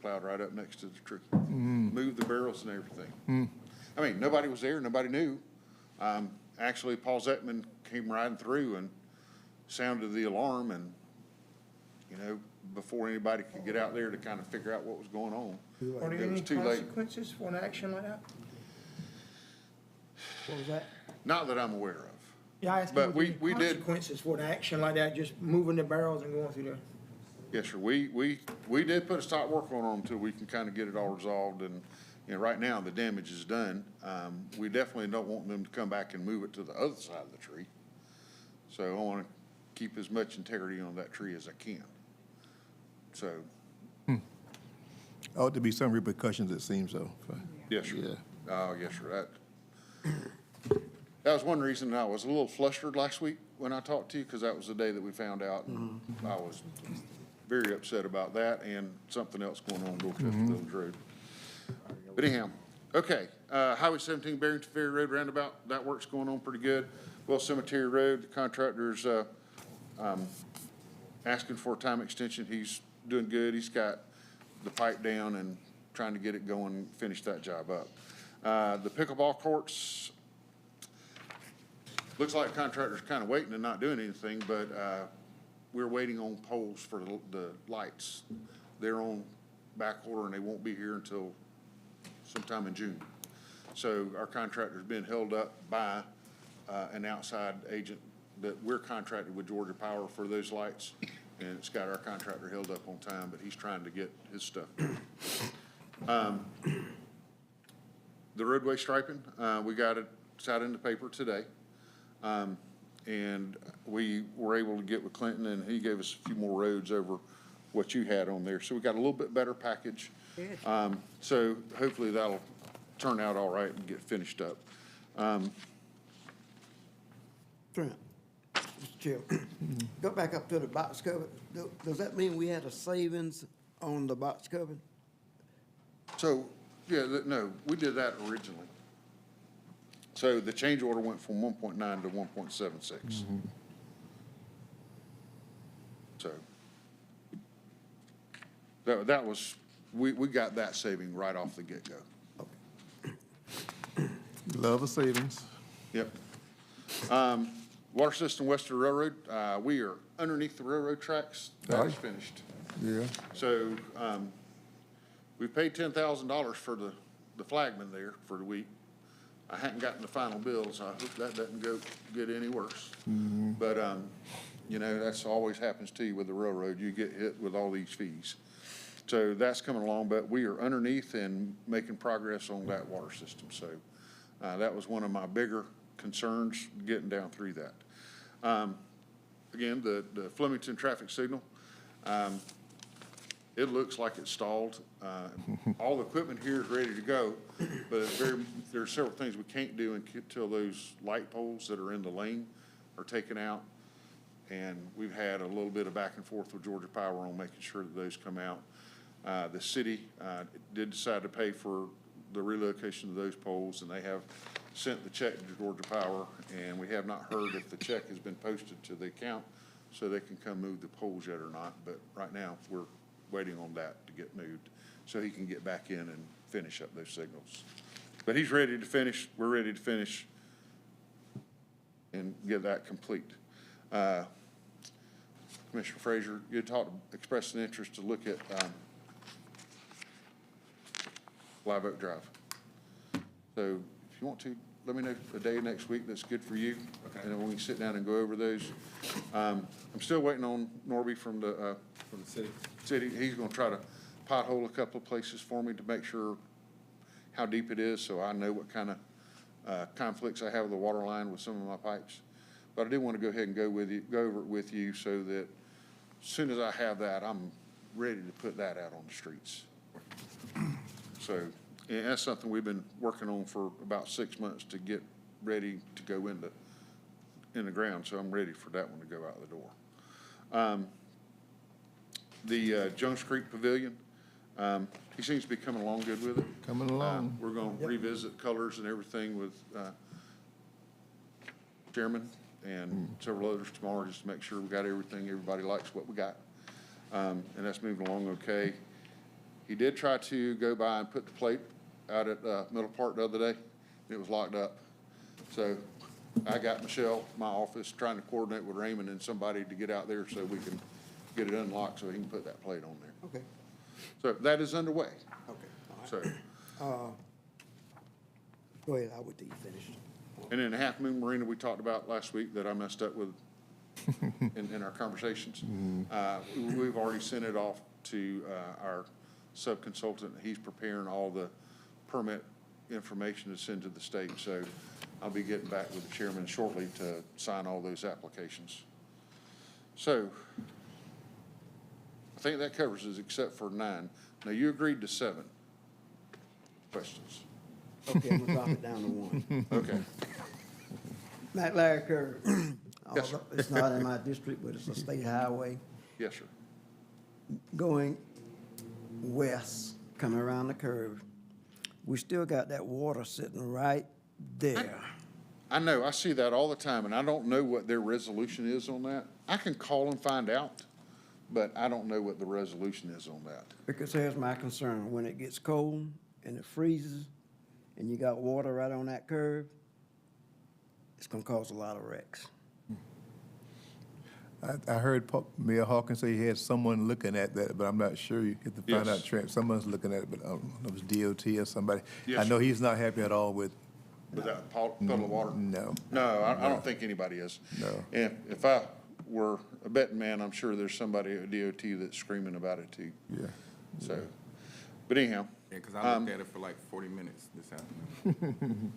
plowed right up next to the tree. Moved the barrels and everything. I mean, nobody was there, nobody knew. Actually, Paul Zetman came riding through and sounded the alarm, and, you know, before anybody could get out there to kind of figure out what was going on, Are there it was any too late. consequences for an action like that? What was that? Not that I'm aware of. Yeah, I asked But you, we was there any did- consequences for an action like that, just moving the barrels and going through there? Yes, sir. We did put a stop work on them until we can kind of get it all resolved, and, you know, right now, the damage is done. We definitely don't want them to come back and move it to the other side of the tree. So I want to keep as much integrity on that tree as I can. So, Ought to be some repercussions, it seems, though. yes, sir. Yeah. Oh, yes, sir. That was one reason I was a little flustered last week when I talked to you, because that was the day that we found out. And I was very upset about that and something else going on Dorchester Village Road. But anyhow, okay, Highway 17 Barrington Ferry Road roundabout, that work's going on pretty good. Well, Cemetery Road, the contractor's asking for a time extension. He's doing good. He's got the pipe down and trying to get it going, finish that job up. The pickleball courts, looks like contractor's kind of waiting and not doing anything, but we're waiting on poles for the lights. They're on back order and they won't be here until sometime in June. So our contractor's been held up by an outside agent that we're contracted with Georgia Power for those lights. And it's got our contractor held up on time, but he's trying to get his stuff done. The roadway striping, we got it, it's out in the paper today. And we were able to get with Clinton, and he gave us a few more roads over what you had on there. So we got a little bit better package. So hopefully that'll turn out all right and get finished up. Trent, Mr. Chair, go back up to the box cover. Does that mean we had a savings on the box cover? So, yeah, no, we did that originally. So the change order went from 1.9 to 1.76. So that was, we got that saving right off the get-go. Love a savings. Yep. Water system west of the railroad, we are underneath the railroad tracks. That is finished. Yeah. So, we paid $10,000 for the flagman there for the week. I hadn't gotten the final bill, so I hope that doesn't get any worse. But, you know, that's always happens to you with the railroad. You get hit with all these fees. So that's coming along, but we are underneath and making progress on that water system. So, that was one of my bigger concerns, getting down through that. Again, the Flemington traffic signal, it looks like it's stalled. All the equipment here is ready to go, but there are several things we can't do until those light poles that are in the lane are taken out. And we've had a little bit of back and forth with Georgia Power on making sure that those come out. The city did decide to pay for the relocation of those poles, and they have sent the check to Georgia Power, and we have not heard if the check has been posted to the account so they can come move the poles yet or not. But right now, we're waiting on that to get moved so he can get back in and finish up those signals. But he's ready to finish. We're ready to finish and get that complete. Commissioner Frazier, you had expressed an interest to look at Live Oak Drive. So if you want to, let me know a day next week that's good for you. Okay. And then we can sit down and go over those. I'm still waiting on Norby from the city. He's gonna try to pothole a couple of places for me to make sure how deep it is, so I know what kind of conflicts I have with the water line with some of my pipes. But I do want to go ahead and go over it with you so that as soon as I have that, I'm ready to put that out on the streets. So, and that's something we've been working on for about 6 months to get ready to go in the ground, so I'm ready for that one to go out the door. The Jones Creek Pavilion, he seems to be coming along good with it. Coming along. We're going to revisit colors and everything with Chairman and several others tomorrow, just to make sure we got everything, everybody likes what we got. And that's moving along okay. He did try to go by and put the plate out at Middle Park the other day. It was locked up. So I got Michelle, my office, trying to coordinate with Raymond and somebody to get out there so we can get it unlocked so he can put that plate on there. Okay. So that is underway. Okay. All right. So, Go ahead, I would think you finished. and then the Half Moon Marina we talked about last week that I messed up with in our conversations. We've already sent it off to our sub-consultant. He's preparing all the permit information to send to the state. So I'll be getting back with the chairman shortly to sign all those applications. So I think that covers it except for 9. Now, you agreed to 7 questions. Okay, I'm gonna drop it down to 1. Okay. Matt Larry Curve. Yes, sir. It's not in my district, but it's a state highway Yes, sir. going west, coming around the curve. We still got that water sitting right there. I know, I see that all the time, and I don't know what their resolution is on that. I can call and find out, but I don't know what the resolution is on that. Because here's my concern, when it gets cold and it freezes, and you got water right on that curve, it's gonna cause a lot of wrecks. I heard Mayor Hawkins say he had someone looking at that, but I'm not sure. You have to find Yes. out, someone's looking at it, but I don't know if it's DOT or somebody. Yes, I know sir. he's not happy at all with. Without puddle of water? No. No, I don't think anybody is. No. And if I were a betting man, I'm sure there's somebody at DOT that's screaming about it too. Yeah. So, but anyhow. Yeah, because I looked at it for like 40 minutes this afternoon.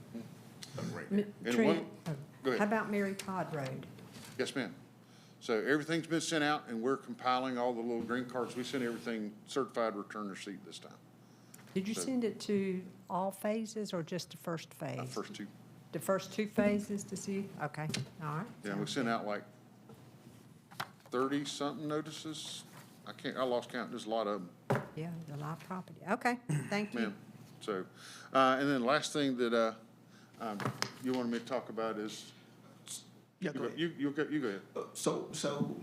And Trent, one- go ahead. how about Mary Todd Road? Yes, ma'am. So everything's been sent out and we're compiling all the little green cards. We sent everything certified return receipt this time. Did you So- send it to all phases or just the first phase? First 2. The first 2 phases to see? Okay, all right. Yeah, we sent out like 30-something notices. I lost count. There's a lot of them. Yeah, a lot of property. Okay, thank you. Ma'am. So, and then last thing that you wanted me to talk about is. Yeah, go ahead. You go ahead. So,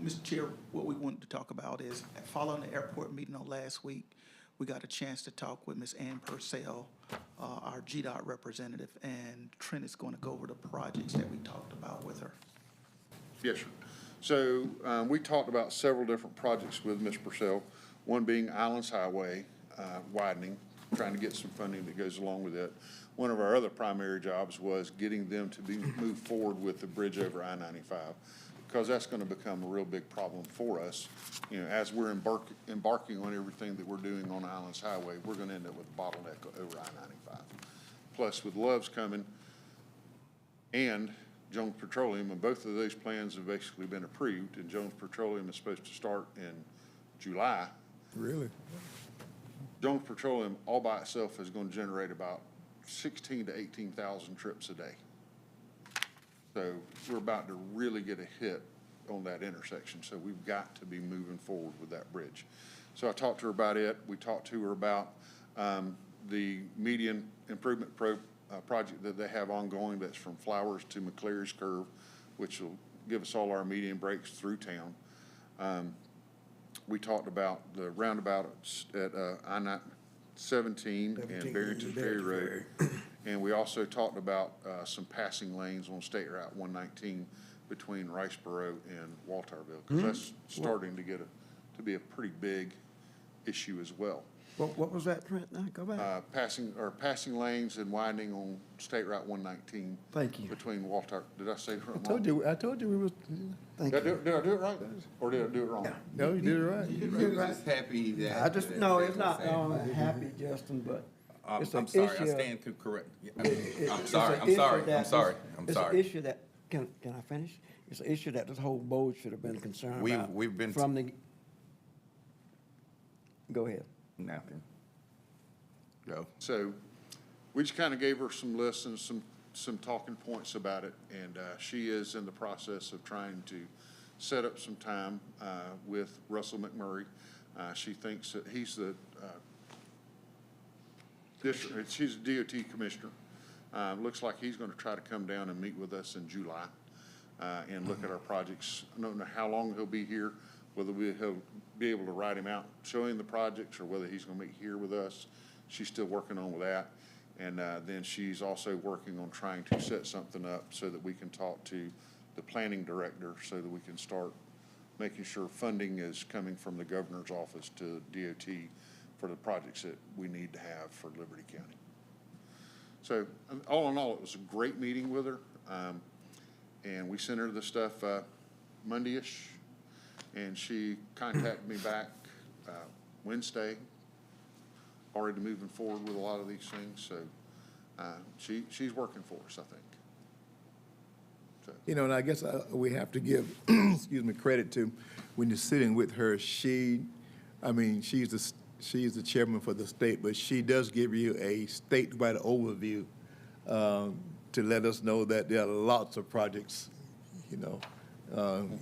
Mr. Chair, what we wanted to talk about is, following the airport meeting on last week, we got a chance to talk with Ms. Ann Purcell, our GDOT representative, and Trent is going to go over the projects that we talked about with her. Yes, sir. So we talked about several different projects with Ms. Purcell, one being Islands Highway widening, trying to get some funding that goes along with it. One of our other primary jobs was getting them to move forward with the bridge over I-95, because that's going to become a real big problem for us. You know, as we're embarking on everything that we're doing on Islands Highway, we're going to end up with a bottleneck over I-95. Plus, with Love's coming and Jones Petroleum, and both of those plans have basically been approved, and Jones Petroleum is supposed to start in July. Really? Jones Petroleum all by itself is going to generate about 16 to 18,000 trips a day. So we're about to really get a hit on that intersection. So we've got to be moving forward with that bridge. So I talked to her about it. We talked to her about the median improvement project that they have ongoing that's from Flowers to McCleary's Curve, which will give us all our median breaks through town. We talked about the roundabouts at I-17 and Barrington Ferry Road. And we also talked about some passing lanes on State Route 119 between Riceboro and Walterville, because that's starting to get to be a pretty big issue as well. What was that, Trent? Now, go back. Passing lanes and widening on State Route 119. Thank you. Between Walter, did I say it wrong? I told you we was, Thank Did you. I do it right? Or did I do it wrong? no, you did it right. You did right. Just happy that. I just, no, it's not happy, Justin, but it's an I'm sorry, issue. I stand correct. It's I'm an sorry, issue I'm that sorry. It's an issue that, can I finish? It's an issue that this whole board should have been concerned about. We've been. From the, go ahead. Nothing. Go. So we just kind of gave her some lists and some talking points about it, and she is in the process of trying to set up some time with Russell McMurray. She thinks that he's the district, she's a DOT commissioner. Looks like he's going to try to come down and meet with us in July and look at our projects. I don't know how long he'll be here, whether he'll be able to write him out, show him the projects, or whether he's going to meet here with us. She's still working on with that. And then she's also working on trying to set something up so that we can talk to the planning director so that we can start making sure funding is coming from the governor's office to DOT for the projects that we need to have for Liberty County. So all in all, it was a great meeting with her. And we sent her the stuff Monday-ish, and she contacted me back Wednesday, already moving forward with a lot of these things. So she's working for us, I think. So. You know, and I guess we have to give, excuse me, credit to, when you're sitting with her, she's the chairman for the state, but she does give you a statewide overview to let us know that there are lots of projects, you know,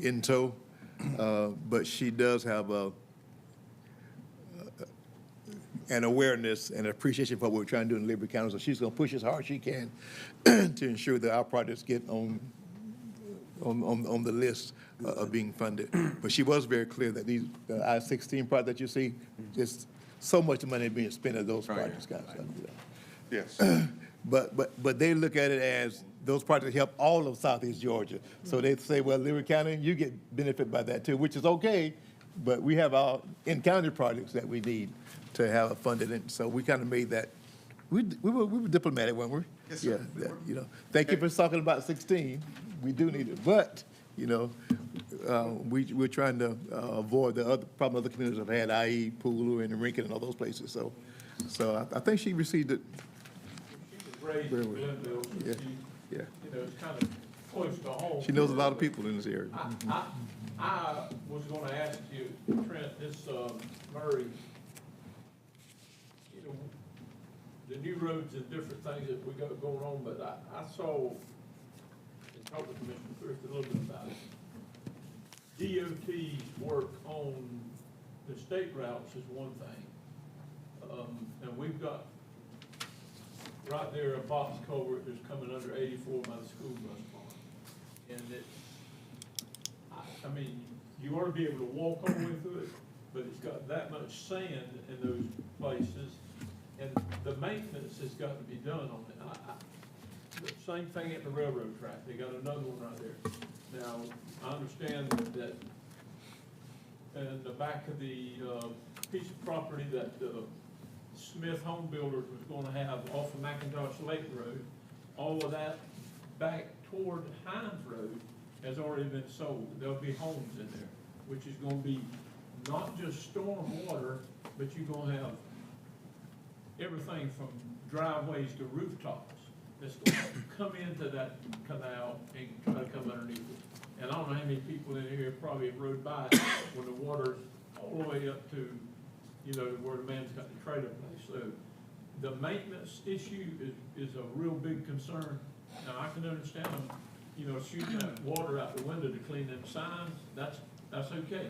in tow. But she does have an awareness and appreciation for what we're trying to do in Liberty County. So she's going to push as hard as she can to ensure that our projects get on the list of being funded. But she was very clear that these I-16 projects that you see, just so much money being spent on those projects, guys. Yes. But they look at it as those projects help all of Southeast Georgia. So they say, well, Liberty County, you get benefit by that too, which is okay. But we have our in-county projects that we need to have funded, and so we kind of made that. We were diplomatic, weren't we? Yes, sir. Yeah, you know. Thank you for talking about 16. We do need it, but you know, we're trying to avoid the other communities have had, i.e., Poole and Rincon and all those places. So I think she received it. She was raised in Glenville, so Yeah. she, you know, it's kind of close to home. She knows a lot of people in this area. I was gonna ask you, Trent, this Murray, you know, the new roads and different things that we got going on, but I saw and talked to Commissioner Thrift a little bit about it. DOT's work on the state routes is one thing. And we've got right there a box culvert that's coming under 84 by the school bus barn. And I mean, you ought to be able to walk all the way through it, but it's got that much sand in those places, and the maintenance has got to be done on it. The same thing at the railroad track. They got another one right there. Now, I understand that in the back of the piece of property that the Smith Home Builders was going to have off of McIntosh Lake Road, all of that back toward Hines Road has already been sold. There'll be homes in there, which is going to be not just storm water, but you're going to have everything from driveways to rooftops that's going to come into that canal and try to come underneath it. And I don't know how many people in here probably have rode by when the water's all the way up to, you know, where the man's got the trailer place. So the maintenance issue is a real big concern. Now, I can understand them, you know, shooting that water out the window to clean them signs. That's okay.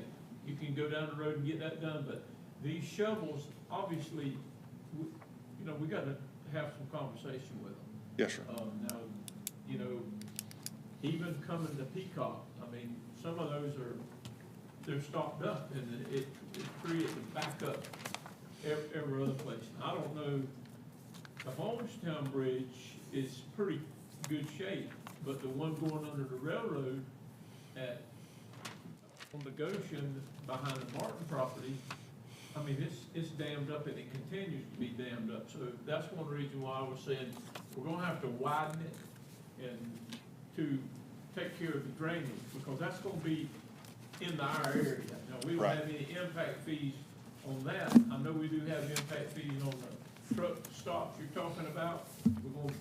You can go down the road and get that done. But these shovels, obviously, you know, we got to have some conversation with them. Yes, sir. Now, you know, even coming to Peacock, I mean, some of those they're stocked up, and it creates a backup every other place. I don't know, the Homestown Bridge is pretty good shape, but the one going under the railroad on the Goshen behind the Martin property, I mean, it's dammed up and it continues to be dammed up. So that's one reason why I was saying we're gonna have to widen it and to take care of the drainage, because that's gonna be in our area. Now, we don't Right. have any impact fees on that. I know we do have impact fees on the truck stops you're talking about.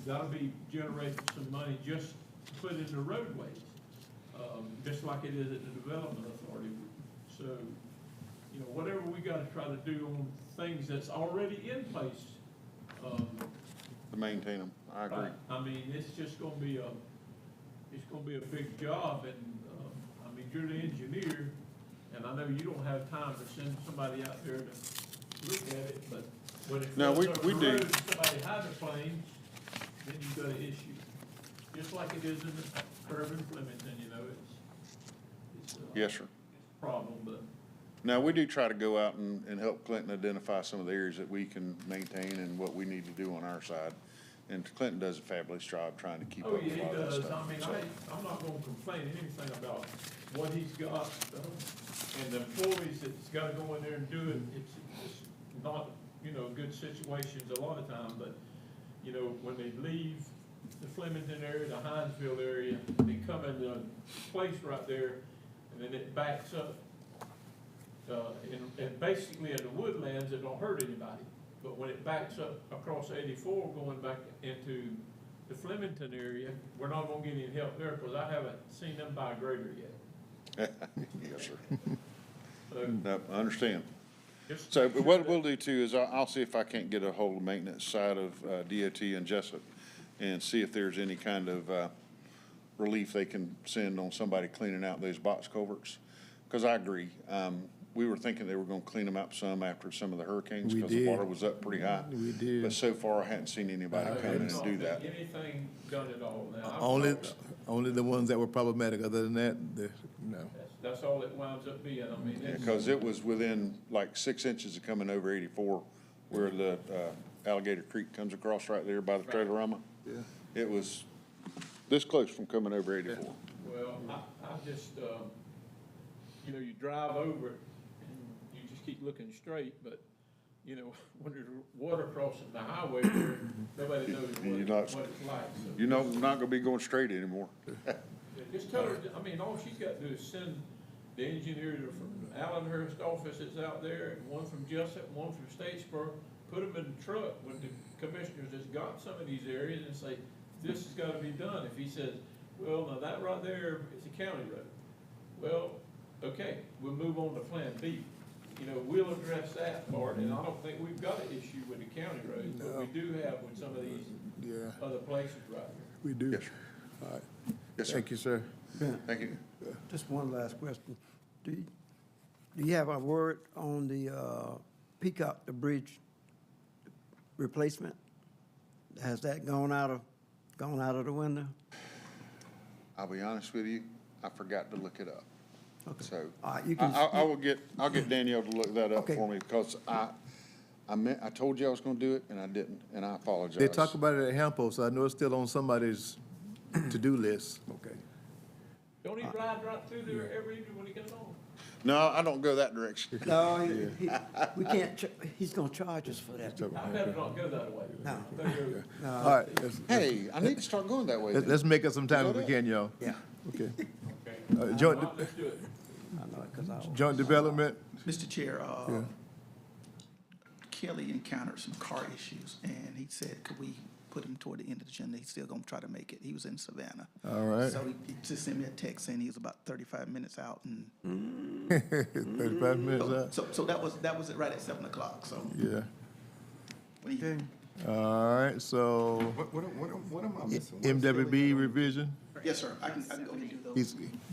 That'll be generating some money just to put in the roadways, just like it is at the Development Authority. So, you know, whatever we gotta try to do on things that's already in place, To maintain them, I agree. right? I mean, it's just gonna be a big job, and, I mean, you're the engineer, and I know you don't have time to send somebody out there to look at it, but when it No, goes we over the do. road and somebody hydroplanes, then you've got an issue. Just like it is in the curve in Flemington, you know, it's Yes, sir. a problem, but Now, we do try to go out and help Clinton identify some of the areas that we can maintain and what we need to do on our side. And Clinton does a fabulous job trying to keep up oh, with yeah, he a lot of that does. stuff. I mean, So, I'm not gonna complain anything about what he's got, and the employees that's gotta go in there and do it. It's not, you know, good situations a lot of time, but, you know, when they leave the Flemington area, the Hinesville area, they come into a place right there, and then it backs up. And basically in the woodlands, it don't hurt anybody. But when it backs up across 84 going back into the Flemington area, we're not gonna get any help there, because I haven't seen them buy a grader yet. yes, sir. So, No, I understand. just So make sure what that- we'll do too is I'll see if I can't get a hold of maintenance side of DOT and Jessup and see if there's any kind of relief they can send on somebody cleaning out those box culverts. Because I agree. We were thinking they were gonna clean them up some after some of the hurricanes We because the did. water was up pretty high. We did. But so far, I hadn't seen anybody come in There's and not do been that. anything done at all now. I've Only, talked- only the ones that were problematic. Other than that, no. That's all it winds up being. I mean, it's. Because it was within like 6 inches of coming over 84 where the Alligator Creek comes across right there by the Trailerama. Yeah. It was this close from coming over 84. Well, I just, you know, you drive over it and you just keep looking straight, but, you know, when there's water crossing the highway there, nobody knows You're what not- it's like, so. You know, I'm not gonna be going straight anymore. Yeah, just tell her, I mean, all she's got to do is send the engineer from Allenhurst office that's out there, and one from Jessup, one from Statesboro, put them in the truck when the commissioners has got some of these areas and say, this has got to be done. If he says, well, now that right there is a county road. Well, okay, we'll move on to Plan B. You know, we'll address that part, and I don't think we've got an issue with the county roads, but we do have with some of these Yeah, other places right here. we do. Yes, sir. All right. Yes, sir. Thank you, sir. Thank you. Just one last question. Do you have a word on the Peacock, the bridge replacement? Has that gone out of the window? I'll be honest with you, I forgot to look it up. Okay. So All right, you can- I'll get Danielle to look that up Okay. for me because I told you I was gonna do it and I didn't, and I apologize. They talk about it at Hampo, so I know it's still on somebody's to-do list. Okay. Don't he ride right through there every evening when he gets home? No, I don't go that direction. No, we can't, he's gonna charge us for that. I better not go that way. No. No. All right, Hey, I need to start going that way. then. let's make up some time if we Is that can, y'all. Yeah. Okay. Okay. Joint, All right, let's do it. I know it, 'cause I. joint development, Mr. Chair, Yeah. Kelly encountered some car issues, and he said, could we put him toward the end of the agenda? He's still gonna try to make it. He was in Savannah. all right. So he just sent me a text saying he was about 35 minutes out, and 35 minutes out, so that was it right at 7 o'clock, so. yeah. when he- All right, so What am I missing? MWBE revision, Yes, sir, I can go ahead and do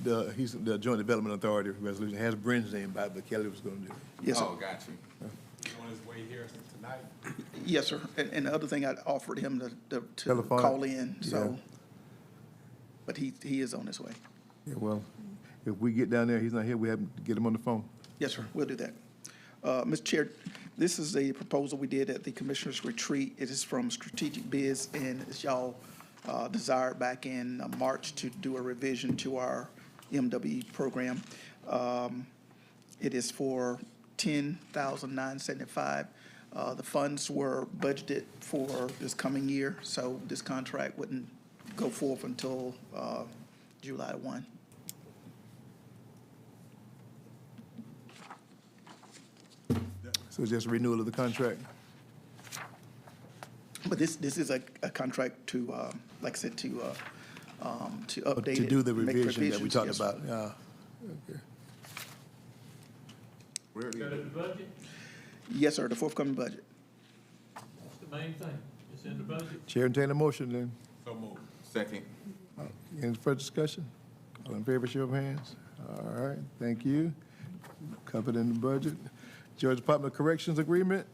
those. he's the Joint Development Authority resolution, has Brent's name by it, but Kelly was gonna do it. Yes, sir. Oh, got you. On his way here tonight. Yes, sir. And the other thing, I offered him to Telephone. call in, so, Yeah. but he is on his way. Yeah, well, if we get down there, he's not here, we have to get him on the phone. Yes, sir, we'll do that. Mr. Chair, this is a proposal we did at the Commissioners' Retreat. It is from Strategic Biz, and it's y'all desired back in March to do a revision to our MWBE program. It is for $10,975. The funds were budgeted for this coming year, so this contract wouldn't go forth until July 1. So just renewal of the contract? But this is a contract to, like I said, to update it. To do the make revision that we revisions, talked yes, sir. about, yeah. Okay. Where Got it in the budget? Yes, sir, the forthcoming budget. That's the main thing. It's in the budget. Chair, entertain a motion then. So moved. Second. Any further discussion? All in favor, show of hands. All right, thank you. Covered in the budget. Georgia Department of Corrections Agreement.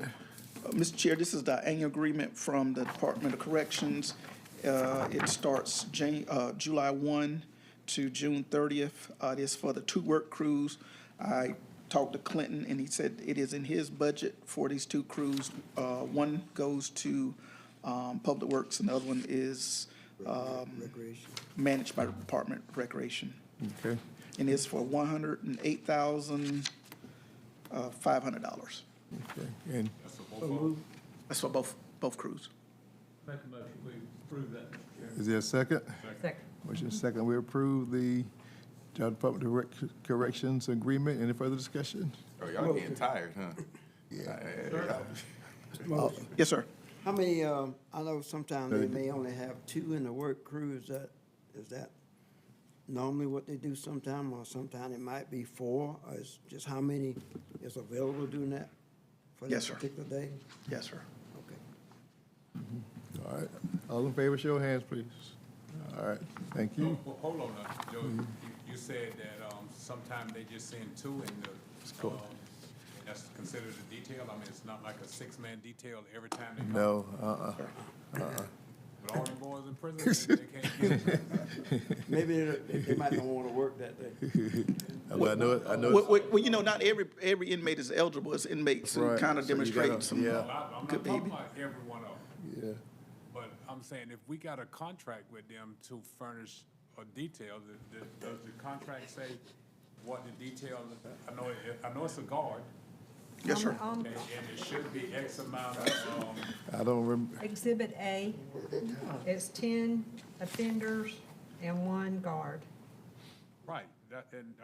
Mr. Chair, this is the annual agreement from the Department of Corrections. It starts July 1 to June 30th. It is for the 2 work crews. I talked to Clinton, and he said it is in his budget for these 2 crews. One goes to Public Works, and the other one is Recreation. managed by the Department of Recreation. Okay. And it's for $108,500. Okay. And That's for both crews. Make a motion, we approve that, Mr. Chairman. is there a second? Second. Motion second. We approve the Georgia Department of Corrections Agreement. Any further discussion? Oh, y'all getting tired, huh? Yes, sir. How many, I know sometimes they may only have 2 in the work crew. Is that normally what they do sometime, or sometime it might be 4? Or is just how many is available doing that for Yes, that sir. particular day? Yes, sir. Okay. All right. All in favor, show of hands, please. All right, thank you. Well, hold on now, Joe. You said that sometimes they just send 2 and Cool. that's considered a detail? I mean, it's not like a 6-man detail every time they come? No, But all the boys in prison, they can't get it. Maybe they might not want to work that day. Well, I know it, Well, you know, not every inmate is eligible. It's inmates who Right, kind of so you demonstrate gotta- some yeah. I'm not good talking behavior. about every one of them. yeah. But I'm saying if we got a contract with them to furnish a detail, does the contract say what the detail, I know it's a guard, Yes, sir. and it should be X amount of, I don't remember. Exhibit A, it's 10 offenders and 1 guard. right.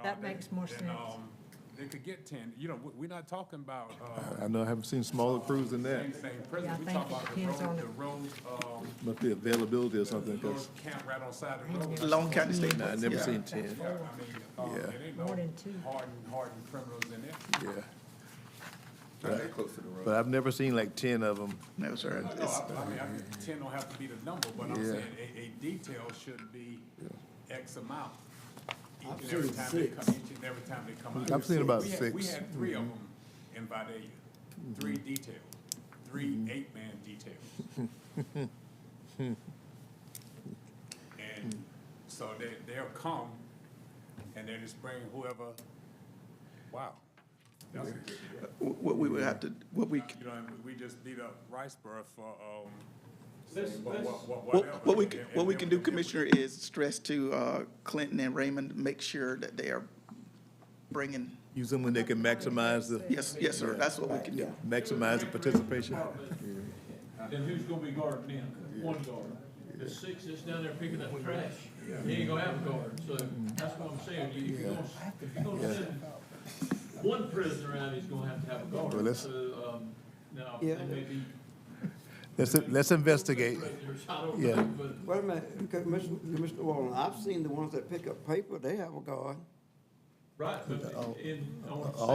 That makes more sense. They could get 10, you know, we're not talking about, I know I haven't seen smaller crews than that. same prison, Yeah, I we think talk it about depends on the road, Must be availability or something, little 'cause camp right on the side of the road. Long County State. I never Yeah. seen 10. Yeah, I mean, Yeah. it ain't no More than 2. hardened criminals in there. Yeah. Not that close to the road. But I've never seen like 10 of them. No, sir. No, It's- I mean, 10 don't have to be the number, but I'm Yeah. saying a detail should be X amount. Each I've and every seen time they 6. come, each and every time they come out. I've seen about We had 6. had 3 of them in Vidalia, 3 details, 3 8-man details. And so they'll come and they just bring whoever, wow. That's a good deal. What we would have to, what we, You know, we just beat up Riceboro for, what we can do, Commissioner, is stress to Clinton and Raymond, make sure that they are bringing, Use them when they can maximize the, yes, sir, that's what we can do. maximize the participation. Then who's gonna be guarding them? One guard. The 6 that's down there picking up trash, he ain't gonna have a guard. So that's what I'm saying. If you're gonna send one prisoner out, he's gonna have a Well, guard. let's- So, now, Yeah. they may be Let's investigate. prisoners, I don't Yeah. know, but Wait a minute, Mr. Wallen, I've seen the ones that pick up paper, they have a guard. right, but on the all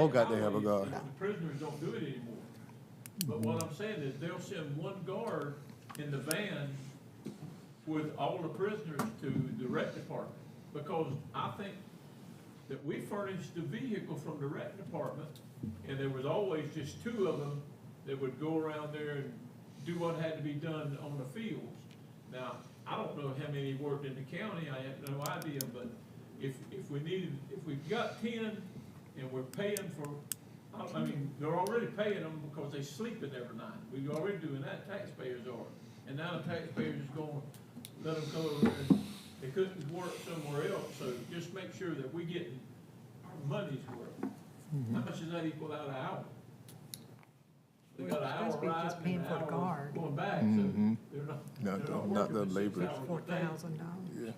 same got to have a highways, guard. The prisoners don't do it anymore. But what I'm saying is they'll send one guard in the van with all the prisoners to the rec department. Because I think that we furnished the vehicle from the rec department, and there was always just 2 of them that would go around there and do what had to be done on the fields. Now, I don't know how many worked in the county, I have no idea, but if we've got 10 and we're paying for, I mean, they're already paying them because they sleeping every night. We're already doing that, taxpayers are. And now the taxpayers is gonna let them go over there and they couldn't work somewhere else, so just make sure that we get our money's worth. How much does that equal out an hour? They got an hour Supposed to be just ride paying and an for the hour guard. going back, so Mhm. they're not, Not they're not not the working labor. 6 hours a day. $4,000. Yeah.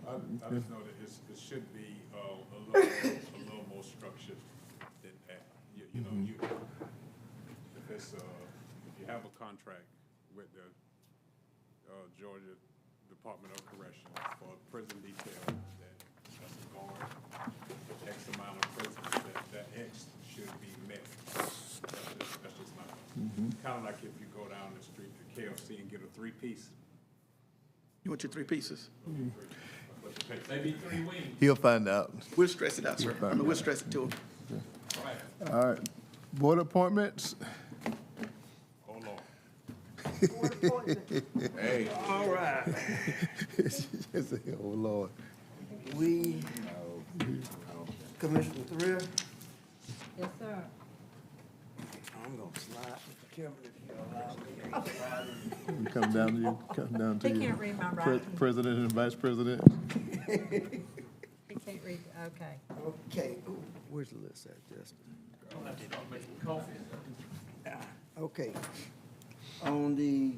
I just know that it should be a little more structured than that. You know, if it's, if you have a contract with the Georgia Department of Corrections for prison detail, that's a guard, X amount of prisoners, that X should be met. That's just my, kind of like if you go down the street to KFC and get a 3-piece. You want your 3 pieces? Maybe 3 wings. He'll find out. We'll stress it out, sir. I mean, we'll stress it to him. All right. Board appointments? Oh, Lord. Hey. All right. Oh, Lord. We, Commissioner Thrill, Yes, sir. I'm gonna slide, Mr. Chairman, if you allow me. You come down to He you. can't read my writing. President and Vice President. He can't read, okay. Okay, ooh, where's the list at, Justin? Okay. On the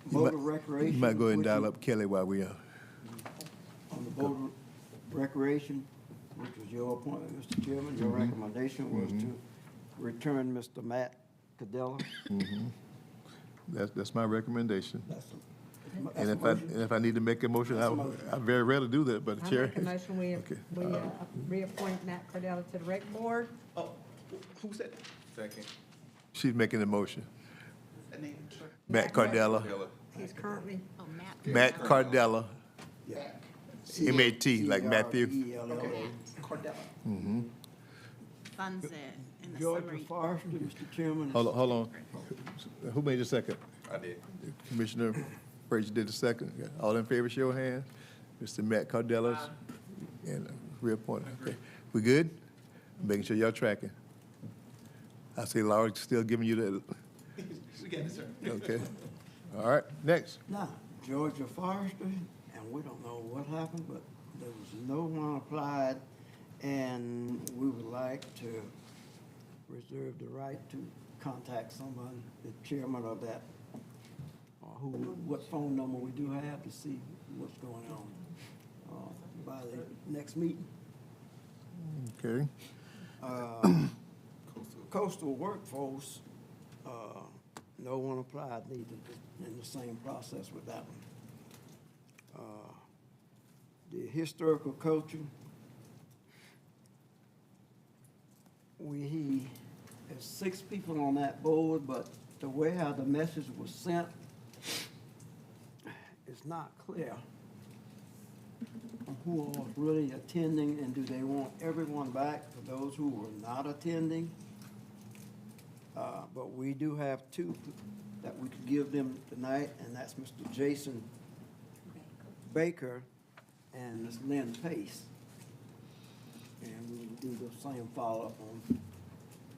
voter recreation. You might go ahead and which dial is- up Kelly while we are. On the voter recreation, which was your appointment, Mr. Chairman, your recommendation was to return Mr. Matt Cadella. That's my recommendation. That's And a if I need to make a motion, I very rarely do that, but I Chair. make a motion, we Okay. reappoint Matt Cordell to the rec board. Oh, who said that? Second. She's making the motion. That name, sir? Matt Cardella. He's currently, Oh, Matt. Matt Cardella. Yeah. M-A-T, like Matthew. C-A-R-D-E-L-L-A. Cordella. Funds it in the Georgia summary. Forrester, Mr. Chairman. Hold on. Who made the second? I did. Commissioner Frazier did the second. All in favor, show of hands. Mr. Matt Cardella's and reappointed. Okay. We good? Making sure y'all tracking. I see Laura's still giving you the, We got it, sir. okay. All right, next. Now, Georgia Forrester, and we don't know what happened, but there was no one applied, and we would like to reserve the right to contact someone, the chairman of that, or what phone number we do have to see what's going on by the next meeting. Okay. Coastal workforce, no one applied neither, in the same process with that one. The historical culture, there's 6 people on that board, but the way how the message was sent is not clear on who are really attending, and do they want everyone back for those who were not attending? But we do have 2 that we could give them tonight, and that's Mr. Jason Baker and Ms. Lynn Pace. And we will do the same follow-up on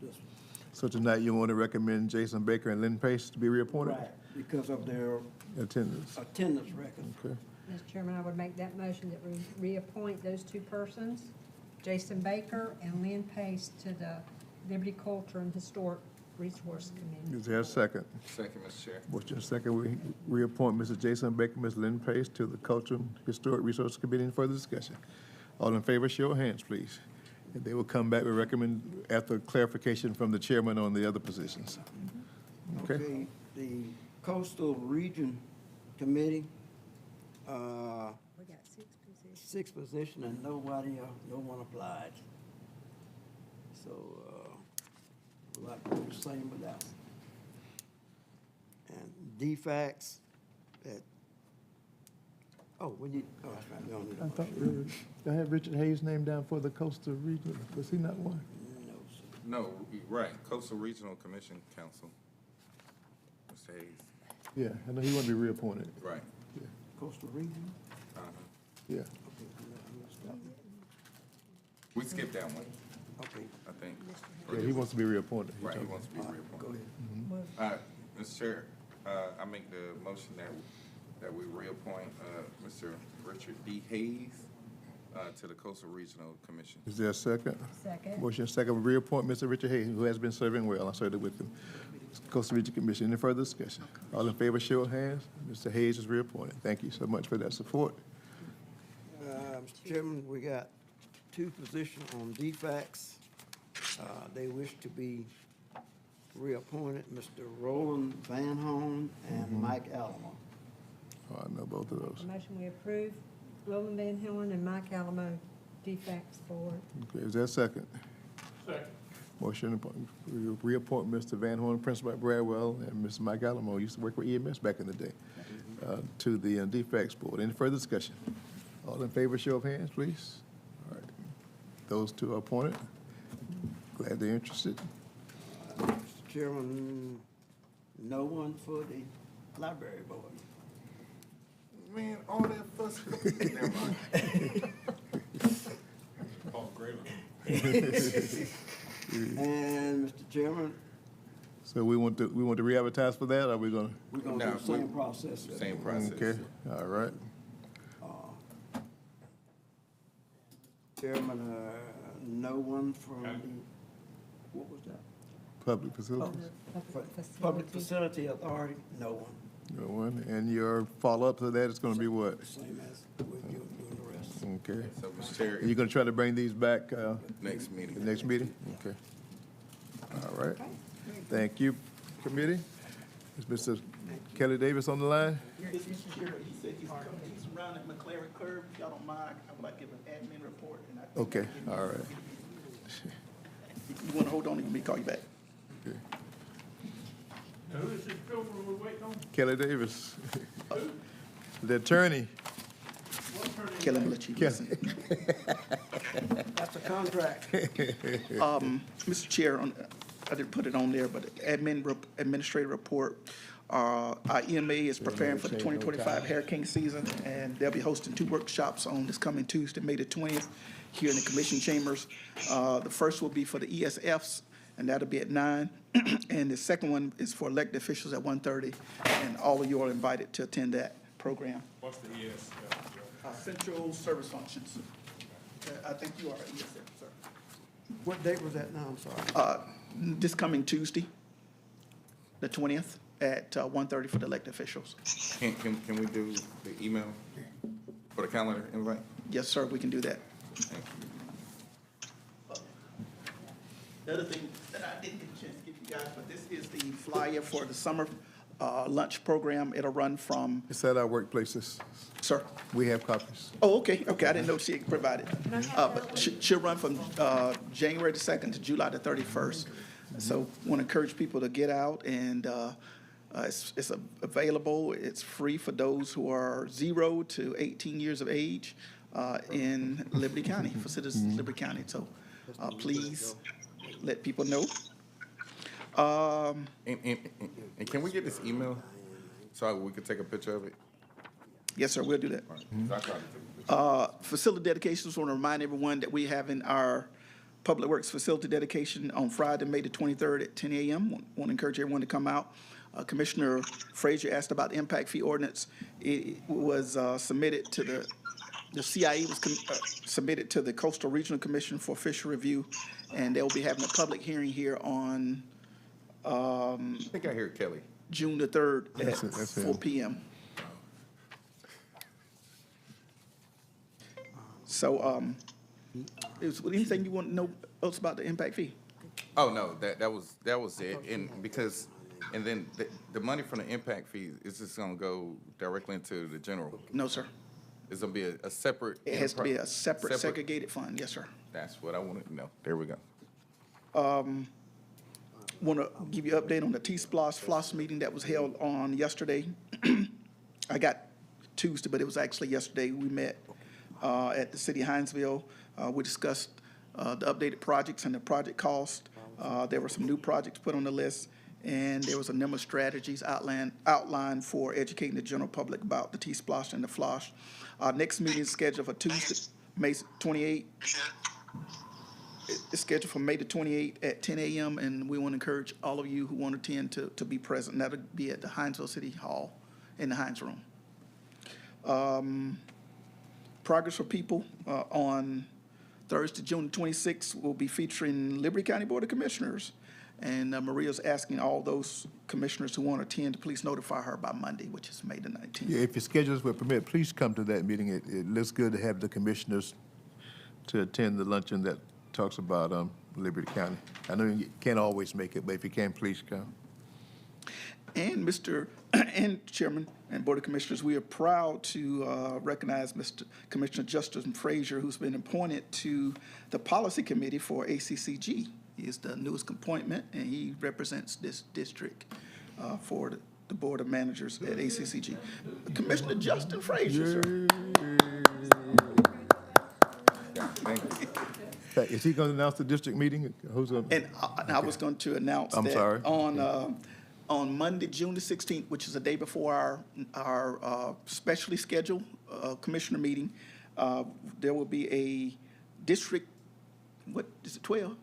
this one. So tonight you want to recommend Jason Baker and Lynn Pace to be reappointed? Right, because of their Attendance. attendance record. Okay. Mr. Chairman, I would make that motion that we reappoint those 2 persons, Jason Baker and Lynn Pace, to the Liberty Culture and Historic Resource Committee. Is there a second? Second, Mr. Chair. Motion second, we reappoint Mr. Jason Baker, Ms. Lynn Pace to the Cultural and Historic Resource Committee. Any further discussion? All in favor, show of hands, please. And they will come back with recommend after clarification from the chairman on the other positions. Okay? The Coastal Region Committee, We got 6 positions. 6 position and no one applied. So, we'd like to do the same with that one. And DFACS, that's right, we don't need a I thought, motion. I had Richard Hayes' name down for the coastal region. Was he not one? No, sir. No, right, Coastal Regional Commission Council. Mr. Hayes. Yeah, I know he want to be reappointed. Right. Coastal Region? Yeah. Okay, I messed up. We skipped that one, Okay. I think. Yeah, he wants to be reappointed. Right, he wants to be reappointed. Go ahead. All right, Mr. Chair, I make the motion that that we reappoint Mr. Richard D. Hayes to the Coastal Regional Commission. Is there a second? Second. Motion second, we reappoint Mr. Richard Hayes, who has been serving well. I served with him. Coastal Region Commission. Any further discussion? All in favor, show of hands. Mr. Hayes is reappointed. Thank you so much for that support. Mr. Chairman, we got two positions on DFACs. They wish to be reappointed, Mr. Roland Van Horn and Mike Alamo. Oh, I know both of those. Motion we approve Roland Van Horn and Mike Alamo, defects board. Okay, is there a second? Second. Motion to reappoint Mr. Van Horn, Principal at Bradwell, and Mr. Mike Alamo, used to work with EMS back in the day, to the defects board. Any further discussion? All in favor, show of hands, please. All right. Those two are appointed. Glad they're interested. Mr. Chairman, no one for the library board. Man, all that fuss. Never mind. Paul Grayling. And Mr. Chairman, So we want to re-advertise for that, or are we gonna? we're gonna No, do the same process. Same process. Okay, all right. Chairman, no one from the, what was that? Public facilities, Public Facility Authority, no one. no one. And your follow-up to that is gonna be what? Same as we're doing the rest. Okay. So, Mr. Chair, And you're gonna try to bring these back, next meeting. the next meeting? Okay. All right. Thank you, committee. Is Mr. Kelly Davis on the line? Mr. Chair, he said he's around at McLaren Curve. If y'all don't mind, I would like to give an admin report. And I think Okay, all right. you want to hold on, let me call you back. Okay. Now, who is this children we're waiting on? Kelly Davis, the attorney. Kelly, I'm gonna let you listen. That's a contract. Mr. Chair, I didn't put it on there, but administrative report. Our EMA is preparing for the 2025 hurricane season, and they'll be hosting 2 workshops on this coming Tuesday, May the 20th, here in the commission chambers. The first will be for the ESFs, and that'll be at 9. And the second one is for elected officials at 1:30, and all of you are invited to attend that program. What's the ES? Central Service Functions. I think you are an ESF, sir. What date was that now, I'm sorry? This coming Tuesday, the 20th, at 1:30 for the elected officials. Can we do the email for the calendar invite? Yes, sir, we can do that. Thank you. The other thing that I didn't get a chance to give you guys, but this is the flyer for the summer lunch program. It'll run from, It's at our workplaces. sir? We have copies. Oh, okay, I didn't know she had provided. But she'll run from January the 2nd to July the 31st. So want to encourage people to get out, and it's available. It's free for those who are 0 to 18 years of age in Liberty County, for citizens of Liberty County. So please let people know. And can we get this email so we can take a picture of it? Yes, sir, we'll do that. I tried to take a picture. Facility dedications, want to remind everyone that we have in our Public Works facility dedication on Friday, May the 23rd at 10 a.m. Want to encourage everyone to come out. Commissioner Frazier asked about the impact fee ordinance. It was submitted to the CIE was submitted to the Coastal Regional Commission for official review, and they'll be having a public hearing here on I think I hear Kelly. June the 3rd at That's 4 him. p.m. So, is there anything you want to know else about the impact fee? Oh, no, that was it. And because, and then the money from the impact fee is just gonna go directly into the general. No, sir. It's gonna be a separate. It has to be a separate segregated fund. Yes, sir. That's what I wanted to know. There we go. Want to give you an update on the T-Splosh Floss meeting that was held on yesterday. I got Tuesday, but it was actually yesterday. We met at the city of Hinesville. We discussed the updated projects and the project cost. There were some new projects put on the list, and there was a number of strategies outlined for educating the general public about the T-Splosh and the Flosh. Our next meeting is scheduled for Tuesday, May 28th. It's scheduled for May the 28th at 10 a.m., and we want to encourage all of you who want to attend to be present. And that'll be at the Hinesville City Hall in the Hines Room. Progress for People on Thursday, June 26th, will be featuring Liberty County Board of Commissioners. And Maria's asking all those commissioners who want to attend to please notify her by Monday, which is May the 19th. Yeah, if your schedules will permit, please come to that meeting. It looks good to have the commissioners to attend the luncheon that talks about Liberty County. I know you can't always make it, but if you can, please come. And and Chairman and Board of Commissioners, we are proud to recognize Mr. Commissioner Justin Frazier, who's been appointed to the Policy Committee for ACCG. He is the newest appointment, and he represents this district for the Board of Managers at ACCG. Commissioner Justin Frazier, sir. Thank you. Is he going to announce the district meeting? Who's going? And I was going to announce I'm that sorry. On Monday, June the 16th, which is the day before our specially scheduled commissioner meeting, there will be a district, what is it, 12?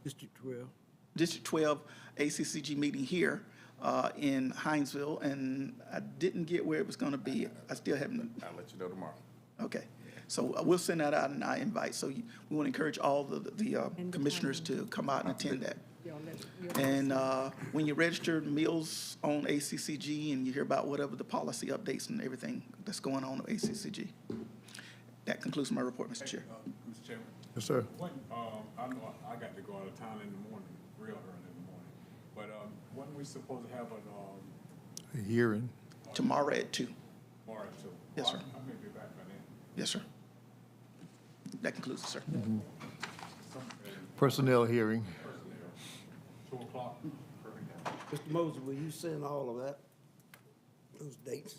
District 12. District 12 ACCG meeting here in Hinesville, and I didn't get where it was going to be. I still haven't. I'll let you know tomorrow. Okay. So we'll send that out in our invite. So we want to encourage all the commissioners to come out and attend that. And when you register meals on ACCG and you hear about whatever the policy updates and everything that's going on at ACCG. That concludes my report, Mr. Chair. Mr. Chairman. Yes, sir. When, I know I got to go out of town in the morning, real early in the morning, but when we supposed to have A hearing. Tomorrow at 2. tomorrow at 2? Yes, sir. I may be back by then. Yes, sir. That concludes it, sir. Personnel hearing. 2 o'clock. Mr. Moses, will you send all of that, those dates?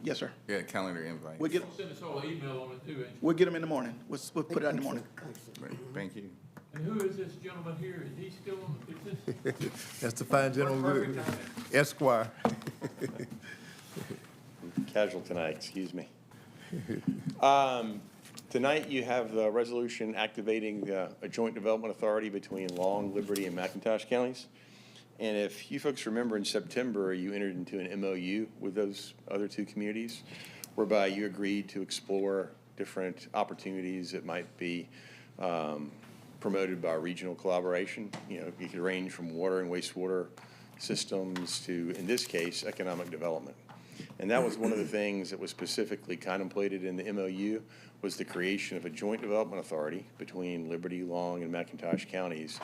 Yes, sir. Yeah, calendar invite. We'll get, Send us all an email on it too, ain't you? we'll get them in the morning. We'll put it out in the morning. Great, thank you. And who is this gentleman here? Is he still on, is this? That's the fine gentleman, Esquire. Casual tonight, excuse me. Tonight, you have the resolution activating a joint development authority between Long, Liberty, and McIntosh counties. And if you folks remember, in September, you entered into an MOU with those other two communities, whereby you agreed to explore different opportunities that might be promoted by regional collaboration. You know, it could range from water and wastewater systems to, in this case, economic development. And that was one of the things that was specifically contemplated in the MOU, was the creation of a joint development authority between Liberty, Long, and McIntosh counties,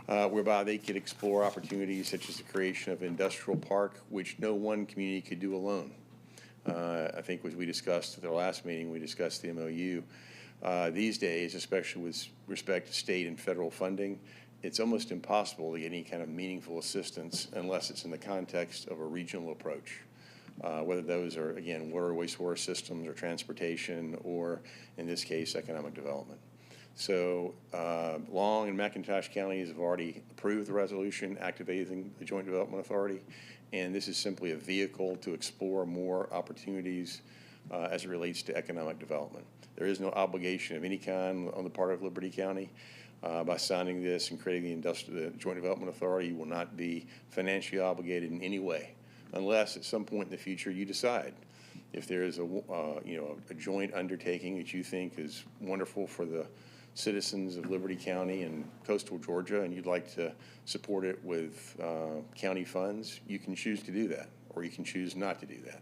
whereby they could explore opportunities such as the creation of an industrial park, which no one community could do alone. I think as we discussed at our last meeting, we discussed the MOU. These days, especially with respect to state and federal funding, it's almost impossible to get any kind of meaningful assistance unless it's in the context of a regional approach. Whether those are, again, water, wastewater systems, or transportation, or in this case, economic development. So Long and McIntosh counties have already approved the resolution activating the Joint Development Authority, and this is simply a vehicle to explore more opportunities as it relates to economic development. There is no obligation of any kind on the part of Liberty County. By signing this and creating the Joint Development Authority, you will not be financially obligated in any way, unless at some point in the future you decide if there is a joint undertaking that you think is wonderful for the citizens of Liberty County and coastal Georgia, and you'd like to support it with county funds, you can choose to do that, or you can choose not to do that.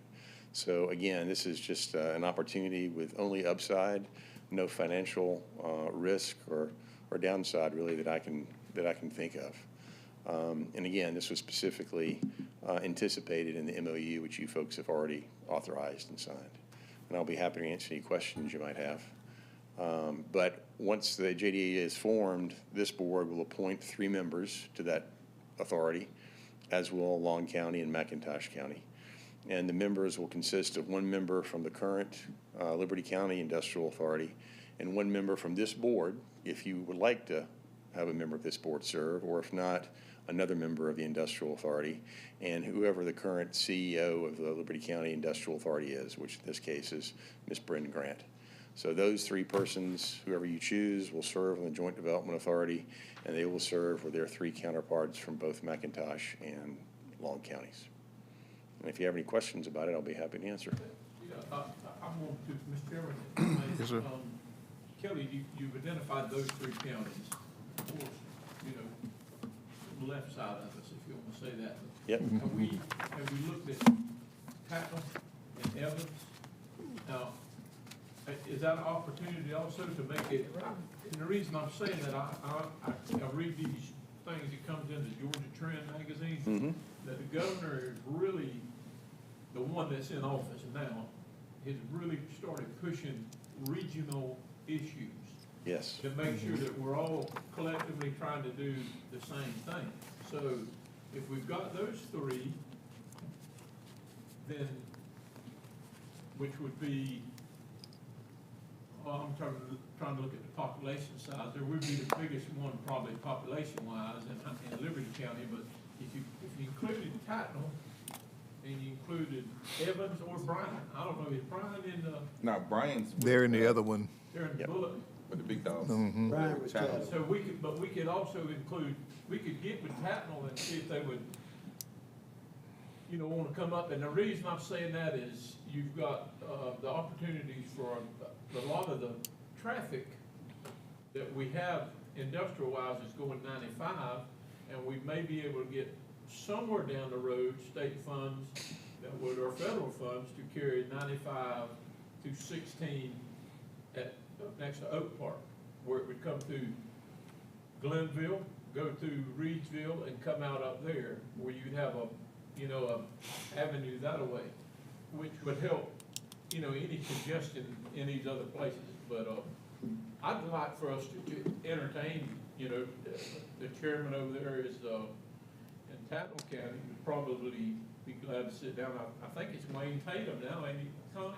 So again, this is just an opportunity with only upside, no financial risk or downside really that I can think of. And again, this was specifically anticipated in the MOU, which you folks have already authorized and signed. And I'll be happy to answer any questions you might have. But once the JDA is formed, this board will appoint 3 members to that authority, as will Long County and McIntosh County. And the members will consist of 1 member from the current Liberty County Industrial Authority and 1 member from this board, if you would like to have a member of this board serve, or if not, another member of the Industrial Authority, and whoever the current CEO of the Liberty County Industrial Authority is, which in this case is Ms. Brenda Grant. So those 3 persons, whoever you choose, will serve on the Joint Development Authority, and they will serve with their 3 counterparts from both McIntosh and Long counties. And if you have any questions about it, I'll be happy to answer. I'm going to, Mr. Chairman, if I may, Yes, sir. Kelly, you've identified those three counties. Of course, you know, the left side of us, if you want to say that. Yep. Have we looked at Tatnall and Evans? Now, is that an opportunity also to make it, and the reason I'm saying that, I read these things that comes in the Georgia Trend magazine, that the governor is really, the one that's in office now, has really started pushing regional issues. Yes. To make sure that we're all collectively trying to do the same thing. So if we've got those three, then, which would be, I'm trying to look at the population size, there would be the biggest one probably population-wise in Liberty County, but if you included Tatnall, and you included Evans or Bryan, I don't know, is Bryan in the, Now, Brian's. They're in the other one. they're in the Bullock? With the big dogs. Mhm. Brian was Chatham. So we could, but we could also include, we could get with Tatnall and see if they would, you know, want to come up. And the reason I'm saying that is you've got the opportunities for a lot of the traffic that we have industrial-wise is going 95, and we may be able to get somewhere down the road, state funds that would, or federal funds, to carry 95 to 16 at, next to Oak Park, where it would come through Glenville, go through Reedsville, and come out up there, where you'd have a avenue that way, which would help, you know, any congestion in these other places. But I'd like for us to entertain, you know, the chairman over there is in Tatnall County would probably be glad to sit down. I think it's Wayne Tatum now, ain't he, Connie?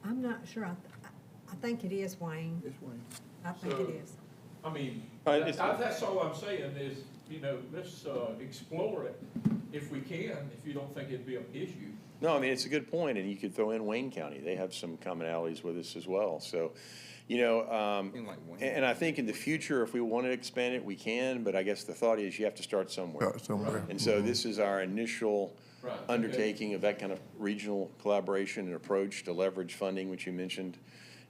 I'm not sure. I think it is Wayne. It's Wayne. I think So, it is. I mean, It's- that's all I'm saying is, you know, let's explore it if we can, if you don't think it'd be an issue. No, I mean, it's a good point, and you could throw in Wayne County. They have some commonalities with us as well. So, you know, In like Wayne. and I think in the future, if we want to expand it, we can, but I guess the thought is you have to start somewhere. Somewhere. And so this is our initial Right, okay. undertaking of that kind of regional collaboration and approach to leverage funding, which you mentioned.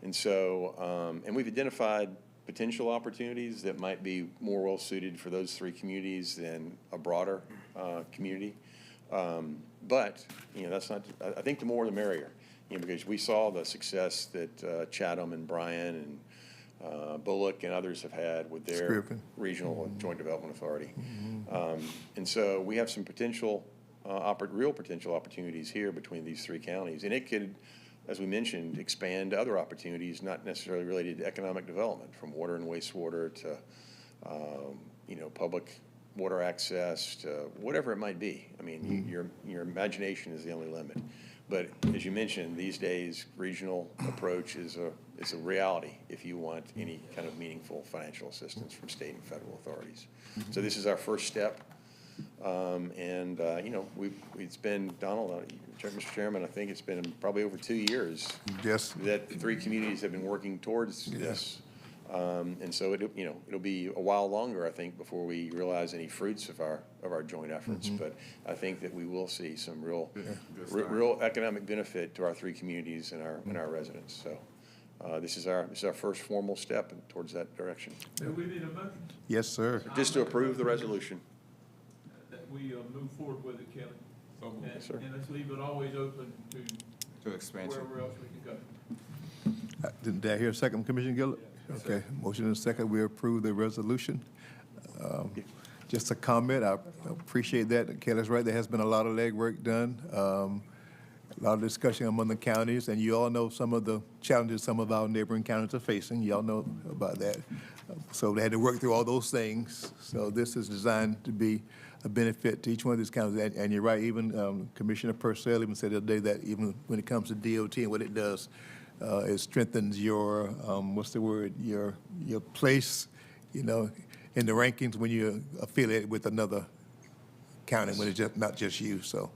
And so, and we've identified potential opportunities that might be more well-suited for those three communities than a broader community. But, you know, that's not, I think the more the merrier, you know, because we saw the success that Chatham and Bryan and Bullock and others have had with their Scriven. regional joint development authority. And so we have some potential, real potential opportunities here between these three counties. And it could, as we mentioned, expand other opportunities, not necessarily related to economic development, from water and wastewater to, you know, public water access to whatever it might be. I mean, your imagination is the only limit. But as you mentioned, these days, regional approach is a reality if you want any kind of meaningful financial assistance from state and federal authorities. So this is our first step. You know, it's been, Donald, Mr. Chairman, I think it's been probably over 2 years Yes. that the three communities have been working towards this. And so it'll be a while longer, I think, before we realize any fruits of our joint efforts. But I think that we will see some real economic benefit to our three communities and our residents. So this is our first formal step towards that direction. Do we need a motion Yes, sir. Just to approve the resolution. that we move forward with it, Kelly? Yes, sir. And let's leave it always open to To expansion. wherever else we can go. Did I hear a second, Commissioner Gillett? Okay, motion and second, we approve the resolution. Just a comment, I appreciate that. Kelly's right, there has been a lot of legwork done, a lot of discussion among the counties, and you all know some of the challenges some of our neighboring counties are facing. Y'all know about that. So they had to work through all those things. So this is designed to be a benefit to each one of these counties. And you're right, even Commissioner Purcell even said the other day that even when it comes to DOT and what it does, it strengthens your, what's the word, your place, you know, in the rankings when you're affiliated with another county, when it's just not just you. So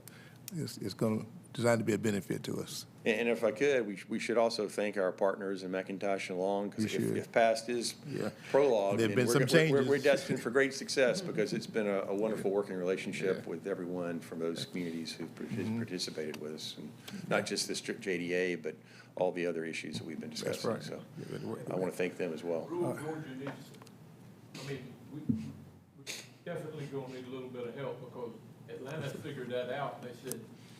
it's going to designed to be a benefit to us. And if I could, we should also thank our partners in McIntosh and Long, because We should. if past is Yeah. prologue, There've then been some we're changes. destined for great success, because it's been a wonderful working relationship with everyone from those communities who've participated with us, and not just this JDA, but all the other issues that we've been discussing. right. So I want to thank them as well. Rural Georgia needs, I mean, we definitely gonna need a little bit of help, because Atlanta figured that out, and they said,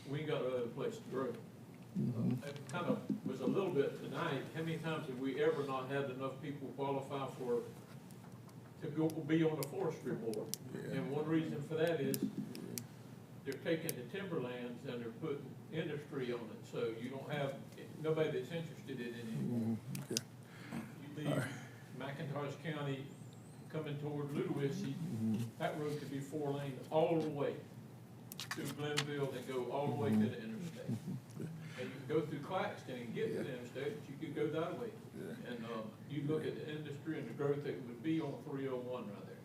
we ain't got no other place to grow. It kind of was a little bit tonight, how many times have we ever not had enough people qualify to go be on the forestry board? And one reason for that is they're taking the timberlands and they're putting industry on it, so you don't have, nobody that's interested in it anymore. You leave McIntosh County coming toward Ludowici, that road could be 4 lanes all the way to Glenville and go all the way to the interstate. And you can go through Claxton and get to the interstate, but you could go that way. And you look at the industry and the growth that would be on 301 right there.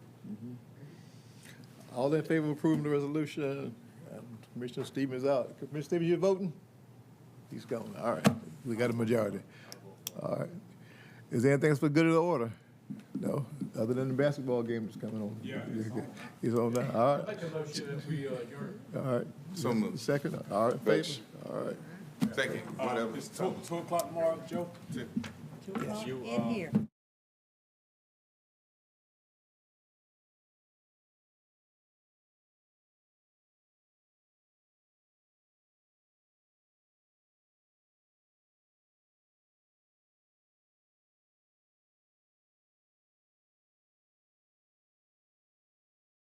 All in favor of approving the resolution? Commissioner Stevens out. Commissioner Stevens, you voting? He's gone. All right. We got a majority. All right. Is there anything else for good of the order? No, other than the basketball game that's coming on. Yeah, He's on now. All right. Make a motion that we adjourn. All right. So moved. Second. All right. Favor. All right. Second, whatever. It's 2 o'clock tomorrow, Joe? In here.